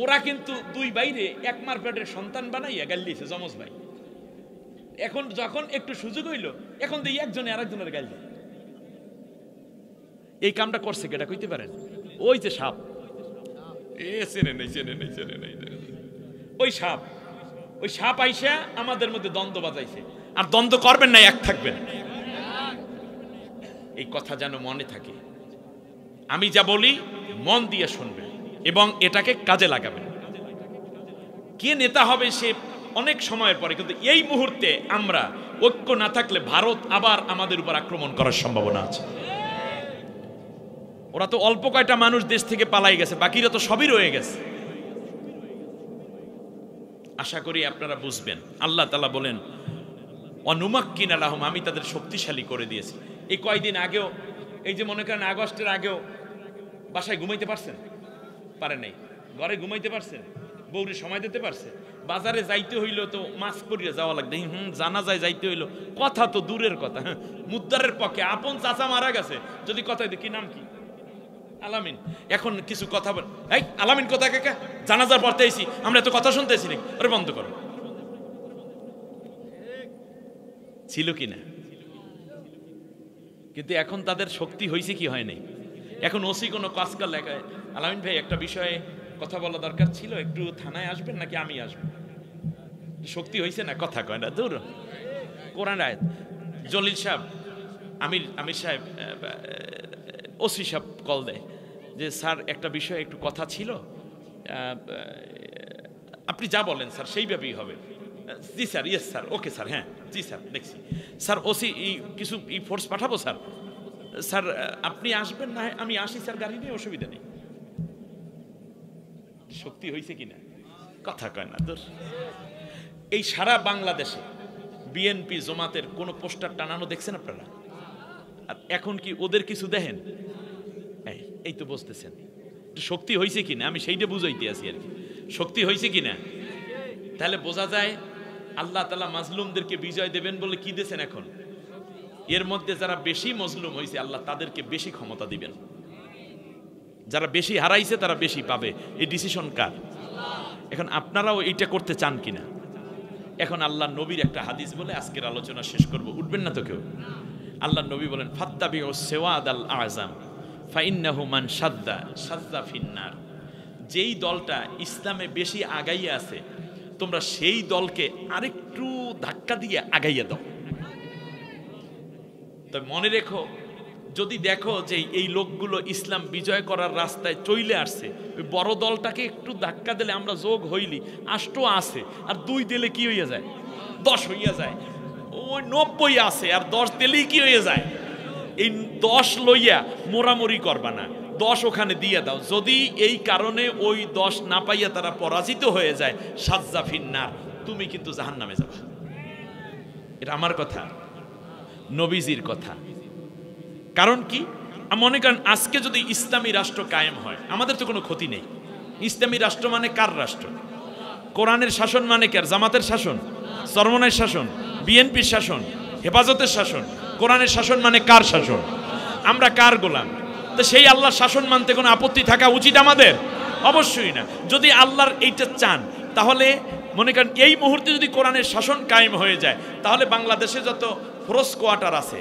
ওরা কিন্তু দুই বাইরে এক মার পেটের সন্তান বানাইয়া গাল দিয়েছে, যমজ ভাই। এখন যখন একটু সুযোগ হইল এখন দিয়ে একজনে আরেকজনের গাল দেয়। এই কামটা করছে কেটা কইতে পারেন? ওই যে সাপ, চেনে নেই ওই সাপ, ওই সাপ আইসা আমাদের মধ্যে দ্বন্দ্ব বাজাইছে। আর দ্বন্দ্ব করবেন না, এক থাকবেন। এই কথা যেন মনে থাকে। আমি যা বলি মন দিয়ে শুনবেন এবং এটাকে কাজে লাগাবেন। কে নেতা হবে সে অনেক সময়ের পরে, কিন্তু এই মুহূর্তে আমরা ঐক্য না থাকলে ভারত আবার আমাদের উপর আক্রমণ করার সম্ভাবনা আছে। ওরা তো অল্প কয়টা মানুষ দেশ থেকে পালাই গেছে, বাকিরা তো সবই রয়ে গেছে। আশা করি আপনারা বুঝবেন। আল্লাহ তাআলা বলেন অনুমাক্কিনা লাহুম, আমি তাদের শক্তিশালী করে দিয়েছি। এই কয়দিন আগেও, এই যে মনে করেন আগস্টের আগেও বাসায় ঘুমাইতে পারছেন? পারে নাই। ঘরে ঘুমাইতে পারছেন? বউরে সময় দিতে পারছে? বাজারে যাইতে হইলো তো মাস্ক পরিয়ে যাওয়া লাগবে, জানাজায় যাইতে হইলো, কথা তো দূরের কথা, মুদ্দারের পক্ষে আপন চাচা মারা গেছে যদি কথা, কি নাম কি, আলামিন, এখন কিছু কথা বল, এই আলামিন কথা কাকা, জানাজার পড়তে আইছি আমরা তো কথা শুনতেছি নাকি, ওরে বন্ধ করো। ছিল কি না? কিন্তু এখন তাদের শক্তি হয়েছে কি হয় নাই? এখন ওসি কোনো কাজ কার লেখায়, আলামিন ভাই একটা বিষয়ে কথা বলা দরকার ছিল, একটু থানায় আসবেন নাকি আমি আসবো? শক্তি হয়েছে না? কথা কয় না, দূর। কোরআন আয়াত, জলিল সাহেব, আমির সাহেব, ওসি সাহেব কল দেয় যে স্যার একটা বিষয়ে একটু কথা ছিল, আপনি যা বলেন স্যার সেইভাবেই হবে। জি sir, yes sir, okay sir, হ্যাঁ জি স্যার দেখছি স্যার, ওসি কিছু ফোর্স পাঠাবো স্যার, স্যার আপনি আসবেন না? আমি আসি স্যার, গাড়ি নিয়ে, অসুবিধা নেই। শক্তি হয়েছে কিনা? কথা কয় না, দোষ। এই সারা বাংলাদেশে বিএনপি জামাতের কোনো পোস্টার টানানো দেখছেন আপনারা? আর এখন কি ওদের কিছু দেখেন? এই তো বুঝতেছেন শক্তি হয়েছে কিনা, আমি সেইটা বুঝাইতে আছি আর কি, শক্তি হয়েছে কিনা। তাহলে বোঝা যায় আল্লাহ তাআলা মাজলুমদেরকে বিজয় দেবেন বলে কি দিয়েছেন এখন। এর মধ্যে যারা বেশি মজলুম হয়েছে আল্লাহ তাদেরকে বেশি ক্ষমতা দিবেন, যারা বেশি হারাইছে তারা বেশি পাবে। এই ডিসিশন কার? এখন আপনারাও এইটা করতে চান কিনা? এখন আল্লাহ নবীর একটা হাদিস বলে আজকের আলোচনা শেষ করব, উঠবেন না তো কেউ? আল্লাহ নবী বলেন ফাত্তাবিউ সিওয়াদাল আযম ফাইন্নাহু মান শাদ্দা শাদ্দা ফিন্নার। যেই দলটা ইসলামে বেশি আগাইয়া আছে তোমরা সেই দলকে আরেকটু ধাক্কা দিয়ে আগাইয়া দাও। তো মনে রেখো, যদি দেখো যে এই লোকগুলো ইসলাম বিজয় করার রাস্তায় চলে আসছে, ওই বড় দলটাকে একটু ধাক্কা দিলে আমরা যোগ হইলি, আষ্ট আছে আর 2 দিলে কি হইয়া যায়? 10 হইয়া যায়। ওই 90 আছে আর 10 দিলেই কি হয়ে যায়? এই 10 লইয়া মোরামরি করবা না, 10 ওখানে দিয়ে দাও। যদি এই কারণে ওই 10 না পাইয়া তারা পরাজিত হয়ে যায়, সাজ্জা ফিন্নার, তুমি কিন্তু জাহান্নামে যাবা। এটা আমার কথা, নবীজির কথা। কারণ কি? মনে করেন আজকে যদি ইসলামী রাষ্ট্র কায়েম হয়, আমাদের তো কোনো ক্ষতি নেই। ইসলামী রাষ্ট্র মানে কার রাষ্ট্র? কোরআনের শাসন মানে কার? জামাতের শাসন, চরমনায়ের শাসন, বিএনপির শাসন, হেফাজতের শাসন। কোরআনের শাসন মানে কার শাসন? আমরা কার গোলাম? তো সেই আল্লাহর শাসন মানতে কোনো আপত্তি থাকা উচিত আমাদের? অবশ্যই না। যদি আল্লাহর এইটা চান তাহলে মনে করেন এই মুহূর্তে যদি কোরআনের শাসন কায়েম হয়ে যায়, তাহলে বাংলাদেশে যত ফোর্স কোয়ার্টার আছে,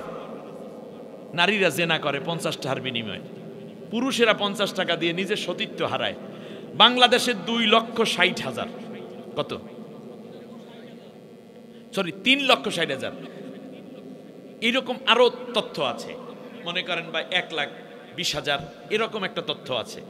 নারীরা জেনা করে 50 টাকার বিনিময়ে, পুরুষেরা 50 টাকা দিয়ে নিজের সতীত্ব হারায়। বাংলাদেশে 2,60,000, কত? সরি, 3,60,000 এরকম আরো তথ্য আছে। মনে করেন বা 1,20,000 এরকম একটা তথ্য আছে।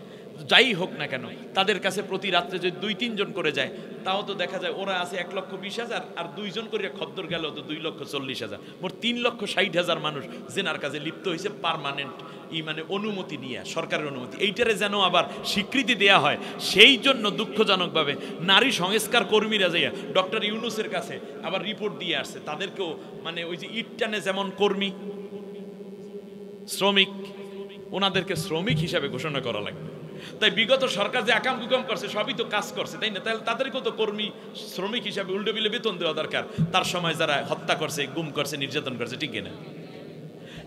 যাই হোক না কেন, তাদের কাছে প্রতি রাত্রে যদি 2-3 জন করে যায়, তাও তো দেখা যায় ওরা আছে 1,20,000 আর 2 জন করে খদ্দর গেল তো 2,40,000, মোট 3,60,000 মানুষ জেনার কাজে লিপ্ত হয়েছে পার্মানেন্ট মানে অনুমতি নিয়ে, সরকারের অনুমতি। এইটারে যেন আবার স্বীকৃতি দেয়া হয়, সেই জন্য দুঃখজনকভাবে নারী সংস্কার কর্মীরা যাইয়া ডক্টর ইউনূসের কাছে আবার রিপোর্ট দিয়ে আসছে, তাদেরকেও মানে ওই যে ইটটানে যেমন কর্মী শ্রমিক, ওনাদেরকে শ্রমিক হিসাবে ঘোষণা করা লাগবে। তাই বিগত সরকার যে আকাম কুকাম করছে সবই তো কাজ করছে, তাই না? তাহলে তাদেরকেও তো কর্মী শ্রমিক হিসাবে উল্টো বিলে বেতন দেওয়া দরকার, তার সময় যারা হত্যা করছে, গুম করছে, নির্যাতন করছে, ঠিক কিনা?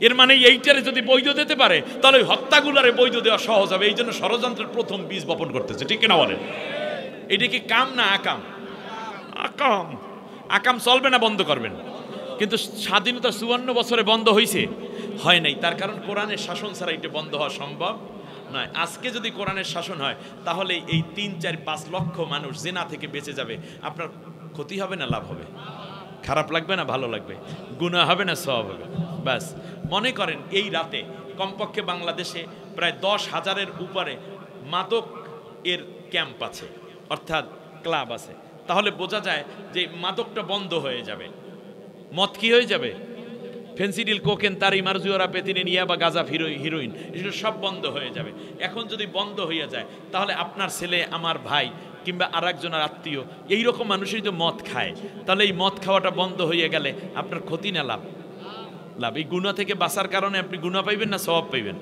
এর মানে এইটারে যদি বৈধ দিতে পারে তাহলে ওই হত্যাগুলারে বৈধ দেওয়া সহজ হবে। এই জন্য ষড়যন্ত্রের প্রথম বীজ বপন করতেছে, ঠিক কিনা বলেন? এটা কি কাম না আকাম? আকাম। আকাম চলবে না, বন্ধ করবেন। কিন্তু স্বাধীনতা 54 বছরে বন্ধ হয়েছে? হয় নাই। তার কারণ কোরআনের শাসন ছাড়া এটা বন্ধ হওয়া সম্ভব নয়। আজকে যদি কোরআনের শাসন হয় তাহলে এই 3-4-5 লক্ষ মানুষ জেনা থেকে বেঁচে যাবে। আপনার ক্ষতি হবে না লাভ হবে? খারাপ লাগবে না ভালো লাগবে? গুনাহ হবে না সওয়াব হবে? ব্যাস। মনে করেন এই রাতে কমপক্ষে বাংলাদেশে প্রায় 10,000-এর উপরে মাদক এর ক্যাম্প আছে, অর্থাৎ ক্লাব আছে। তাহলে বোঝা যায় যে মাদকটা বন্ধ হয়ে যাবে। মদ কি হয়ে যাবে? ফেন্সিডিল, কোকেন, তারি, মারজুয়ারা, পেতিনিন, ইয়াবা, গাঁজা, হিরোইন এগুলো সব বন্ধ হয়ে যাবে। এখন যদি বন্ধ হয়ে যায় তাহলে আপনার ছেলে, আমার ভাই কিংবা আর একজনের আত্মীয় এইরকম মানুষই তো মদ খায়, তাহলে এই মদ খাওয়াটা বন্ধ হয়ে গেলে আপনার ক্ষতি না লাভ? লাভ। এই গুনাহ থেকে বাঁচার কারণে আপনি গুনাহ পাইবেন না সওয়াব পাইবেন?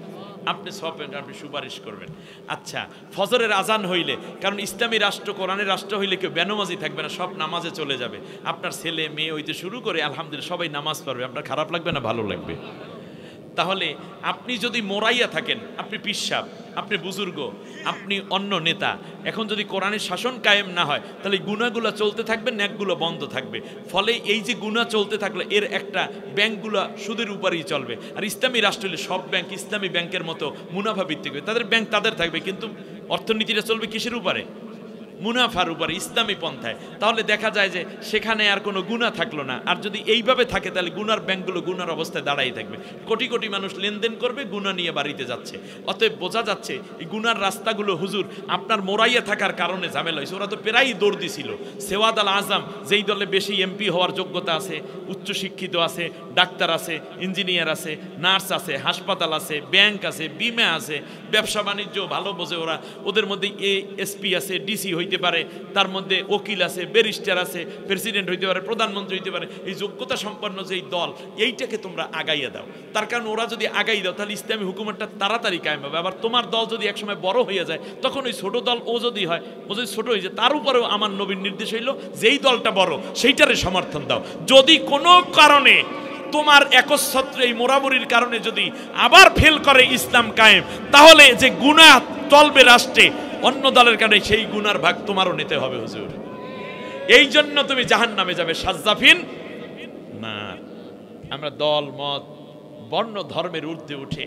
আপনি সওয়াব পাইবেন, আপনি সুপারিশ করবেন। আচ্ছা, ফজরের আজান হইলে, কারণ ইসলামী রাষ্ট্র, কোরআনের রাষ্ট্র হইলে কেউ বেনামাজি থাকবে না, সব নামাজে চলে যাবে। আপনার ছেলে মেয়ে হইতে শুরু করে আলহামদুলিল্লাহ সবাই নামাজ পড়বে, আপনার খারাপ লাগবে না ভালো লাগবে? তাহলে আপনি যদি মোরাইয়া থাকেন, আপনি পিসাব, আপনি বুজুর্গ, আপনি অন্য নেতা, এখন যদি কোরআনের শাসন কায়েম না হয় তাহলে গুনাহগুলো চলতে থাকবে, ন্যাকগুলো বন্ধ থাকবে। ফলে এই যে গুনাহ চলতে থাকলে এর একটা ব্যাংকগুলো সুদের উপরেই চলবে। আর ইসলামী রাষ্ট্র হলে সব ব্যাংক ইসলামী ব্যাংকের মতো মুনাফা ভিত্তিক হবে, তাদের ব্যাংক তাদের থাকবে, কিন্তু অর্থনীতিটা চলবে কিসের উপরে? মুনাফার উপরে, ইসলামী পন্থায়। তাহলে দেখা যায় যে সেখানে আর কোনো গুনাহ থাকলো না। আর যদি এইভাবে থাকে তাহলে গুনার ব্যাংকগুলো গুনার অবস্থায় দাঁড়াই থাকবে, কোটি কোটি মানুষ লেনদেন করবে, গুনাহ নিয়ে বাড়িতে যাচ্ছে। অতএব বোঝা যাচ্ছে এই গুনার রাস্তাগুলো হুজুর আপনার মোরাইয়া থাকার কারণে ঝামেলা হয়েছে। ওরা তো প্রায়ই দৌড় দিছিল। সেওয়াদ আল আজম, যেই দলে বেশি এমপি হওয়ার যোগ্যতা আছে, উচ্চশিক্ষিত আছে, ডাক্তার আছে, ইঞ্জিনিয়ার আছে, নার্স আছে, হাসপাতাল আছে, ব্যাংক আছে, বিমা আছে, ব্যবসা বাণিজ্য ভালো বোঝে ওরা, ওদের মধ্যে এসপি আছে, ডিসি হইতে পারে, তার মধ্যে উকিল আছে, ব্যারিস্টার আছে, প্রেসিডেন্ট হইতে পারে, প্রধানমন্ত্রী হইতে পারে। এই যোগ্যতা সম্পন্ন যেই দল, এইটাকে তোমরা আগাইয়া দাও। তার কারণ ওরা যদি আগাই দাও তাহলে ইসলামী হুকুমতটা তাড়াতাড়ি কায়েম হবে। আবার তোমার দল যদি একসময় বড় হয়ে যায় তখন ওই ছোট দল ও যদি হয়, ও যদি ছোট হয়ে যায়, তার উপরেও আমার নবীর নির্দেশ হইল যেই দলটা বড় সেইটারে সমর্থন দাও। যদি কোনো কারণে তোমার একচ্ছত্র এই মোরাবরির কারণে যদি আবার ফেল করে ইসলাম কায়েম, তাহলে যে গুনাহ চলবে রাষ্ট্রে অন্য দলের কারণে, সেই গুনার ভাগ তোমারও নিতে হবে হুজুর। এই জন্য তুমি জাহান্নামে যাবে সাজ্জাফিন না। আমরা দল মত বর্ণ ধর্মের ঊর্ধ্বে উঠে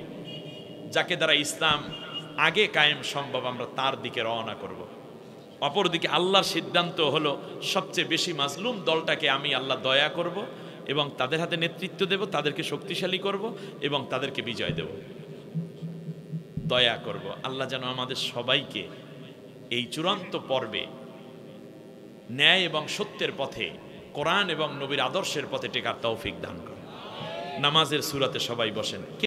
যাকে দ্বারা ইসলাম আগে কায়েম সম্ভব আমরা তার দিকে রওনা করব। অপরদিকে আল্লাহর সিদ্ধান্ত হলো সবচেয়ে বেশি মাজলুম দলটাকে আমি আল্লাহ দয়া করব এবং তাদের হাতে নেতৃত্ব দেব, তাদেরকে শক্তিশালী করব এবং তাদেরকে বিজয় দেব, দয়া করব। আল্লাহ যেন আমাদের সবাইকে এই চূড়ান্ত পর্বে ন্যায় এবং সত্যের পথে, কোরআন এবং নবীর আদর্শের পথে টেকার তৌফিক দান করে। নামাজের সূরাতে সবাই বসেন।